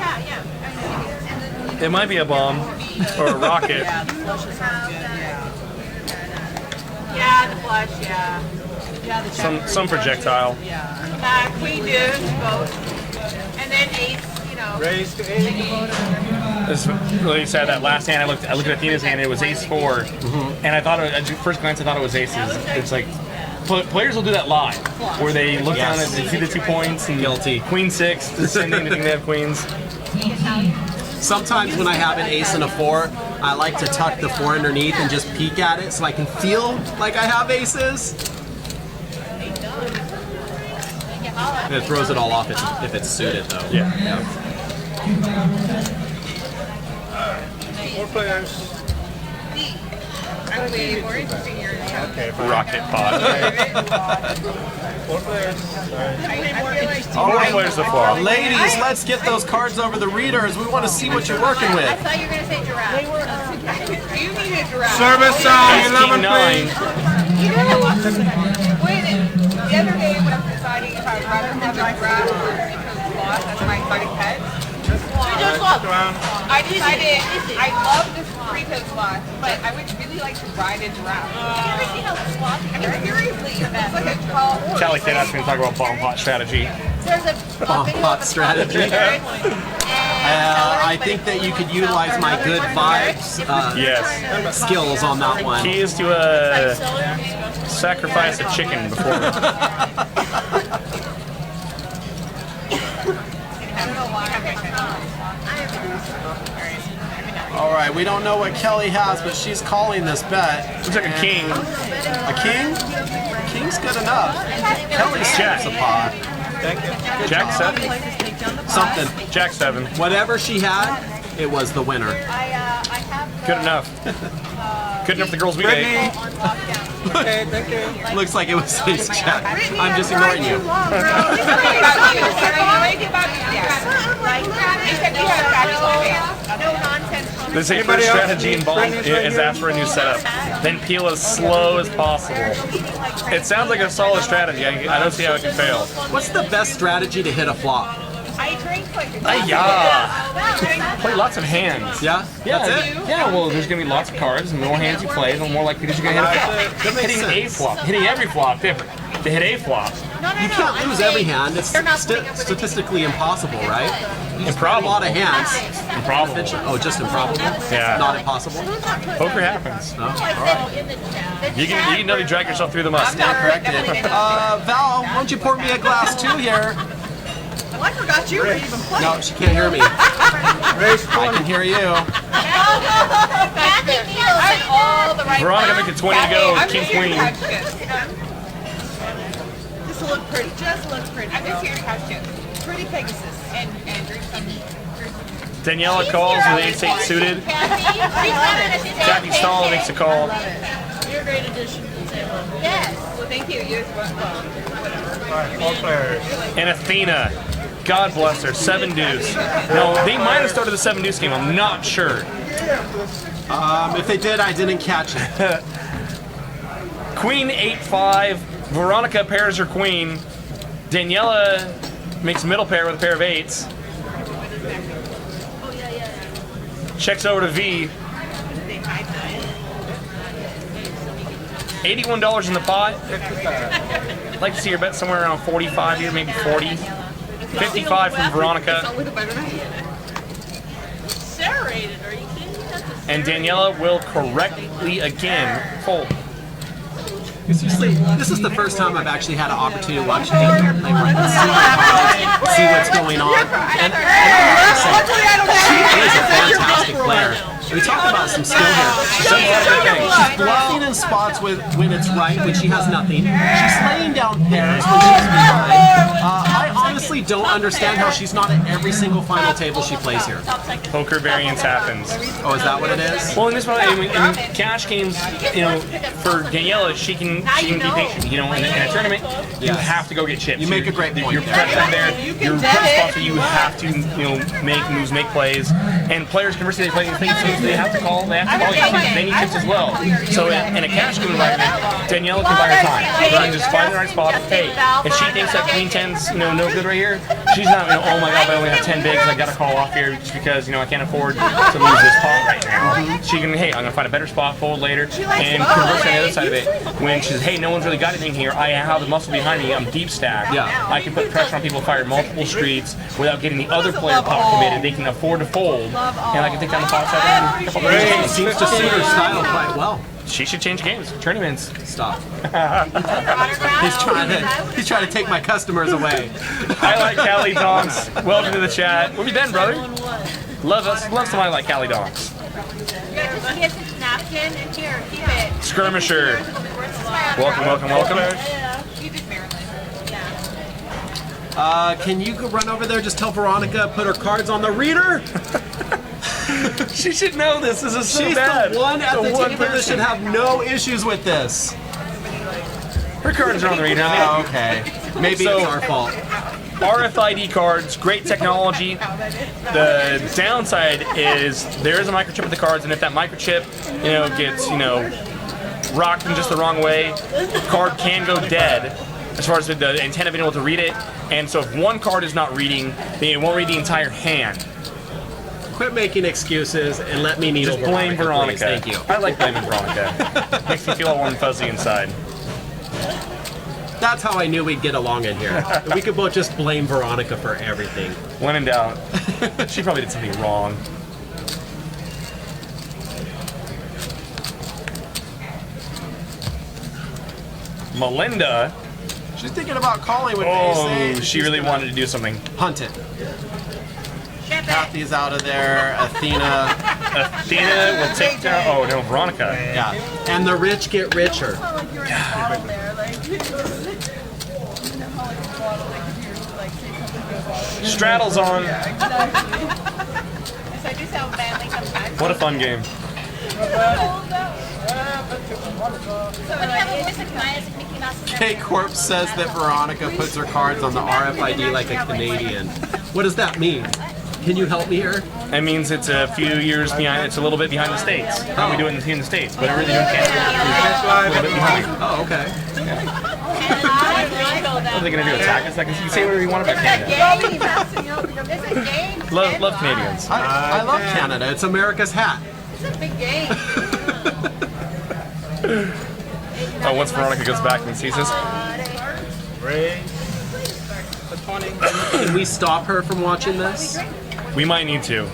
It might be a bomb. Or a rocket. Yeah, the flush, yeah. Yeah, the Some projectile. Queen deuce, both. And then ace, Raise to 8. It's really sad that last hand I looked at Athena's hand, it was ace 4. And I thought, at first glance, I thought it was aces. It's like, players will do that live, where they look down and they see the 2 points and Guilty. Queen 6, just send anything they have queens. Sometimes when I have an ace and a 4, I like to tuck the 4 underneath and just peek at it so I can feel like I have aces. And it throws it all off if it's suited, though. Yeah. 4 players. I would be more interesting here. Okay, fine. Rocket pod. 4 players. All 4 players so far. Ladies, let's get those cards over the readers. We want to see what you're working I with. thought you were going to say giraffe. You need a giraffe. Service song, 11 9. please. You know what? Wait, the other day when I was deciding if I would rather have a giraffe or because lost, that's my fighting pet. I decided I love this pre-pit sloth, but I would really like to ride a giraffe. Have you ever seen a sloth? I mean, seriously, it's like a tall horse. Callie Kid asked me to talk about bomb pot strategy. There's a Bomb pot strategy. and I think that you could utilize my good vibes Yes. skills on that one. Key is to sacrifice a chicken before. All right, we don't know what Kelly has, but she's calling this bet. Looks like a king. A king? A king's good enough. Kelly's Jack. a pot. Thank you. Jack 7. Something. Jack 7. Whatever she had, it was the winner. Good enough. Good enough for the girls we date. Brittany. Okay, thank you. Looks like it was Ace Jack. I'm just ignoring you. They say first strategy involved is ask for a new setup. Then peel as slow as possible. It sounds like a solid strategy. I don't see how it can fail. What's the best strategy to hit a flop? Yeah. Play lots of hands. Yeah? That's it? Yeah, well, there's going to be lots of cards, and the more hands you play, the more likely that you're going to hit a flop. Hitting a flop, hitting every flop, different. To hit a flop, You can't lose every hand. It's statistically impossible, right? A improbable. lot of hands. Improbable. Oh, just improbable? Yeah. Not impossible? Poker happens. No? All right. You can nearly drag yourself through the mud. Stand corrected. Val, why don't you pour me a glass too here? Well, I forgot you were even playing. No, she can't hear me. I can hear you. Veronica make it 20 to go. King, queen. Just look pretty. Just look pretty. I'm just here to couch it. Pretty Pegasus. And drink some. Daniela calls with ace-8 suited. Jackie Stahl makes a call. You're a great addition to the table. Yes. Well, thank you. You as well. Alright, all players. And Athena. God bless her. 7 deuce. No, they might have started the 7 deuce game. I'm not sure. If they did, I didn't catch it. Queen 8-5. Veronica pairs her queen. Daniela makes middle pair with a pair of 8s. Checks over to V. $81 in the pot. I'd like to see her bet somewhere around 45 here, maybe 40. 55 from Veronica. Serrated, are you kidding me? That's a And Daniela will correctly again fold. This is the first time I've actually had an opportunity to watch Daniel play right now. See what's going on. And I have to say, she is a fantastic player. We talk about some skill here. She's bluffing in spots when it's right, when she has nothing. She's laying down pairs when she's behind. I honestly don't understand how she's not at every single final table she plays here. Poker variance happens. Oh, is that what it is? Well, in this one, in cash games, for Daniela, she can be patient. In a tournament, you have to go get chips. You make a great point You're there. pressured there. You're put in spots where you have to, make moves, make plays. And players conversely, they play things, so they have to call. They need chips as well. So in a cash game environment, Daniela can buy her time. She can just find the right spot. Hey, if she thinks that Queen 10's, no good right here, she's not, oh my God, I only have 10 bigs, I gotta call off here just because, I can't afford to lose this pot right now. She can, hey, I'm gonna find a better spot, fold later, and conversely on the other side of it, when she says, hey, no one's really got anything here, I have the muscle behind me, I'm deep stacked, I can put pressure on people, fire multiple streets without getting the other player pot committed, they can afford to fold, and I can take down the pot side in a couple of It days. seems to suit her style quite well. She should change games, tournaments. Stop. He's trying to take my customers away. I like Cali Donks. Welcome to the chat. Where you been, brother? Love somebody like Cali Donks. Just get this napkin and here, keep it. Skirmisher. Welcome. You did Maryland. Can you go run over there? Just tell Veronica put her cards on the reader. She should know this. This is so She's bad. the one at the one table that person. should have no issues with this. Her cards are on the reader. I mean, Okay. Maybe So- it's our fault. RFID cards, great technology. The downside is there is a microchip with the cards, and if that microchip, gets, rocked in just the wrong way, the card can go dead as far as the intent of being able to read it. And so if one card is not reading, then it won't read the entire hand. Quit making excuses and let me needle Just blame Veronica. please. Thank you. I like blaming Veronica. Makes me feel all warm and fuzzy inside. That's how I knew we'd get along in here. We could both just blame Veronica for everything. When in doubt. She probably did something wrong. Melinda. She's thinking about calling when Oh, she really wanted to do something. Hunt it. Kathy's out of there. Athena. Athena will take down. Oh no, Veronica. Yeah. And the rich get richer. Straddle's on. What a fun game. Kate Corp says that Veronica puts her cards on the RFID like a Canadian. What does that mean? Can you help me here? That means it's a few years behind. It's a little bit behind the States. How we do it in the States, but everything in Canada is a little bit behind. Oh, okay. What are they going to do? Attack us? Like, you can say whatever you want about Canada. Love Canadians. I love Canada. It's America's hat. It's a big game. Oh, once Veronica goes back and sees us. Ray. The 20. Can we stop her from watching this? We might need to.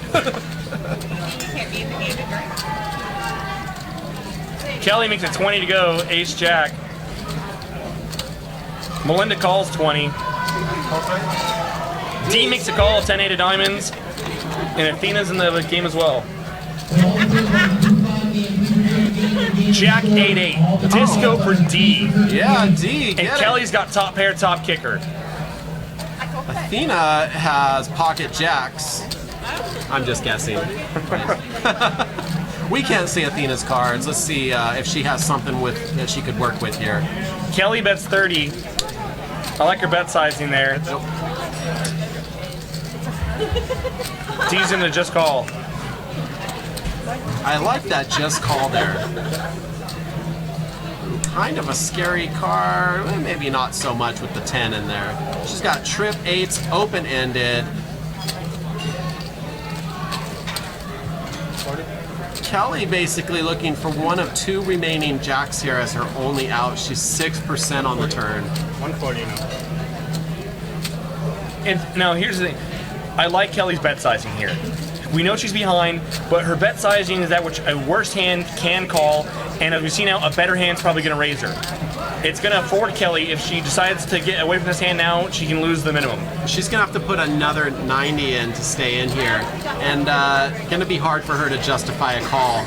Kelly makes it 20 to go. Ace Jack. Melinda calls 20. D makes a call of 10-8 of diamonds. And Athena's in the game as well. Jack 8-8. Disco for D. Yeah, D. And Kelly's got top pair, top kicker. Athena has pocket jacks. I'm just guessing. We can't see Athena's cards. Let's see if she has something that she could work with here. Kelly bets 30. I like her bet sizing there. D's in the just call. I like that just call there. Kind of a scary card. Maybe not so much with the 10 in there. She's got trip 8s open-ended. Kelly basically looking for one of two remaining jacks here as her only out. She's 6% on the turn. 140 now. And now here's the thing. I like Kelly's bet sizing here. We know she's behind, but her bet sizing is that which a worse hand can call, and as we see now, a better hand's probably going to raise her. It's going to afford Kelly, if she decides to get away from this hand now, she can lose the minimum. She's going to have to put another 90 in to stay in here, and going to be hard for her to justify a call.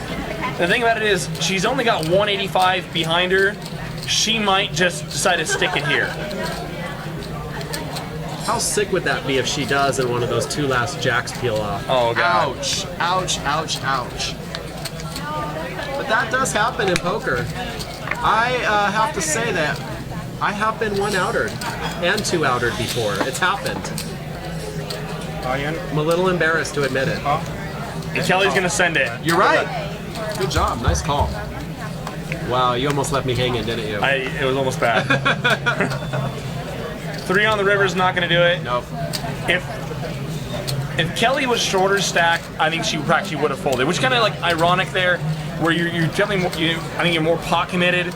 The thing about it is, she's only got 185 behind her. She might just decide to stick it here. How sick would that be if she does and one of those two last jacks peel off? Oh, God. Ouch, ouch, ouch, ouch. But that does happen in poker. I have to say that I have been one-outered and two-outered before. It's happened. I'm a little embarrassed to admit it. And Kelly's going to send it. You're right. Good job. Nice call. Wow, you almost left me hanging, didn't you? It was almost bad. 3 on the river's not going to do it. Nope. If Kelly was shorter stack, I think she actually would have folded, which kind of like ironic there, where you're definitely more, I think you're more pot committed.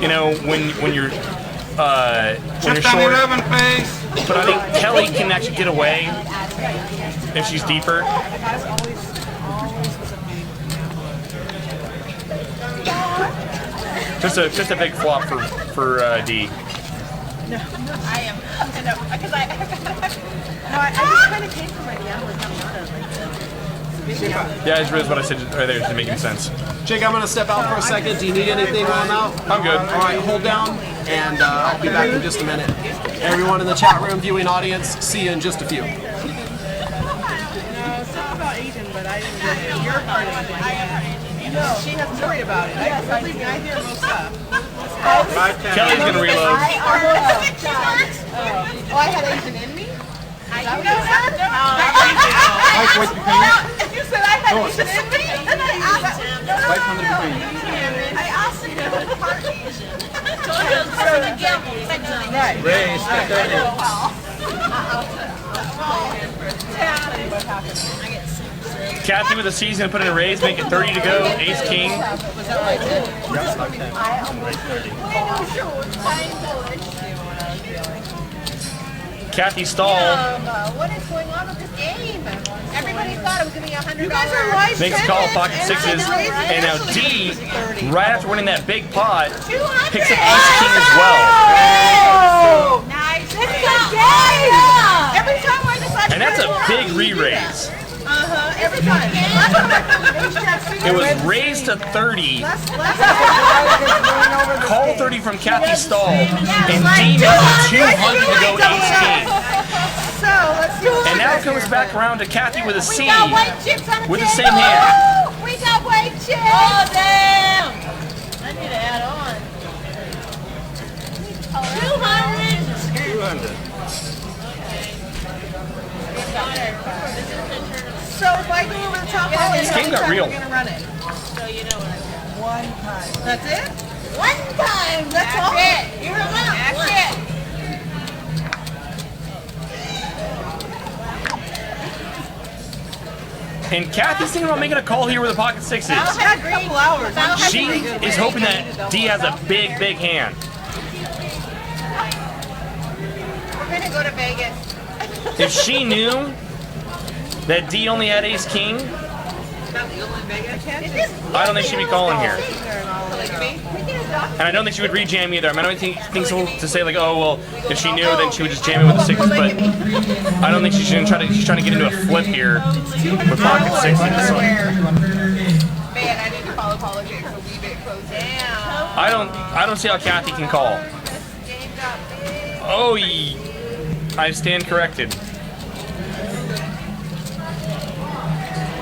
You know, when you're short. 11 face. But I think Kelly can actually get away if she's deeper. Just a big flop for D. No, I am. No, because I just kind of came from my gambling coming out of Yeah, it's really what I said right there, just making sense. Jake, I'm going to step out for a second. Do you need anything while I'm out? I'm good. All right, hold down, and I'll be back in just a minute. Everyone in the chat room, viewing audience, see you in just a few. No, it's not about Aiden, but I didn't get it. Your part of it. No, she has worried about it. I hear most stuff. Kelly's going to reload. Oh, I had Asian in me? You said I had Asian in me? And I asked him if it was part Asian. Right. Ray, step down. Kathy with a C is going to put in a raise, make it 30 to go. Ace King. Kathy Stahl What is going on with this game? Everybody thought it was going to be $100. You guys are live makes a call, pocket sixes. And now D, right after winning that big pot, picks up Ace King as well. Oh! Nice. It's a game! Every time I decide And that's a big re-raise. every time. It was raised to 30. Call 30 from Kathy Stahl. And D makes it 200 to go Ace King. So, let's do it. And now it comes back around to Kathy with a C We got white chips on the with the table. same hand. Woo! We got white chips. Oh, damn. I need to add on. 200. 200. So if I go over the top, This game got real. we're gonna run it. So you know what I mean. One time. That's it? One time. That's all? it. You're allowed. That's it. And Kathy's thinking about making a call here with a pocket sixes. I've had a couple hours. She is hoping that D has a big, big hand. We're going to go to Vegas. If she knew that D only had Ace King, I don't think she'd be calling here. And I don't think she would re-jam either. I mean, I don't think so to say like, oh well, if she knew, then she would just jam it with the sixes. But I don't think she's gonna try to. She's trying to get into a flip here with pocket sixes. Man, I didn't follow politics, so we bit close down. I don't see how Kathy can call. Game got big. Oh, I stand corrected. What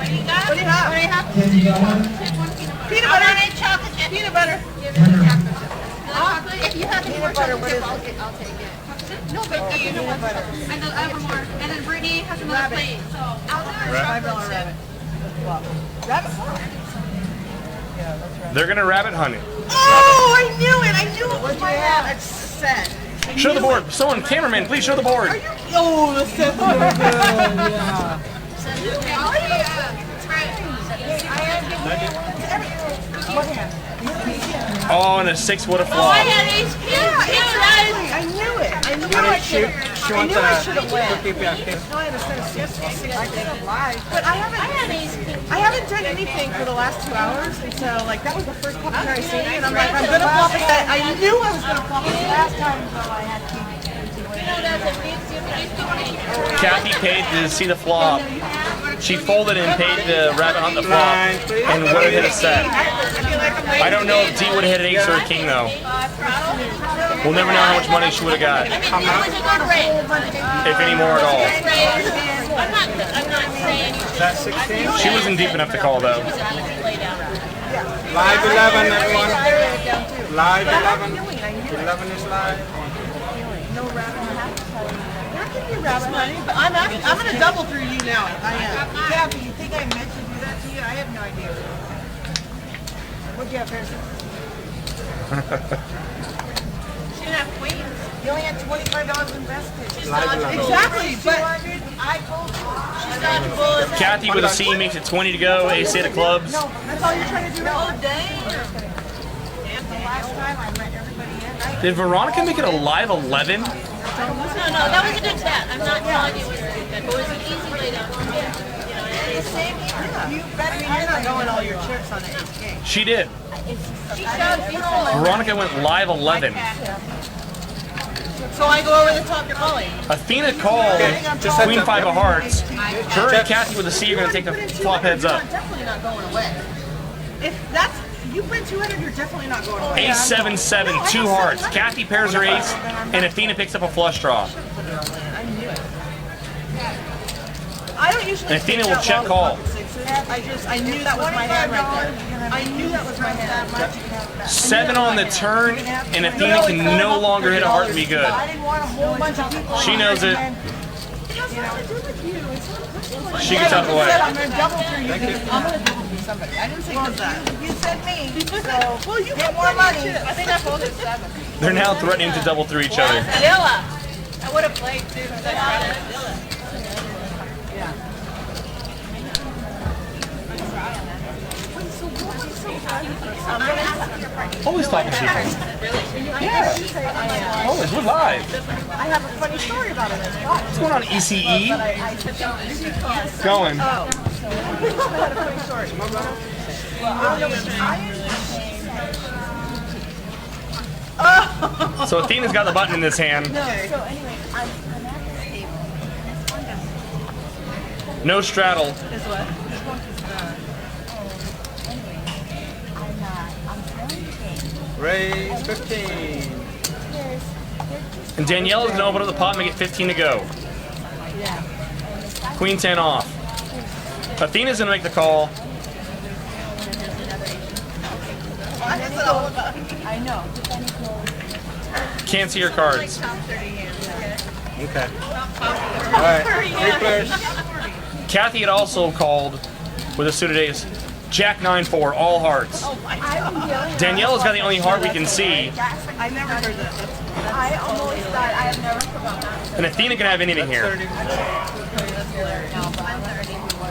do you got? What do you have? What do you have? Peanut Butter butter. and chocolate chip. Peanut butter. If you have any more chocolate chip, I'll take it. No, but you know what? I have one more. And then Brittany has another plate. So I'll do her chocolate chip. Rabbit. They're gonna rabbit hunt it. Oh, I knew it. I knew it was my hand. It's set. Show the board. Someone, cameraman, please show the board. Oh, the set's so good. Yeah. Oh, and a six would have I flopped. had ace king. I knew it. I knew I should have. I knew I should have went. No, I understand. I could have lied, but I haven't done anything for the last 2 hours, and so like that was the first flop I seen, and I'm like, I'm gonna flop it. I knew I was gonna flop it last time, so I had to. Kathy paid to see the flop. She folded and paid to rabbit hunt the flop and would have hit a set. I don't know if D would have hit an ace or a king though. We'll never know how much money she would have got, if any more at all. I'm not saying Is that 16? She wasn't deep enough to call though. Live 11, everyone. Live 11. 11 is live. I'm gonna double through you now. I am. Kathy, you think I meant to do that to you? I have no idea. What'd you have, Harrison? She didn't have queens. You only had $25 invested. Live 11. Exactly, but I told you. She's not full. Kathy with a C makes it 20 to go. Ace eight of clubs. no, that's all you're trying to do. Oh, dang. The last time I let everybody in. Did Veronica make it a live 11? No, that was a good set. I'm not telling you it was good. It was an easy laydown. It's the same here. You better be not going all your chips on the ace king. She did. She showed people. Veronica went live 11. So I go over the top, you're calling. Athena called Queen five of hearts. Her and Kathy with a C are going to take the flop heads up. I'm definitely not going away. If that's, you win 200, you're definitely not going away. Ace 7-7, two hearts. Kathy pairs her ace, and Athena picks up a flush draw. I knew it. I don't usually. And Athena take will that check long call. with sixes. I knew that was my hand right there. I knew that was my hand. 7 on the turn, and Athena can no longer hit a heart and be good. I didn't want a whole bunch of people. She knows it. It has nothing to do with you. It's not personal. She gets out of the way. I'm going to double through you. I'm going to double through somebody. I didn't say that. You said me. So, well, you get more money. I think I folded 7. They're now threatening to double through each other. Dilla. I would have played too. Always talking to people. Yeah. Always. We're live. I have a funny story about it. What's going on, ECE? Going. I had a funny story. So Athena's got the button in this hand. So anyway, I'm at this table. And this one goes, No straddle. anyway, I'm playing the game. Raise 15. And Danielle is going to open up the pot and make it 15 to go. Queen 10 off. Athena's going to make the call. I know. Can't see your cards. Okay. Alright, 3 players. Kathy had also called with a suited ace. Jack 9-4, all hearts. Daniela's got the only heart we can see. I never heard that. I almost thought I have never forgotten that. And Athena can have anything here.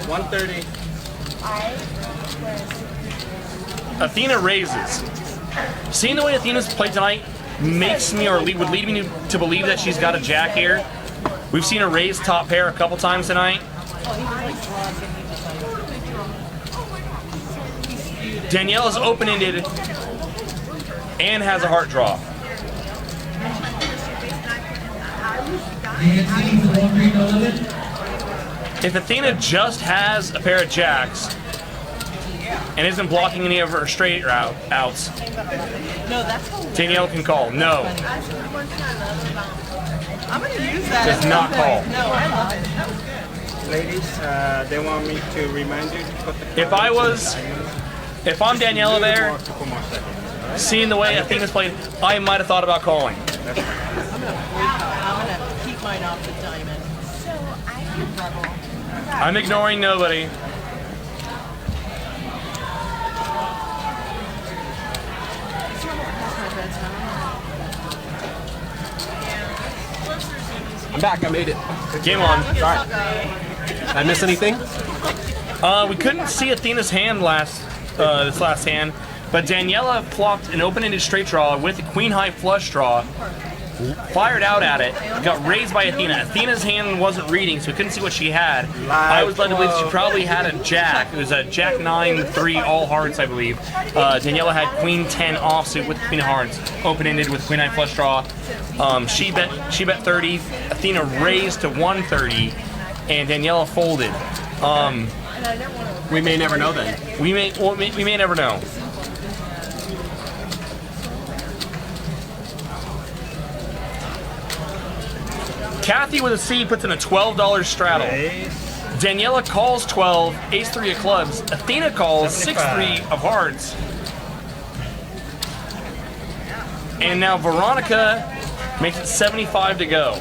130. Athena raises. Seeing the way Athena's played tonight makes me, or would lead me to believe that she's got a jack here. We've seen her raise top pair a couple times tonight. Danielle is open-ended and has a heart draw. If Athena just has a pair of jacks and isn't blocking any of her straight outs, Danielle can call. No. I'm going to use that. Does not call. No, I love it. That was good. Ladies, they want me to remind you to put the If I'm Daniela there, couple more seconds. seeing the way Athena's played, I might have thought about calling. I'm going to keep mine off the diamond. I'm ignoring nobody. I'm back. I made it. Game on. Sorry. Did I miss anything? We couldn't see Athena's hand this last hand, but Daniela flopped an open-ended straight draw with a queen high flush draw, fired out at it, got raised by Athena. Athena's hand wasn't reading, so we couldn't see what she had. I was led to believe she probably had a jack. It was a jack 9-3 all hearts, I believe. Daniela had queen 10 offsuit with queen of hearts, open-ended with queen 9 flush draw. She bet 30. Athena raised to 130, and Daniela folded. We may never know then. We may never know. Kathy with a C puts in a $12 straddle. Daniela calls 12, ace-3 of clubs. Athena calls 6-3 of hearts. And now Veronica makes it 75 to go.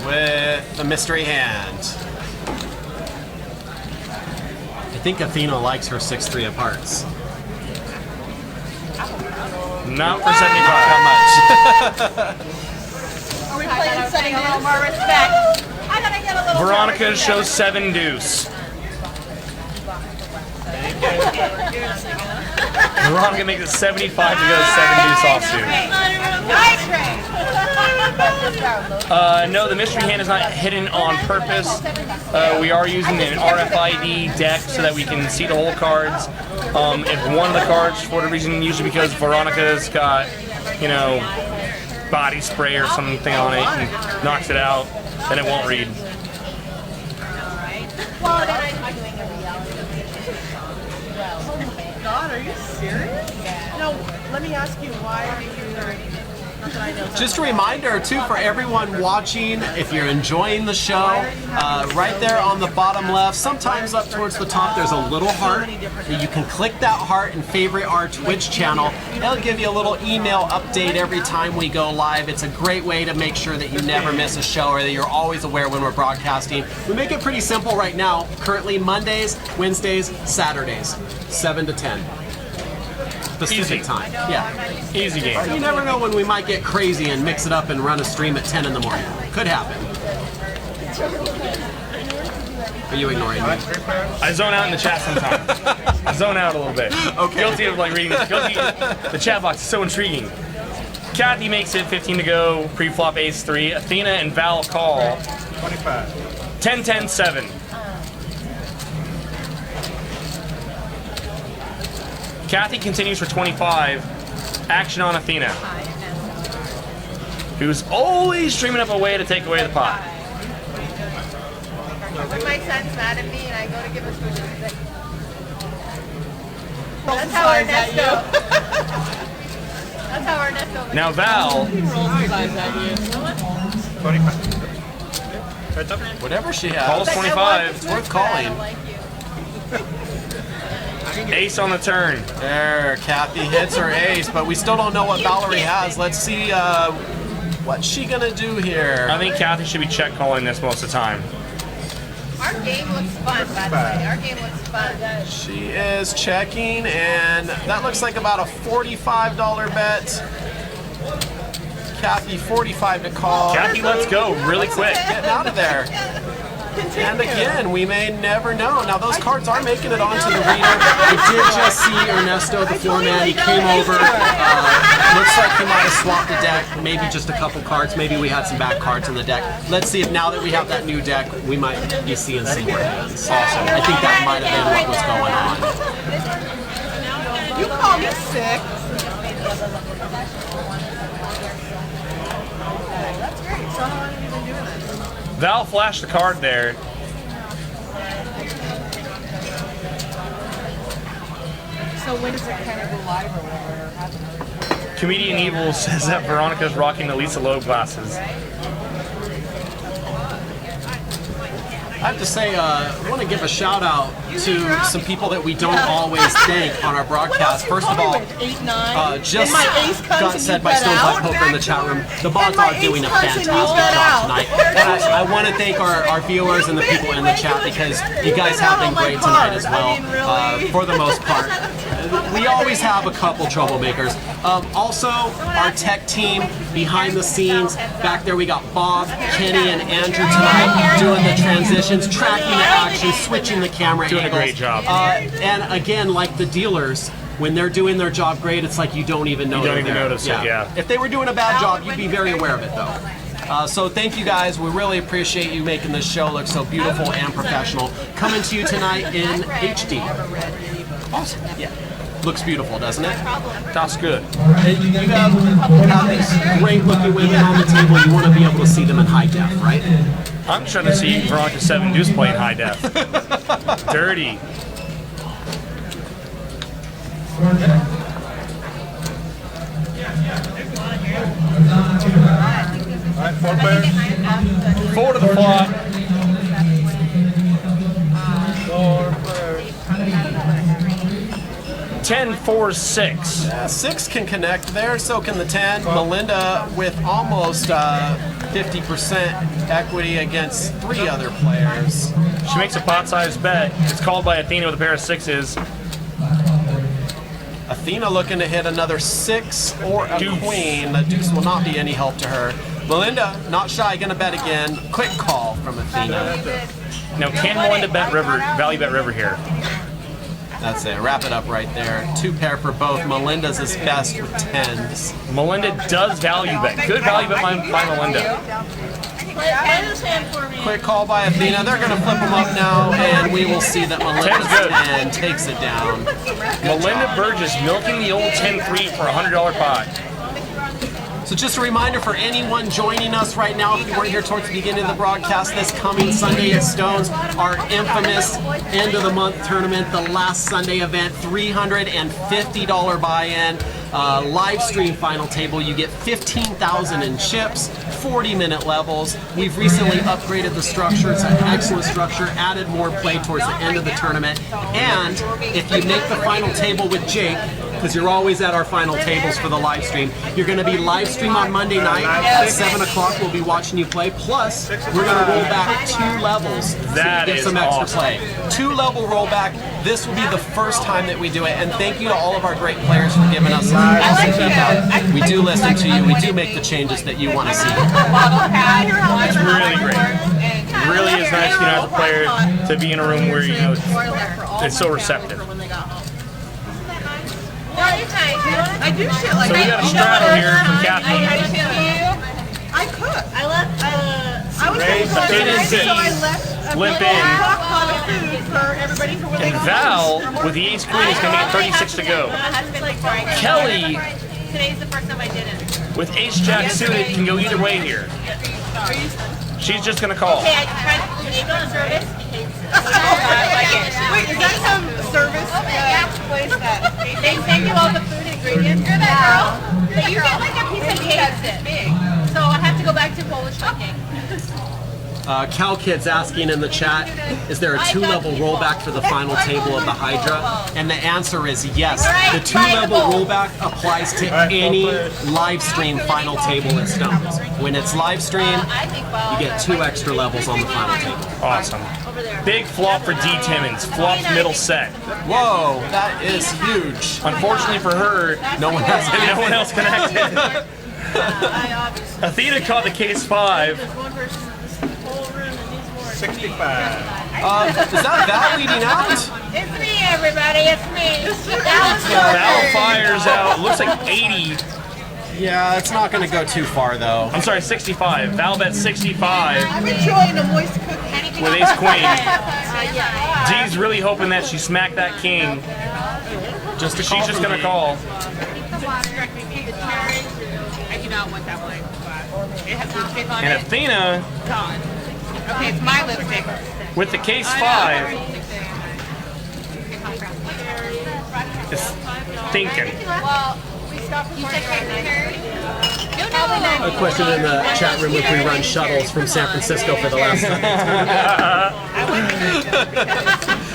With the mystery hand. I think Athena likes her 6-3 of hearts. Not for 75. How much? Are we playing setting a little more respect? I gotta get a little Veronica shows 7 deuce. Veronica makes it 75 to go 7 deuce offsuit. No, the mystery hand is not hidden on purpose. We are using an RFID deck so that we can see the whole cards. If one of the cards, for whatever reason, usually because Veronica's got, body spray or something on it and knocks it out, then it won't read. God, are you serious? No, let me ask you, why are you not that I know. Just a reminder, too, for everyone watching, if you're enjoying the show, right there on the bottom left, sometimes up towards the top, there's a little heart. You can click that heart and favorite our Twitch channel. It'll give you a little email update every time we go live. It's a great way to make sure that you never miss a show or that you're always aware when we're broadcasting. We make it pretty simple right now. Currently Mondays, Wednesdays, Saturdays, 7 to 10. Pacific time. Yeah. Easy game. You never know when we might get crazy and mix it up and run a stream at 10 in the morning. Could happen. Are you ignoring me? I zone out in the chat sometimes. I zone out a little bit. Okay. Guilty of like reading. Guilty. The chat box is so intriguing. Kathy makes it 15 to go. Pre-flop ace 3. Athena and Val call. 25. 10, 10, 7. Kathy continues for 25. Action on Athena, who's always dreaming up a way to take away the pot. When my son's mad at me and I go to give a switch, he's like, that's how Ernesto. That's how Ernesto. Now Val, 25. Whatever she has. calls 25. It's worth calling. Ace on the turn. There, Kathy hits her ace, but we still don't know what Valerie has. Let's see what's she gonna do here. I think Kathy should be check calling this most of the time. Our game looks fun, by the way. Our game looks fun. She is checking, and that looks like about a $45 bet. Kathy, 45 to call. Kathy, let's go really quick. Getting out of there. And again, we may never know. Now, those cards are making it onto the reader. I did just see Ernesto, the floor man. He came over. Looks like he might have swapped the deck. Maybe just a couple cards. Maybe we had some back cards in the deck. Let's see if now that we have that new deck, we might be seeing some more hands. Awesome. I think that might have been what was going on. You call me sick. That's great. So how long have you been doing this? Val flashed the card there. So when does it kind of go live or whatever? Comedian Evil says that Veronica's rocking the Lisa Loeb glasses. I have to say, I want to give a shout out to some people that we don't always thank on our broadcast. First of all, just got said by Stone Hot Poker in the chat room, the bots are doing a fantastic job tonight. And I want to thank our viewers and the people in the chat because you guys have been great tonight as well, for the most part. We always have a couple troublemakers. Also, our tech team behind the scenes. Back there we got Bob, Kenny, and Andrew tonight doing the transitions, tracking the action, switching the camera Doing angles. a great job. And again, like the dealers, when they're doing their job great, it's like you don't even know. You don't they're even there. notice it, yeah. If they were doing a bad job, you'd be very aware of it, though. So thank you guys. We really appreciate you making this show look so beautiful and professional. Coming to you tonight in HD. Awesome. Yeah. Looks beautiful, doesn't it? That's good. You have these great looking women on the table. You want to be able to see them in high def, right? I'm trying to see Veronica 7 Deuce play in high def. Dirty. Alright, 4 pairs. 4 to the flop. 4 pairs. 10, 4, 6. 6 can connect there, so can the 10. Melinda with almost 50% equity against 3 other players. She makes a pot-sized bet. It's called by Athena with a pair of 6s. Athena looking to hit another 6 or a Deuce. queen. The deuce will not be any help to her. Melinda, not shy, gonna bet again. Quick call from Athena. Now, can Melinda bet river, value bet river here? That's it. Wrap it up right there. 2 pair for both. Melinda's is best with 10s. Melinda does value bet. Good value bet by Melinda. Quick call by Athena. They're going to flip them up now, and we will see that Melinda's 10 takes it down. Melinda Burgess milking the old 10-3 for a $100 pot. So just a reminder for anyone joining us right now, if you weren't here towards the beginning of the broadcast, this coming Sunday at Stones, our infamous end of the month tournament, the last Sunday event, $350 buy-in, live stream final table. You get 15,000 in chips, 40-minute levels. We've recently upgraded the structure. It's an excellent structure, added more play towards the end of the tournament. And if you make the final table with Jake, because you're always at our final tables for the live stream, you're going to be live stream on Monday night at 7 o'clock. We'll be watching you play. Plus, we're going to roll back 2 levels That to get is some extra awesome. play. 2-level rollback. This will be the first time that we do it. And thank you to all of our great players for giving us some awesome feedback. We do listen to you. We do make the changes that you want to see. It's really great. really is nice, you know, as a player to be in a room where, you know, it's so receptive. I do shit like So we got a straddle here from Kathleen. I cook. I left. I was Raise going to Athena so I sits, left a limp big in. crock pot of food for everybody for when they And go Val, home. with the ace queen, is going to get 36 to go. Kelly, Today's the first time I didn't. with ace jack suited, can go either way here. She's just going to call. Hey, I tried Diego on service. He hates it. Wait, is that some service place that They send you all the food ingredients. You're that girl. But you get like a piece of cake. So I have to go back to Polish cooking. Cal Kid's asking in the chat, is there a 2-level rollback for the final table of the Hydra? And the answer is yes. The 2-level rollback applies to any live stream final table at Stones. When it's live stream, you get 2 extra levels on the final table. Awesome. Big flop for D. Timmons. Flops middle set. Whoa, that is huge. Unfortunately for her, no one else connected. Athena caught the case 5. 65. Is that Val leading out? It's me, everybody. It's me. Val fires out. Looks like 80. Yeah, it's not going to go too far though. I'm sorry, 65. Val bet 65 I'm enjoying a moist cookie. with ace queen. D's really hoping that she smacked that king. Just to She's just gonna call. I do not want that one. It has lipstick on And it. Athena Gone. Okay, it's my lipstick. with the case 5 is thinking. Well, we stopped recording. A question in the chat room if we run shuttles from San Francisco for the last time.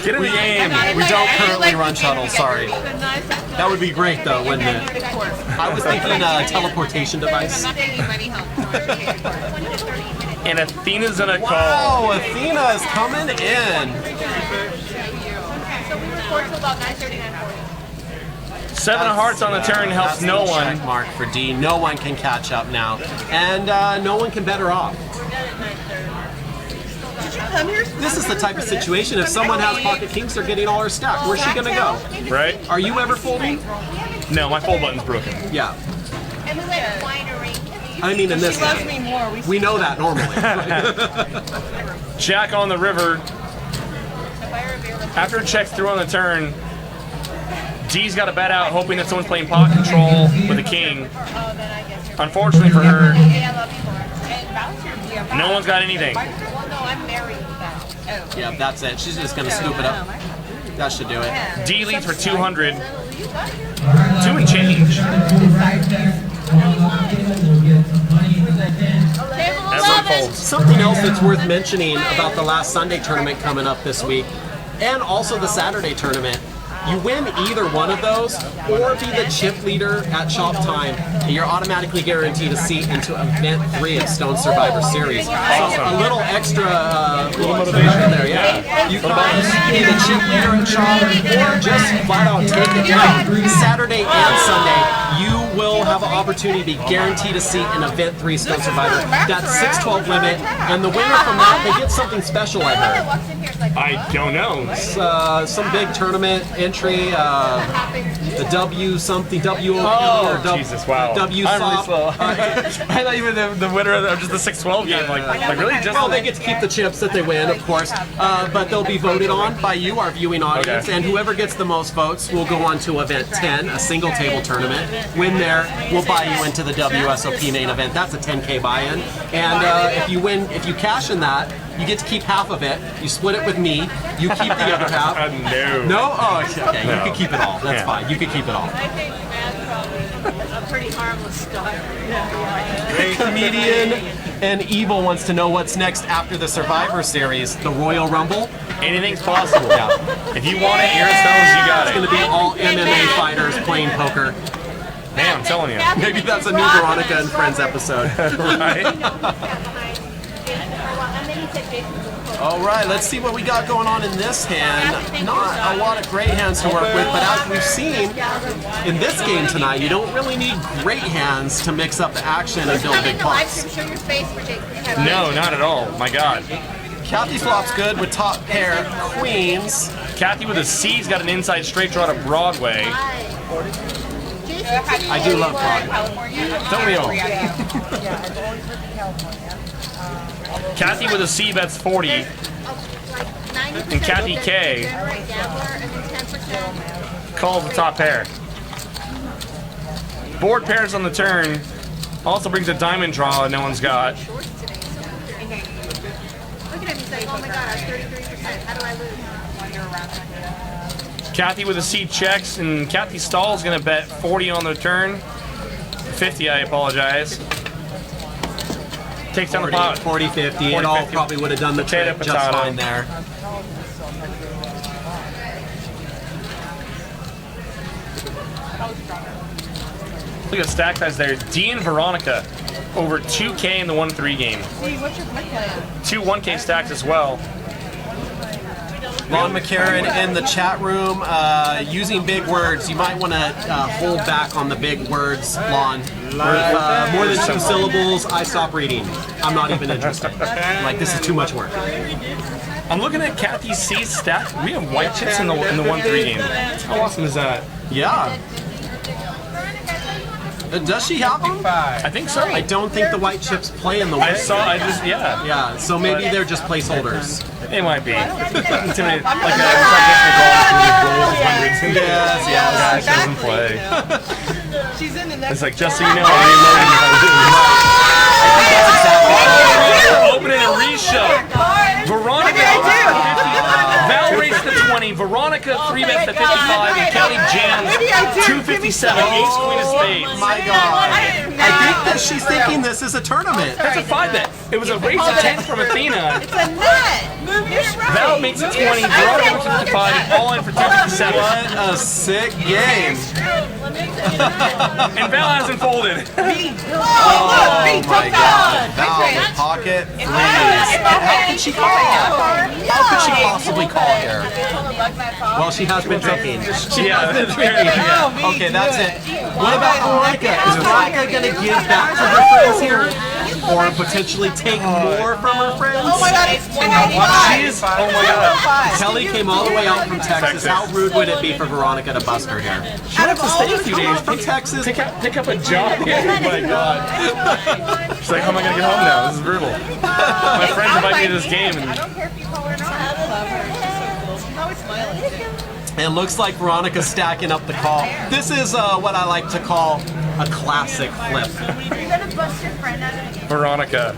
Get in the game. We don't currently run shuttles, sorry. That would be great though, wouldn't it? I was thinking a teleportation device. And Athena's gonna call. Oh, Athena is coming in. So we record till about 9:30, 9:40. 7 of hearts on the turn helps That's no the one. check mark for D. No one can catch up now. And no one can better off. Did you come here? This is the type of situation, if someone has pocket kings, they're getting all her stack. Where's she gonna go? Right? Are you ever folding? No, my fold button's broken. Yeah. And we went to winery. I mean in this She loves game. me more. We know that normally. Jack on the river. After it checks through on the turn, D's got to bet out, hoping that someone's playing pot control with a king. Unfortunately for her, no one's got anything. Well, no, I'm married with that. Yeah, that's it. She's just gonna scoop it up. That should do it. D leads for 200. 2 and change. Everyone folds. Something else that's worth mentioning about the last Sunday tournament coming up this week, and also the Saturday tournament. You win either one of those, or be the chip leader at shop time, and you're automatically guaranteed a seat into event 3 of Stone Survivor Series. So a little extra motivation there, yeah. You can be the chip leader at shop, or just flat out take it down. Saturday and Sunday, you will have an opportunity to be guaranteed a seat in event 3 Stone Survivor. That's 6-12 limit, and the winner from that, they get something special, I heard. I don't know. Some big tournament entry, the W something, WOP Oh, or W. Jesus, wow. W I'm really SOP. slow. I thought even the winner of just the 6-12 game. Like really? Just Well, they get to keep the chips that they win, of course, but they'll be voted on by you, our viewing audience, Okay. and whoever gets the most votes will go on to event 10, a single table tournament. Win there, we'll buy you into the WSOP main event. That's a 10K buy-in, and if you win, if you cash in that, you get to keep half of it. You split it with me. You keep the other half. No. No? Oh, okay. No. You can keep it all. That's Yeah. fine. You can keep it all. I think Matt's probably a pretty harmless guy. Comedian and Evil wants to know what's next after the Survivor Series, the Royal Rumble. Anything's possible. Yeah. If you want it, you're a Stones, you got It's going to it. be all MMA fighters playing poker. Man, I'm telling you. Maybe that's a new Veronica and Friends episode. Right? All right, let's see what we got going on in this hand. Not a lot of great hands to work with, but as we've seen in this game tonight, you don't really need great hands to mix up the action and build big pots. Show your face for Jake. No, not at all. My God. Kathy flops good with top pair queens. Kathy with a C's got an inside straight draw to Broadway. I do love Broadway. Don't we all? Kathy with a C bets 40. And Kathy K calls the top pair. Board pairs on the turn. Also brings a diamond draw no one's got. Look at him, he's like, oh my god, I have 33%. How do I lose? Kathy with a C checks, and Kathy Stahl's gonna bet 40 on the turn. 50, I apologize. Takes down the pot. 40, 50. 40, It all 50. probably would have done the Potato, trick just potato. fine there. Look at the stack size there. D and Veronica over 2K in the 1-3 game. What's your plan? 2 1K stacks as well. Lon McCarran in the chat room using big words. You might want to hold back on the big words, Lon. More than 2 syllables, I stop reading. I'm not even interested. Like, this is too much work. I'm looking at Kathy C's stack. We have white chips in the 1-3 game. How awesome is that? Yeah. Does she have them? I think so. I don't think the white chips play in the way. Yeah. Yeah, so maybe they're just placeholders. It might be. Intimidated. Like Yes, yes. she doesn't play. She's in the next. It's like, just so you know, I'm opening a reshow. Veronica Val raised to 20. Veronica 3-bets to 55. And Kelly jams 257. Ace Queen of Spades. Oh my god. I think that she's thinking this is a tournament. That's a 5-bet. It was a raise to 10 from Athena. It's a net. Val makes it 20. Veronica makes it 55. And all in for 257. What a sick game. And Val hasn't folded. Oh my god. Val, pocket please. How could she call? How could she possibly call here? Well, she has been drinking. Yeah. Okay, that's it. What about Veronica? Is Veronica going to give back to her friends here? Or potentially take more from her friends? Oh my god, it's 295. She's, oh my god. Kelly came all the way out from Texas. How rude would it be for Veronica to bust her here? She has to stay a few Come days. on from Texas. Pick up a job here. Oh my god. She's like, how am I gonna get home now? This is brutal. My friends invite me to this game. And It looks like Veronica's stacking up the call. This is what I like to call a classic flip. Are you gonna bust your friend out of the Veronica.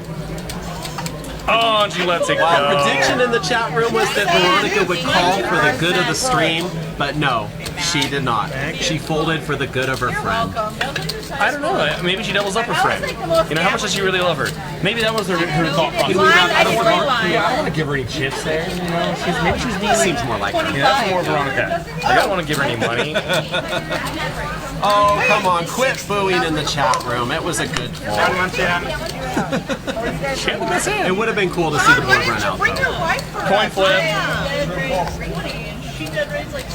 Oh, and she lets it Well, go. prediction in the chat room was that Veronica would call for the good of the stream, but no, she did not. She folded for the good of her friend. I don't know. Maybe she doubles up her friend. You know, how much does she really love her? Maybe that was her thought process. I don't want to give her any chips there. You know, maybe she's decent. Seems more like her. Yeah, that's more Veronica. I don't want to give her any money. Oh, come on, quit booing in the chat room. It was a good fold. She had the best hand. It would have been cool to see the board run out, Bring your though. wife for Coin flip. She did raise like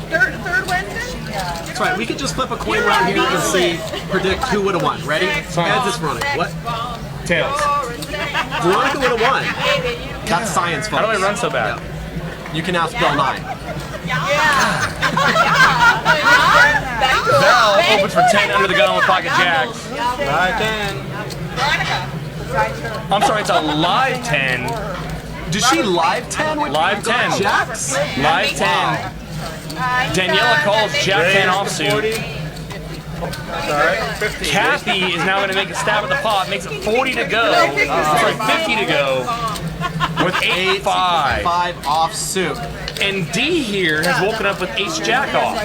third Wednesday? That's right, we could just flip a coin around here and see, predict who would have won. Ready? Heads is Veronica. What? Tails. Veronica would have won. That's science, folks. How do I run so bad? You can ask Bill 9. Val opens for 10 under the gun with pocket jacks. Live 10. I'm sorry, it's a live 10. Did she live 10 with Live 10. jacks? Live 10. Daniela calls Jack 10 offsuit. Sorry, 50. Kathy is now going to make a stab at the pot. Makes it 40 to go. Sorry, 50 to go. With 8-5. 5 offsuit. And D here has woken up with ace jack off.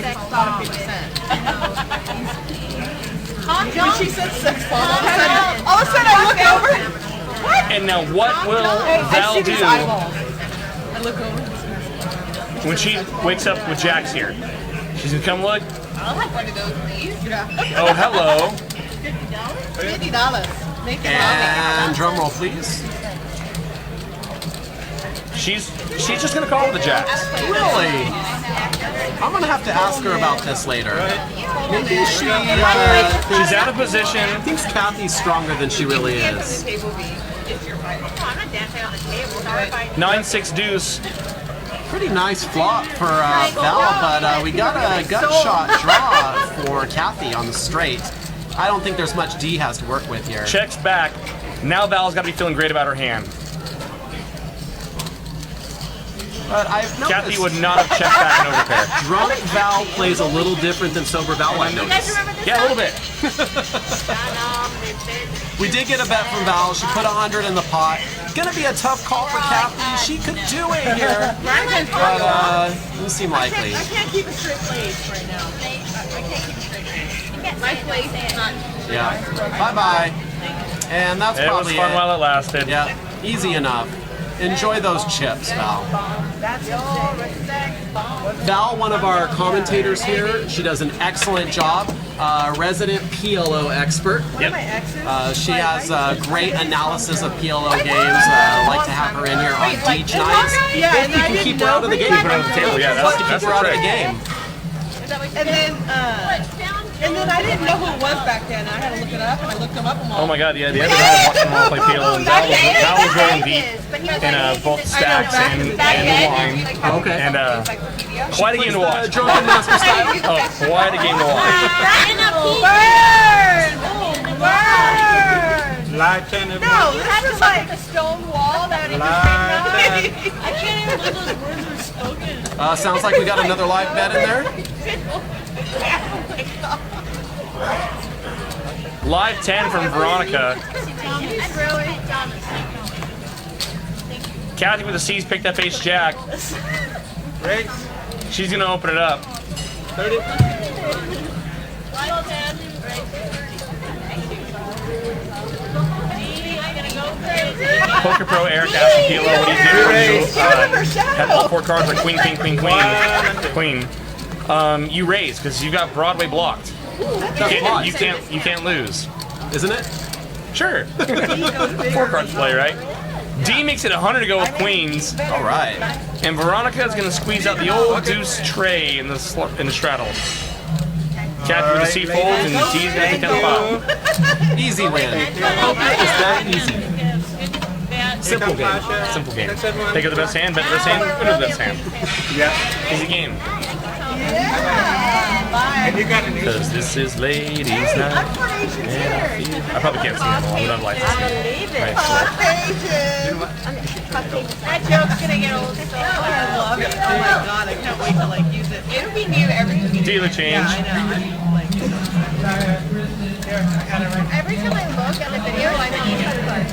When she said 6 all of a sudden I look over. What? And now what will Val do I look over. when she wakes up with jacks here? She's going to come look. I'll have one of those, please. Oh, hello. $50. Make it And drum roll, please. She's just going to call with the jacks. Really? I'm gonna have to ask her about this later. Maybe she She's out of position. thinks Kathy's stronger than she really is. Table B. It's your fight. I'm not dancing on the table. 9-6 deuce. Pretty nice flop for Val, but we got a gut shot draw for Kathy on the straight. I don't think there's much D has to work with here. Checks back. Now Val's got to be feeling great about her hand. But I've noticed Kathy would not have checked back an overpair. drunk Val plays a little different than sober Val, I noticed. Yeah, a little bit. We did get a bet from Val. She put 100 in the pot. Gonna be a tough call for Kathy. She could do it here, but doesn't seem likely. I can't keep a straight blade right now. I can't keep a straight blade. My blade is not. Yeah. Bye-bye. And that's It was probably fun while it lasted. Yeah, easy enough. Enjoy those chips, Val. Val, one of our commentators here, she does an excellent job. Resident PLO expert. Yep. She has great analysis of PLO games. I'd like to have her in here on Deej nights. Yeah, If you can keep her out of the game. Keep her on the table, yeah, that's Keep the her out of the trick. game. And then I didn't know who it was back then. I had to look it up, and I looked them up. Oh my god, yeah, the other night I watched them all play PLO, and Val was rolling deep in both stacks and wine. Okay. And quite a game to watch. Drunken Master style. Oh, quite a game to watch. Burn! Live 10 everyone. No, this is like a stone wall that it Live 10. I can't even believe those words are spoken. Sounds like we got another live bet in there. Live 10 from Veronica. Kathy with the C's picked up ace jack. Race. She's gonna open it up. 30. Poker Pro Eric asking PLO, what do you do when you have all four cards like queen, queen, queen, queen, queen? You raise because you got Broadway blocked. You can't lose. Isn't it? Sure. 4 cards to play, right? D makes it 100 to go with queens, All right. and Veronica is gonna squeeze out the old deuce tray in the straddle. Kathy with the C folds, and the T's gonna take down the bottom. Easy win. Poker is that easy. Simple game. Simple game. Think of the best hand, bet the best hand, win the best hand. Yeah. Easy game. And you got a new. Because this is ladies' night. And I probably can't see it. I would have liked to see it. Right. That joke's gonna get old so I fast. love it. Oh my god, I can't wait to like use it. It'll be new every week. Dealer change. I know. Every time I look at the video, I know you have cards.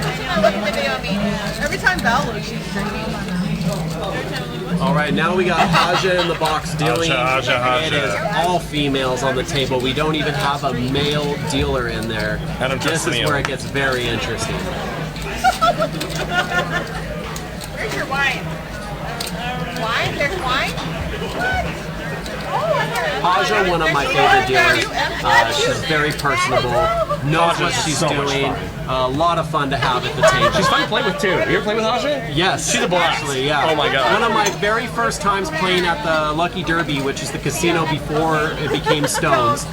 Every time I look at the video, I mean, Every time Val looks, she's drinking. All right, now we got Haja in the box dealing. Haja. It is all females on the table. We don't even have a male dealer in there. I don't trust This is Neil. where it gets very interesting. where's your wine? Wine? There's wine? Haja, one of my favorite dealers. She's very personable, knows what she's so much doing. fun. A lot of fun to have at the table. She's fun to play with too. You ever play with Haja? Yes. She's a blast. Actually, yeah. Oh my god. One of my very first times playing at the Lucky Derby, which is the casino before it became Stones,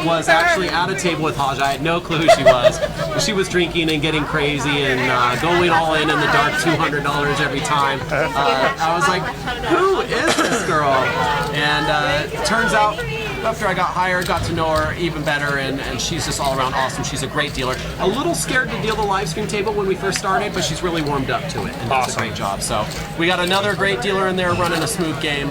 was actually at a table with Haja. I had no clue who she was. She was drinking and getting crazy and going all in the dark, $200 every time. I was like, who is this girl? And turns out, after I got hired, got to know her even better, and she's just all around awesome. She's a great dealer. A little scared to deal the live stream table when we first started, but she's really warmed up to it and does Awesome. a great job. So we got another great dealer in there running a smooth game.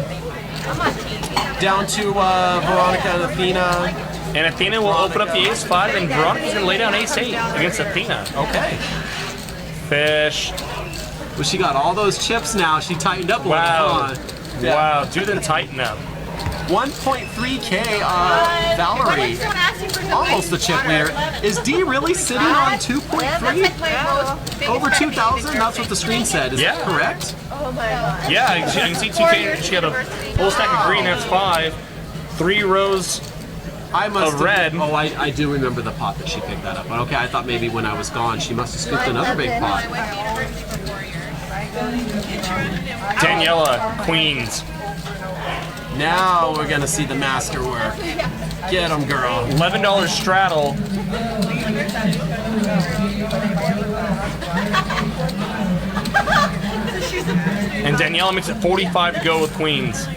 Down to Veronica and Athena. And Athena will open up the ace-5, and Veronica's going to lay down ace-8 against Athena. Okay. Fish. Well, she got all those chips now. She tightened up a Wow. little, huh? Yeah. Wow, do the tighten up. 1.3K Valerie. Almost the chip leader. Is D really sitting on 2.3? Over 2,000? That's what the screen said. Is that Yeah. correct? Yeah, you can see 2K. She had a full stack of green, that's 5. 3 rows. I must Of red. Oh, I do remember the pot that she picked that up. But okay, I thought maybe when I was gone, she must have scooped another big pot. Daniela, queens. Now we're gonna see the master work. Get 'em, girl. $11 straddle. And Daniela makes it 45 to go with queens.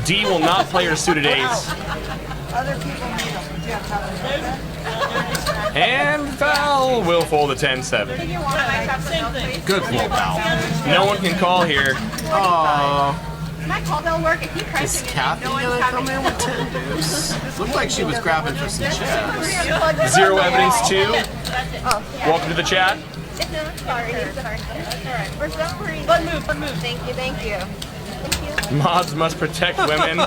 D will not play her suited ace. Other people need them. Do you have And Val will fold a 10-7. Good fold, Val. No one can call here. Oh, My call bell work. If he is presses it, Kathy no one's gonna come coming. in with 10 deuce? Looked like she was grabbing for some chips. Zero evidence 2. Welcome to the chat. One move, one move. Thank you, thank you. Mods must protect women.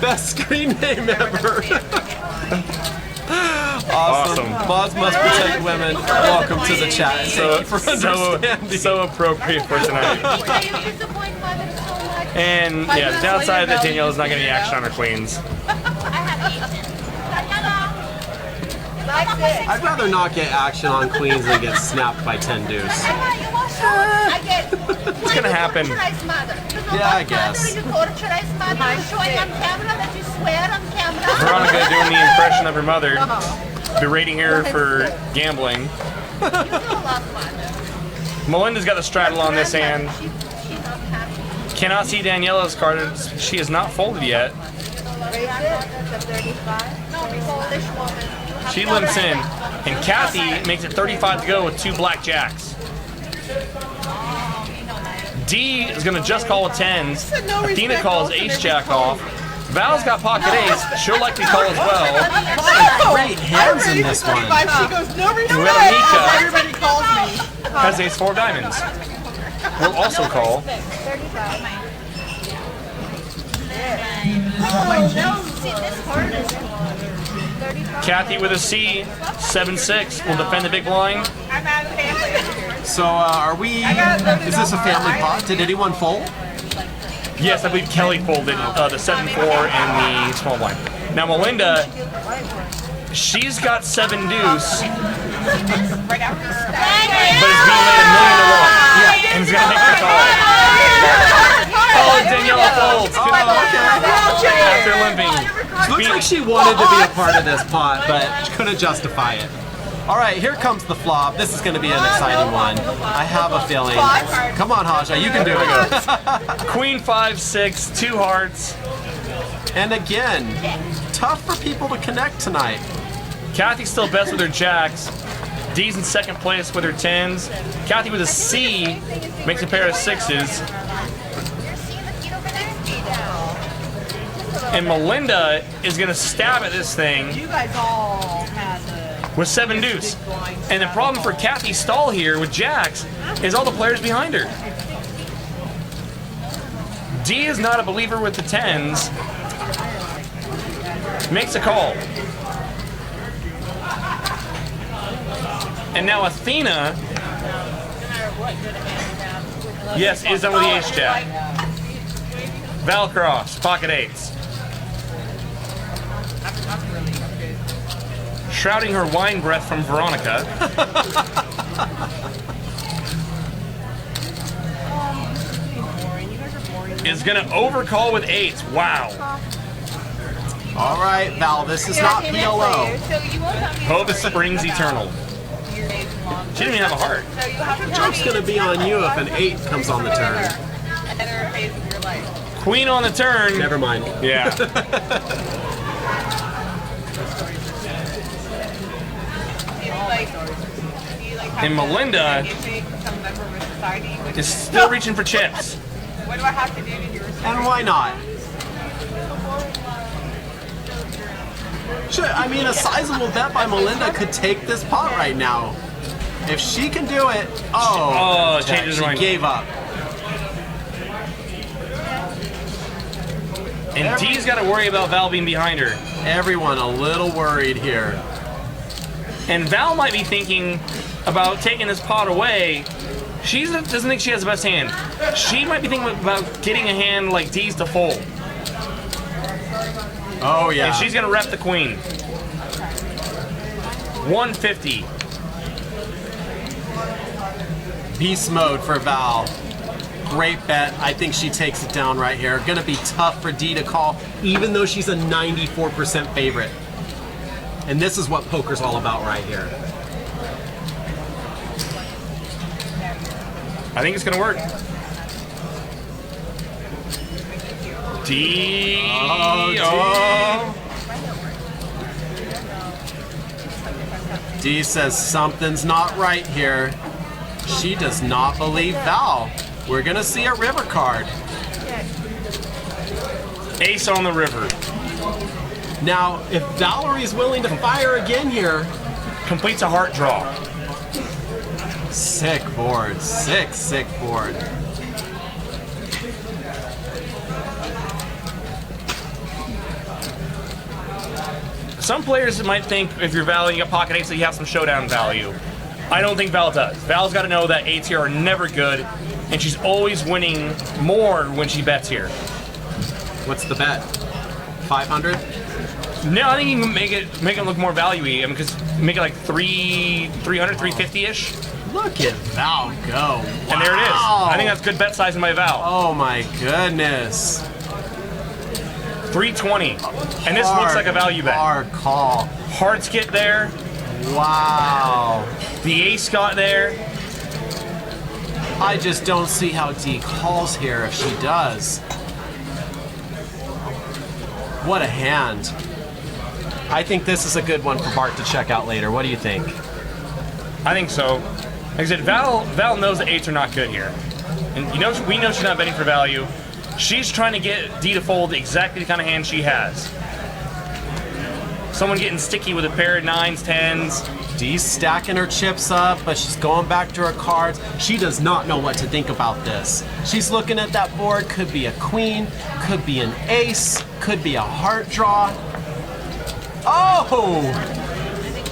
Best screen name ever. Awesome. Mods must protect women. Welcome to the chat. Thank you for understanding. So appropriate for tonight. And yeah, the downside that Daniela's not getting any action on her queens. I'd rather not get action on queens than get snapped by 10 deuce. It's gonna happen. Yeah, I guess. Veronica doing the impression of her mother, berating her for gambling. Melinda's got the straddle on this hand. Cannot see Daniela's card. She is not folded yet. She limps in, and Kathy makes it 35 to go with 2 blackjacks. D is going to just call with 10s. Athena calls ace-jack off. Val's got pocket ace. She'll likely call as well. Great hands in this one. She goes, no respect. Veronica Everybody calls me. has ace-4 diamonds. We'll also call. Kathy with a C, 7-6, will defend the big blind. So are we, is this a family pot? Did anyone fold? Yes, I believe Kelly folded the 7-4 and the small blind. Now Melinda, she's got 7 deuce, but it's being made $1 million to 1. Yeah, and it's gonna make the call. Oh, Daniela folds. After limping. Looks like she wanted to be a part of this pot, but couldn't justify it. All right, here comes the flop. This is going to be an exciting one. I have a feeling. Come on, Haja, you can do it. Queen 5-6, 2 hearts. And again, tough for people to connect tonight. Kathy's still best with her jacks. D's in second place with her 10s. Kathy with a C makes a pair of 6s. And Melinda is going to stab at this thing You guys all had with 7 deuce. And the problem for Kathy's stall here with jacks is all the players behind her. D is not a believer with the 10s. Makes a call. And now Athena, yes, is done with the ace jack. Val cross, pocket 8s. Shrouding her wine breath from Veronica. Is gonna overcall with 8s. Wow. All right, Val, this is not PLO. Hope springs eternal. She didn't even have a heart. Joke's going to be on you if an 8 comes on the turn. Queen on the turn. Never mind. Yeah. And Melinda is still reaching for chips. What do I have to do to yours? And why not? Shit, I mean, a sizable bet by Melinda could take this pot right now. If she can do it, Oh, changes her she mind. gave up. And D's got to worry about Val being behind her. Everyone a little worried here. And Val might be thinking about taking this pot away. She doesn't think she has the best hand. She might be thinking about getting a hand like D's to fold. Oh, yeah. And she's going to rep the queen. 150. Beast mode for Val. Great bet. I think she takes it down right here. Gonna be tough for D to call, even though she's a 94% favorite. And this is what poker's all about right here. I think it's gonna work. D. Oh, D says something's not right here. She does not believe Val. We're gonna see a river card. Ace on the river. Now, if Valerie's willing to fire again here, Completes a heart draw. sick board, sick board. Some players might think if you're Val and you got pocket eights that you have some showdown value. I don't think Val does. Val's got to know that eights here are never good, and she's always winning more when she bets here. What's the bet? 500? No, I think you can make it look more value-y. I mean, because make it like 300, 350-ish, Look at Val go. and there it is. Wow. I think that's good bet sizing by Val. Oh my goodness. 320, and this looks like a value bet. Hard call. Hearts get there. Wow. The ace got there. I just don't see how D calls here if she does. What a hand. I think this is a good one for Bart to check out later. What do you think? I think so. Like I said, Val knows the eights are not good here, and we know she's not betting for value. She's trying to get D to fold exactly the kind of hand she has. Someone getting sticky with a pair of 9s, 10s. D's stacking her chips up, but she's going back to her cards. She does not know what to think about this. She's looking at that board. Could be a queen, could be an ace, could be a heart draw. Oh!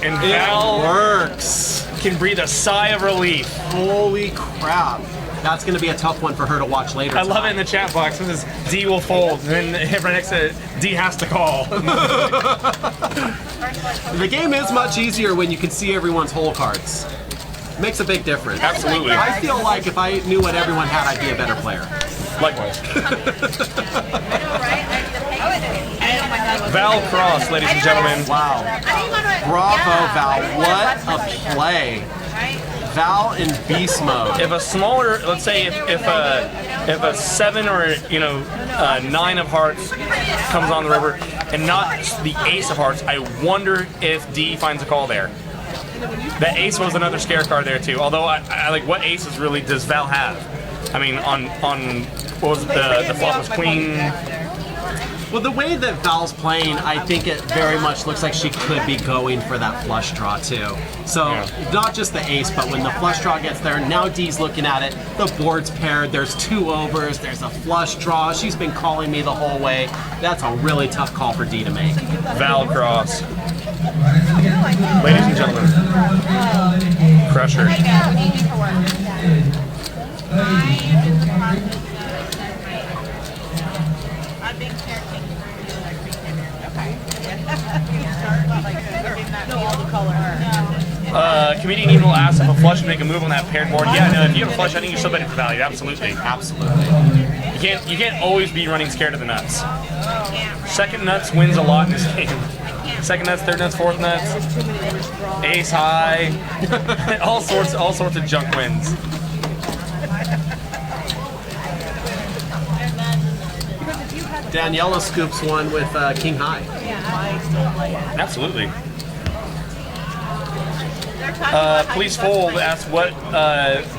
And It Val works. can breathe a sigh of relief. Holy crap. That's going to be a tough one for her to watch later. I love it in the chat box. This is D will fold, and then right next to it, D has to call. The game is much easier when you can see everyone's hole cards. Makes a big difference. Absolutely. I feel like if I knew what everyone had, I'd be a better player. Likewise. Val Cross, ladies and gentlemen. Wow. Bravo, Val. What a play. Val in beast mode. If a smaller, let's say if a 7 or 9 of hearts comes on the river and not the ace of hearts, I wonder if D finds a call there. That ace was another scare card there too. Although I like, what aces really does Val have? I mean, on what was the flop was queen. Well, the way that Val's playing, I think it very much looks like she could be going for that flush draw too. So not just the ace, but when the flush draw gets there, now D's looking at it. The board's paired. There's 2 overs. There's a flush draw. She's been calling me the whole way. That's a really tough call for D to make. Val Cross. Ladies and gentlemen, Crusher. Comedian Evil asks if a flush would make a move on that paired board. Yeah, no, if you have a flush, I think you're still betting for value. Absolutely. Absolutely. You can't always be running scared of the nuts. Second nuts wins a lot in this game. Second nuts, third nuts, fourth nuts, ace high, all sorts of junk wins. Daniela scoops one with King High. Absolutely. Please fold asks what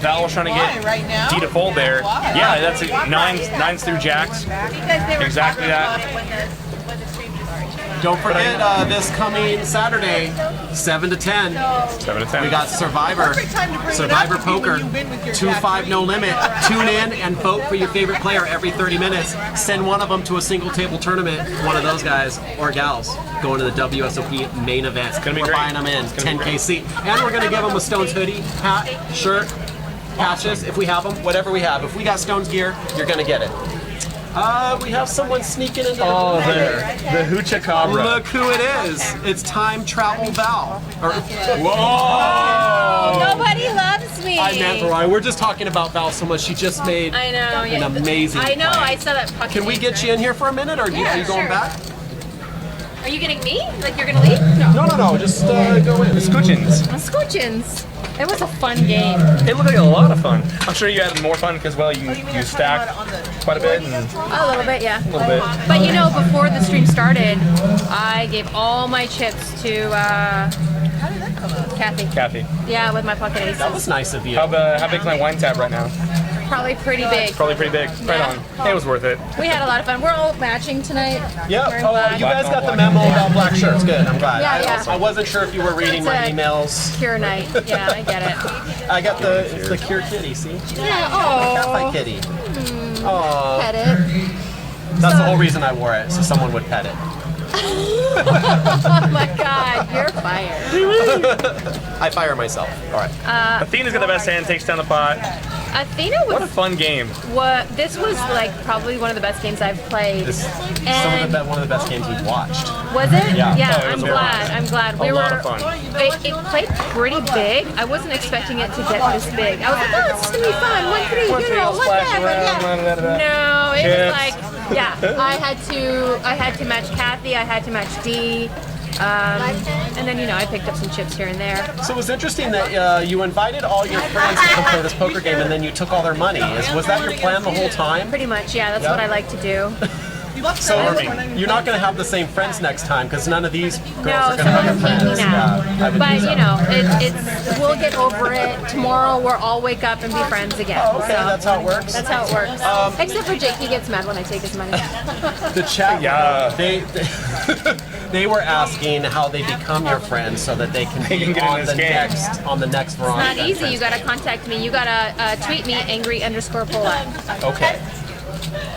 Val was trying to get D to fold there. Yeah, that's it. Nines through jacks. Exactly that. Don't forget this coming Saturday, 7 to 10. 7 to 10. We got Survivor Poker, 2-5 no limit. Tune in and vote for your favorite player every 30 minutes. Send one of them to a single table tournament. One of those guys or gals going to the WSOP main event. It's gonna be We're great. buying them in 10K seat, and we're gonna give them a Stones hoodie, hat, shirt, patches if we have them. Whatever we have. If we got Stones gear, you're gonna get it. We have someone sneaking into Oh, the the Hoocha Cabra. Look who it is. It's Time Travel Val. Whoa! Nobody loves me. I meant Veronica. We're just talking about Val so much. She just made I know. an amazing I know. play. I saw that. Can we get you in here for a minute, or are you going back? Are you getting me? Like you're gonna leave? No, just go in. Scoochins. Scoochins. It was a fun game. It looked like a lot of fun. I'm sure you had more fun because, well, you stacked quite a bit. And A little bit, yeah. a little bit. But you know, before the stream started, I gave all my chips to Kathy. Kathy, Yeah, with my pocket aces. That was nice of you. how big's my wine tab right now? Probably pretty big. Probably pretty big. Right on. It was worth it. We had a lot of fun. We're all matching tonight. Yep. Wearing Oh, black. you guys got the memo about black shirts. Good. I'm glad. Yeah. I wasn't sure if you were reading my It's a- emails. Pure night. Yeah, I get it. I got the cure kitty. See? Yeah. Hi, Oh. kitty. Oh, Pet it. that's the whole reason I wore it, so someone would pet it. Oh my God, you're fired. I fire myself. All right. Athena's got the best hand, takes down the pot. Athena What a was fun game. this was like probably one of the best games I've played. And One of the best games we've watched. was it? Yeah. Yeah, Oh, it I'm was glad. I'm glad. We A were. lot of fun. It played pretty big. I wasn't expecting it to get this big. I was like, oh, this is gonna be fun. 1-3, One, you three, know, all splash whatever. around, Yeah. da, da, da. No, it Chips. was like, yeah. I had to match Kathy. I had to match Dee. And then I picked up some chips here and there. So it was interesting that you invited all your friends to come play this poker game, and then you took all their money. Was that your plan the whole time? Pretty much, yeah. That's Yeah. what I like to do. So you're not going to have the same friends next time because none of these girls No, are going to some have of your them hate me friends. now. Yeah, I would But do so. it's we'll get over it. Tomorrow we'll all wake up and be friends again. Oh, okay, So that's how it works. that's how it works. Except for Jake, he gets mad when I take his money. The chat, Yeah. they were asking how they become your friends so that they can They can be get in on this the game. next It's Veronica. not easy. You gotta contact me. You gotta tweet me angry_Pola. Okay.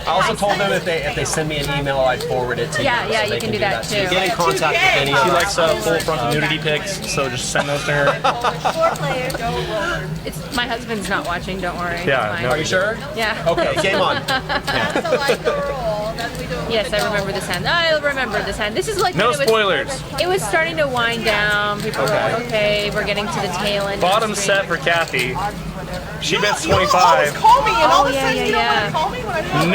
I also told them if they send me an email, I'd forward it to Yeah, you. yeah, so they you can do that too. Get in contact with any of She us. likes full frontal nudity pics, so just send those to her. It's my husband's not watching. Don't worry. Yeah, It's no, fine. Are you sure? Yeah. Okay, game on. Yes, I remember this hand. I remember this hand. This is like No when spoilers. It was starting to wind down. People were like, okay, we're getting to the tail end. of the Bottom stream. set for Kathy. She bets You always 25. call me, and all of a yeah, sudden yeah, you don't want yeah. to call me when I'm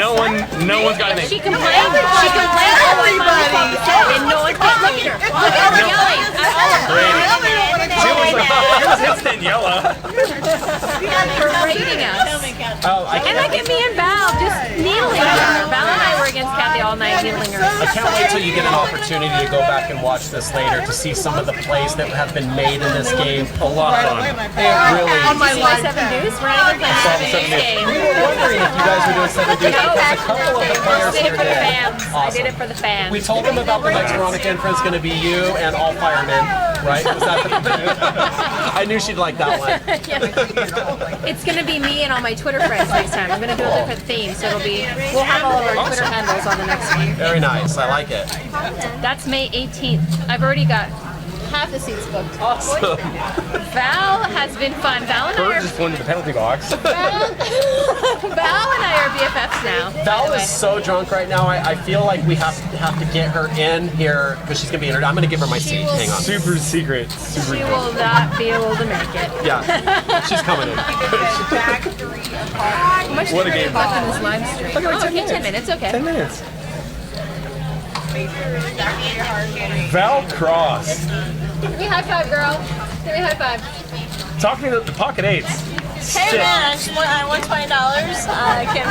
No one's got She anything. complained. She complained all the time, and no one came. Look at her. Look at her yelling at all of them. She was like, here's hits Daniela. Berating us. Oh, I And I get me and Val just needling her. Val and I were against Kathy all night needling her. can't wait till you get an opportunity to go back and watch this later to see some of the plays that have been made in this game. A lot of fun. It really. Did you see my 7 deuce? We're not even playing 7 deuce game. We were wondering if you guys were doing 7 deuce because a couple of the I players did it here for the did. fans. I did it for the fans. We told them about the next Veronica and Friends going to be you and all firemen, right? Was that I knew she'd like that one. It's gonna be me and all my Twitter friends next time. I'm gonna do a different theme, so we'll have all of our Twitter handles on the next one. Very nice. I like it. That's May 18th. I've already got half the seats booked. Awesome. Val has been fun. Val and I Bird are just flew into the penalty box. Val and I are BFFs now. Val by the is way. so drunk right now. I feel like we have to get her in here because she's going to be in her. I'm going to give her my seat. will- Hang on. Super secret. She will not be able to make it. Yeah. She's coming in. How much What a time game. left in this live stream? Oh, okay, 10 minutes. Okay. 10 minutes. Val Cross. Give me a high five, girl. Give me a high five. Talk to me about the pocket eights. Hey Sick. man, I won $20. Can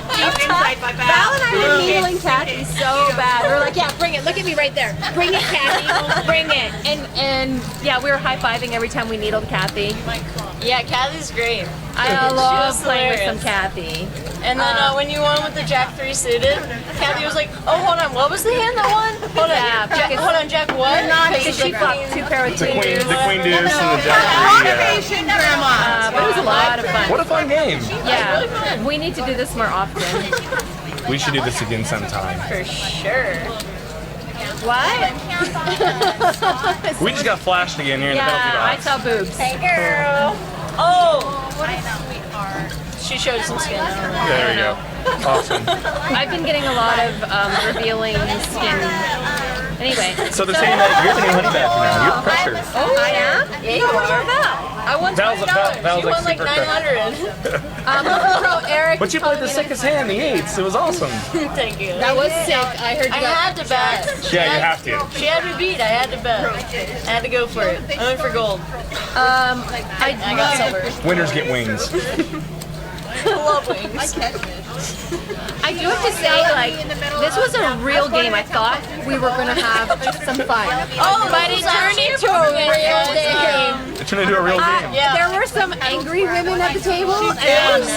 Val and I were needling Kathy so bad. We were like, yeah, bring it. Look at me right there. Bring it, Kathy. Bring it. And yeah, we were high-fiving every time we needled Kathy. Yeah, Kathy's great. I love was playing with some hilarious. Kathy. And then when you won with the Jack 3 suited, Kathy was like, oh, hold on, what was the hand that won? Hold on, Yeah, because- hold on, Jack what? Because she flopped 2 pair of The queen twos. deuce and the jack three. Motivation, Grandma. But it was a lot of fun. What a fun game. Yeah, we need to do this more often. We should do this again sometime. For sure. What? We just got flashed again here in the penalty Yeah, I box. saw boobs. Hey, girl. Oh! She showed some skin. There we go. Awesome. I've been getting a lot of revealing skin. Anyway. So they're saying that you're the new honey badger now. You're the pressure. Oh, I am? Yeah, you are. I won Val's $20. She like won like super 900. Pro Eric. But you played the sickest hand, the eights. It was awesome. Thank you. That was sick. I heard you. I had to bet. Yeah, you have to. She had me beat. I had to bet. I had to go for it. I went for gold. I got silver. Winners get wings. I love wings. I do have to say, like, this was a real game. I thought we were gonna have some fun, but it turned into a real game. It turned into a real game. Yeah. There were some angry women at the table, and It was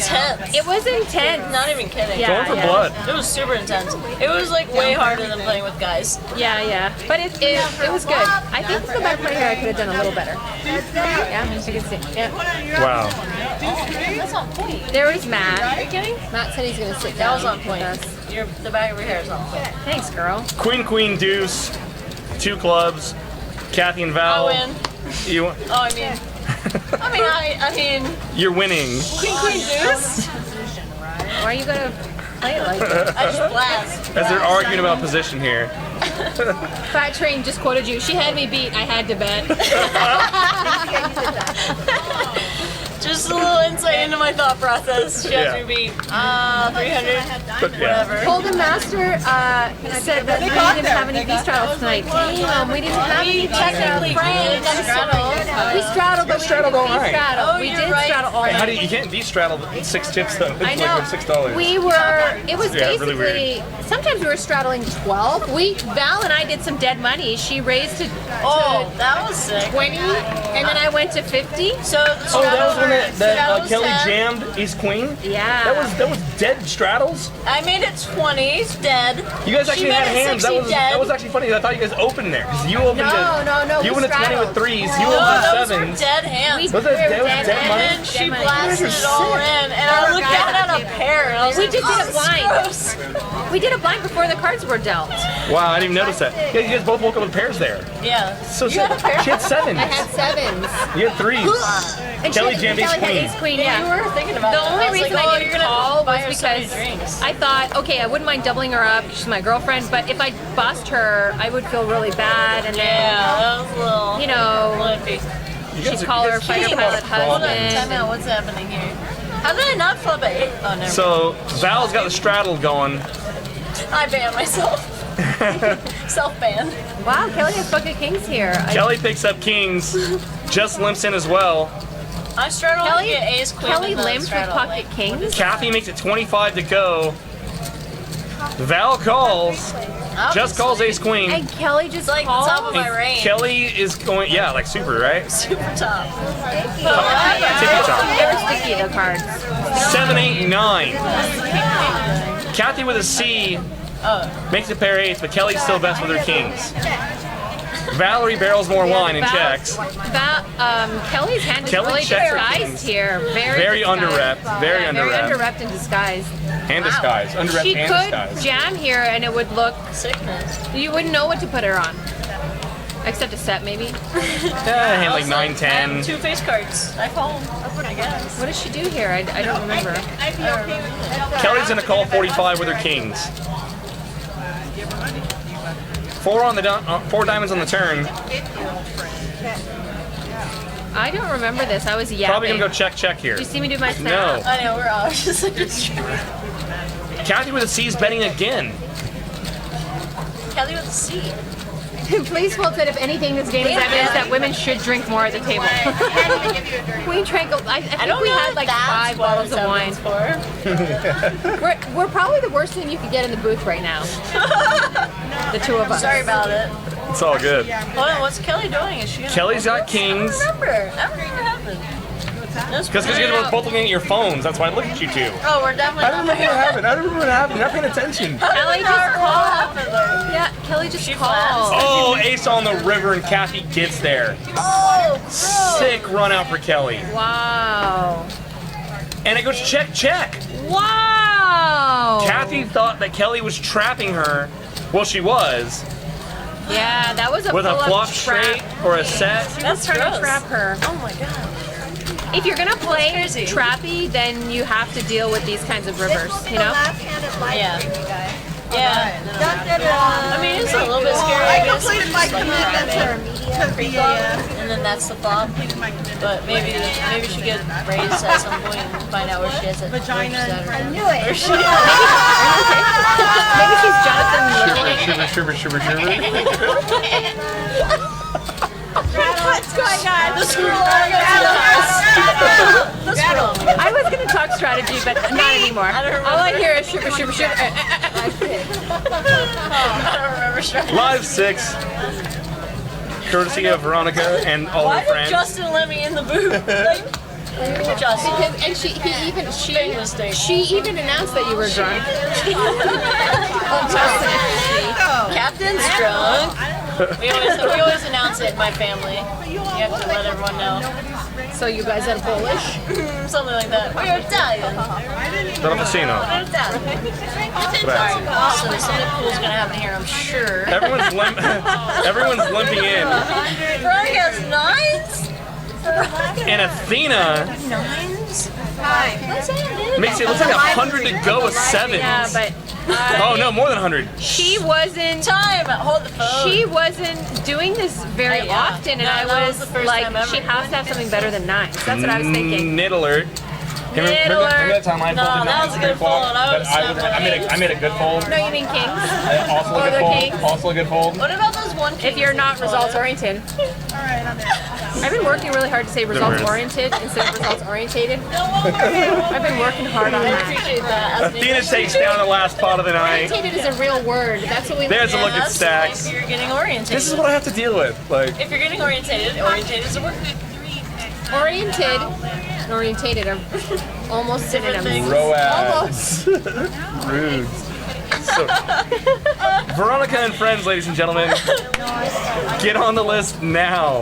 intense. it was intense. Not even kidding. Yeah. Going for blood. It was super intense. It was like way harder than playing with guys. Yeah. But it was good. I think the back of my hair I could have done a little better. Yeah, I can see. Yeah. Wow. That's on point. There was Matt. Are you kidding? Matt said he's gonna sit That down. was on point. with us. The back of your hair is on point. Thanks, girl. Queen, deuce, 2 clubs. Kathy and I Val. win. You, Oh, I mean, you're winning. queen deuce. Why are you gonna play it like that? I just blast. As they're arguing about position here. Fat Train just quoted you. She had me beat. I had to bet. Just a little insight into my thought process. She has Yeah. me beat 300. Yeah. Whatever. Golden Master said that we didn't have any beast straddles tonight. Damn, we didn't have any Technically, friends. straddle. We straddled, but we straddled didn't all right. straddle. Oh, We you're did right. straddle all How night. do you can't de-straddle 6 chips though? It's I know. like $6. We were. It was Yeah, really basically. Sometimes we were straddling 12. Val and I did some dead money. She raised to Oh, that was sick. 20, and then I went to 50. So, Oh, that was when that straddles Kelly 10. jammed Ace Queen? Yeah. That was dead straddles? I made it 20, dead. You guys She actually made had it hands. 60 dead. That was actually funny. I thought you guys opened there. Because you opened No. You we opened a 20 with straddled. 3s. You No, opened those were 7s. dead hands. Was it dead- was it dead And money? then she money. blasted it all in, and I looked down at a pair, and I was We like, just did "Oh, it this is blind. gross." We did a blind before the cards were dealt. Wow, I didn't even notice that. Yeah, you guys both woke up with pairs there. Yeah. So You had a pair? she had 7s. I had 7s. You had 3s. And Kelly she jammed Kelly Ace had Queen. Ace Queen, Yeah, yeah. you were thinking about The that. only I was reason like, I oh, didn't you're gonna call buy was her so many because drinks. I thought, okay, I wouldn't mind doubling her up. She's my girlfriend, but if I bust her, I would feel really bad, and then, Yeah, that was a little. you know, Lippy. she'd call her fighter pilot Hold on, time husband. out. What's happening here? How did I not flip it? Oh, never. So Val's got the straddle going. I banned myself. Self-ban. Wow, Kelly has bucket kings here. Kelly picks up kings. Just limps in as well. I straddled to get ace queen. Kelly and then limped with straddle, pocket like, kings. Kathy makes it 25 to go. Val calls. Just calls ace queen. And Kelly just It's like the top of my And range. Kelly is going, yeah, like super, right? Super top. Tippy top. They were sticky, the cards. 7, 8, 9. Kathy with a C makes a pair 8s, but Kelly's still best with her kings. Valerie barrels more wine and checks. Kelly's hand is Kelly really checks her disguised kings. here. Very disguised. underrepped. Very Yeah, underrepped. Very underrepped and disguised. And disguise. Underrepped She and could disguise. jam here and it would look, Sickness. you wouldn't know what to put her on. Except a set, maybe. Hand like 9, 10. Two face cards. I call them. I guess. What does she do here? I don't remember. Kelly's gonna call 45 with her kings. 4 diamonds on the turn. I don't remember this. I was yapping. Probably gonna go check here. Did you see me do my snap? No. I know, we're all just like Kathy with a C is betting again. Kelly with a C. Please quote said if anything this game is evidence that women should drink more at the table. We drank, I think don't we know had if like that's 5 what bottles it's of wine. for. We're probably the worst thing you could get in the booth right now. The two of us. Sorry about it. It's all good. Hold on, what's Kelly doing? Is she gonna Kelly's got kings. I don't remember. I don't even happened. Because you guys were both looking at your phones. That's why I looked at you two. Oh, we're definitely I don't remember what happened. I don't remember what happened. You're not paying attention. Kelly just called. called. Yeah, Kelly just She called. Oh, ace on the river and Kathy gets there. Oh, gross. Sick run out for Kelly. Wow. And it goes check. Wow. Kathy thought that Kelly was trapping her. Well, she was. Yeah, that was a With a full-up flop trap. straight or a set. That's trying to gross. trap her. Oh my god. If you're gonna play crazy. trappy, then you have to deal with these kinds of rivers, you know? Yeah. Yeah. I mean, it's a little bit scary, I I guess. completed my Just like commitment driving. to BAF. And then that's the flop. But maybe she get raised at some point and find out where she has it. Vagina and I knew it. Where she Maybe she's Jonathan Little. What's going on? The squirrel. The squirrel. I was going to talk strategy, but not anymore. I don't remember. All I hear is shiver, shiver, shiver. I don't remember strategy. Live 6. Courtesy of Veronica and all Why her did friends. Justin let me in the booth? Like, Justin. Because, and Big mistake. she even announced that you were drunk. Captain's drunk. We always announce it in my family. You have to let everyone know. So you guys are Polish? Something like that. We're Italian. Veronica. We're Italian. So something cool's gonna happen here, I'm sure. Everyone's limping in. Veronica's 9s? And Athena Nines? makes it look like 100 to go with 7s. Yeah, but Oh no, more than 100. she wasn't. Time! Hold the phone. She wasn't doing this very Yeah. often, and No, I that was was the first like, time ever. she has to have something better than 9s. That's what I was thinking. Nit alert. Remember that time I No, folded that was a good fold. I made a good fold. No, you mean kings. Also a Or good the fold. king. Also a good fold. What about those one If you're not results oriented. I've been working really hard to say results oriented instead of results orientated. I've been working hard on I that. appreciate that. Athena takes down the last pot of the night. Orientated is a real word. That's what we There's a look at That's stacks. if you're getting orientated. This is what I have to deal with. Like, If you're getting orientated is a word. oriented and orientated are almost synonyms. things. Roads. Rude. So, Veronica and friends, ladies and gentlemen, get on the list now.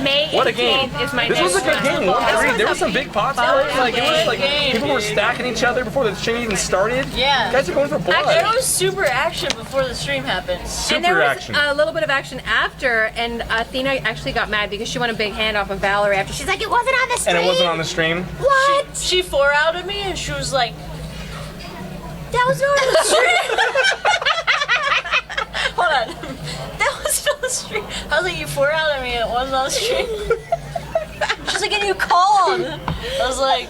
May What a game! 18th is my This was a next good one. game. 1-3. There were some big pots. Like it was like game, people were dude. stacking each other before the stream even started. Yeah. You guys are going for blood. There was super action before the stream happened. And there Super was action. a little bit of action after, and Athena actually got mad because she won a big hand off of Valerie after. She's like, it wasn't on the stream. And it wasn't on the stream. What? She 4-outed me and she was like, that was not on the stream. Hold on. That wasn't on the stream. I was like, you 4-outed me and it wasn't on the stream. She's like, and you called. I was like,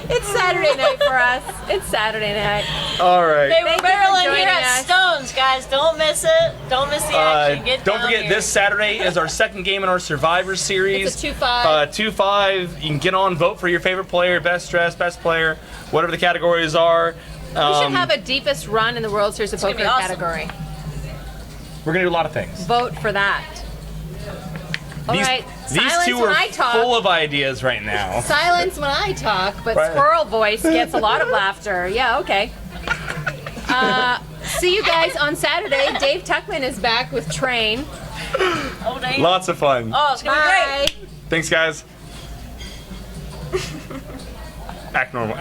It's Saturday night for us. It's Saturday night. All right. hey, we're Thank you for barreling joining here at us. Stones, guys. Don't miss it. Don't miss the action. Get Don't down forget, here. this Saturday is our second game in our Survivor Series. It's a 2-5. 2-5. You can get on, vote for your favorite player, best dress, best player, whatever the categories are. We should have a deepest run in the World Series of gonna Poker be awesome. category. We're gonna do a lot of things. Vote for that. All right. These Silence two when are I talk. full of ideas right now. Silence when I talk, but Right. squirrel voice gets a lot of laughter. Yeah, okay. See you guys on Saturday. Dave Tuckman is back with Train. Oh, dang. Lots of fun. Oh, it's gonna be great. Bye. Thanks, guys. Act normal.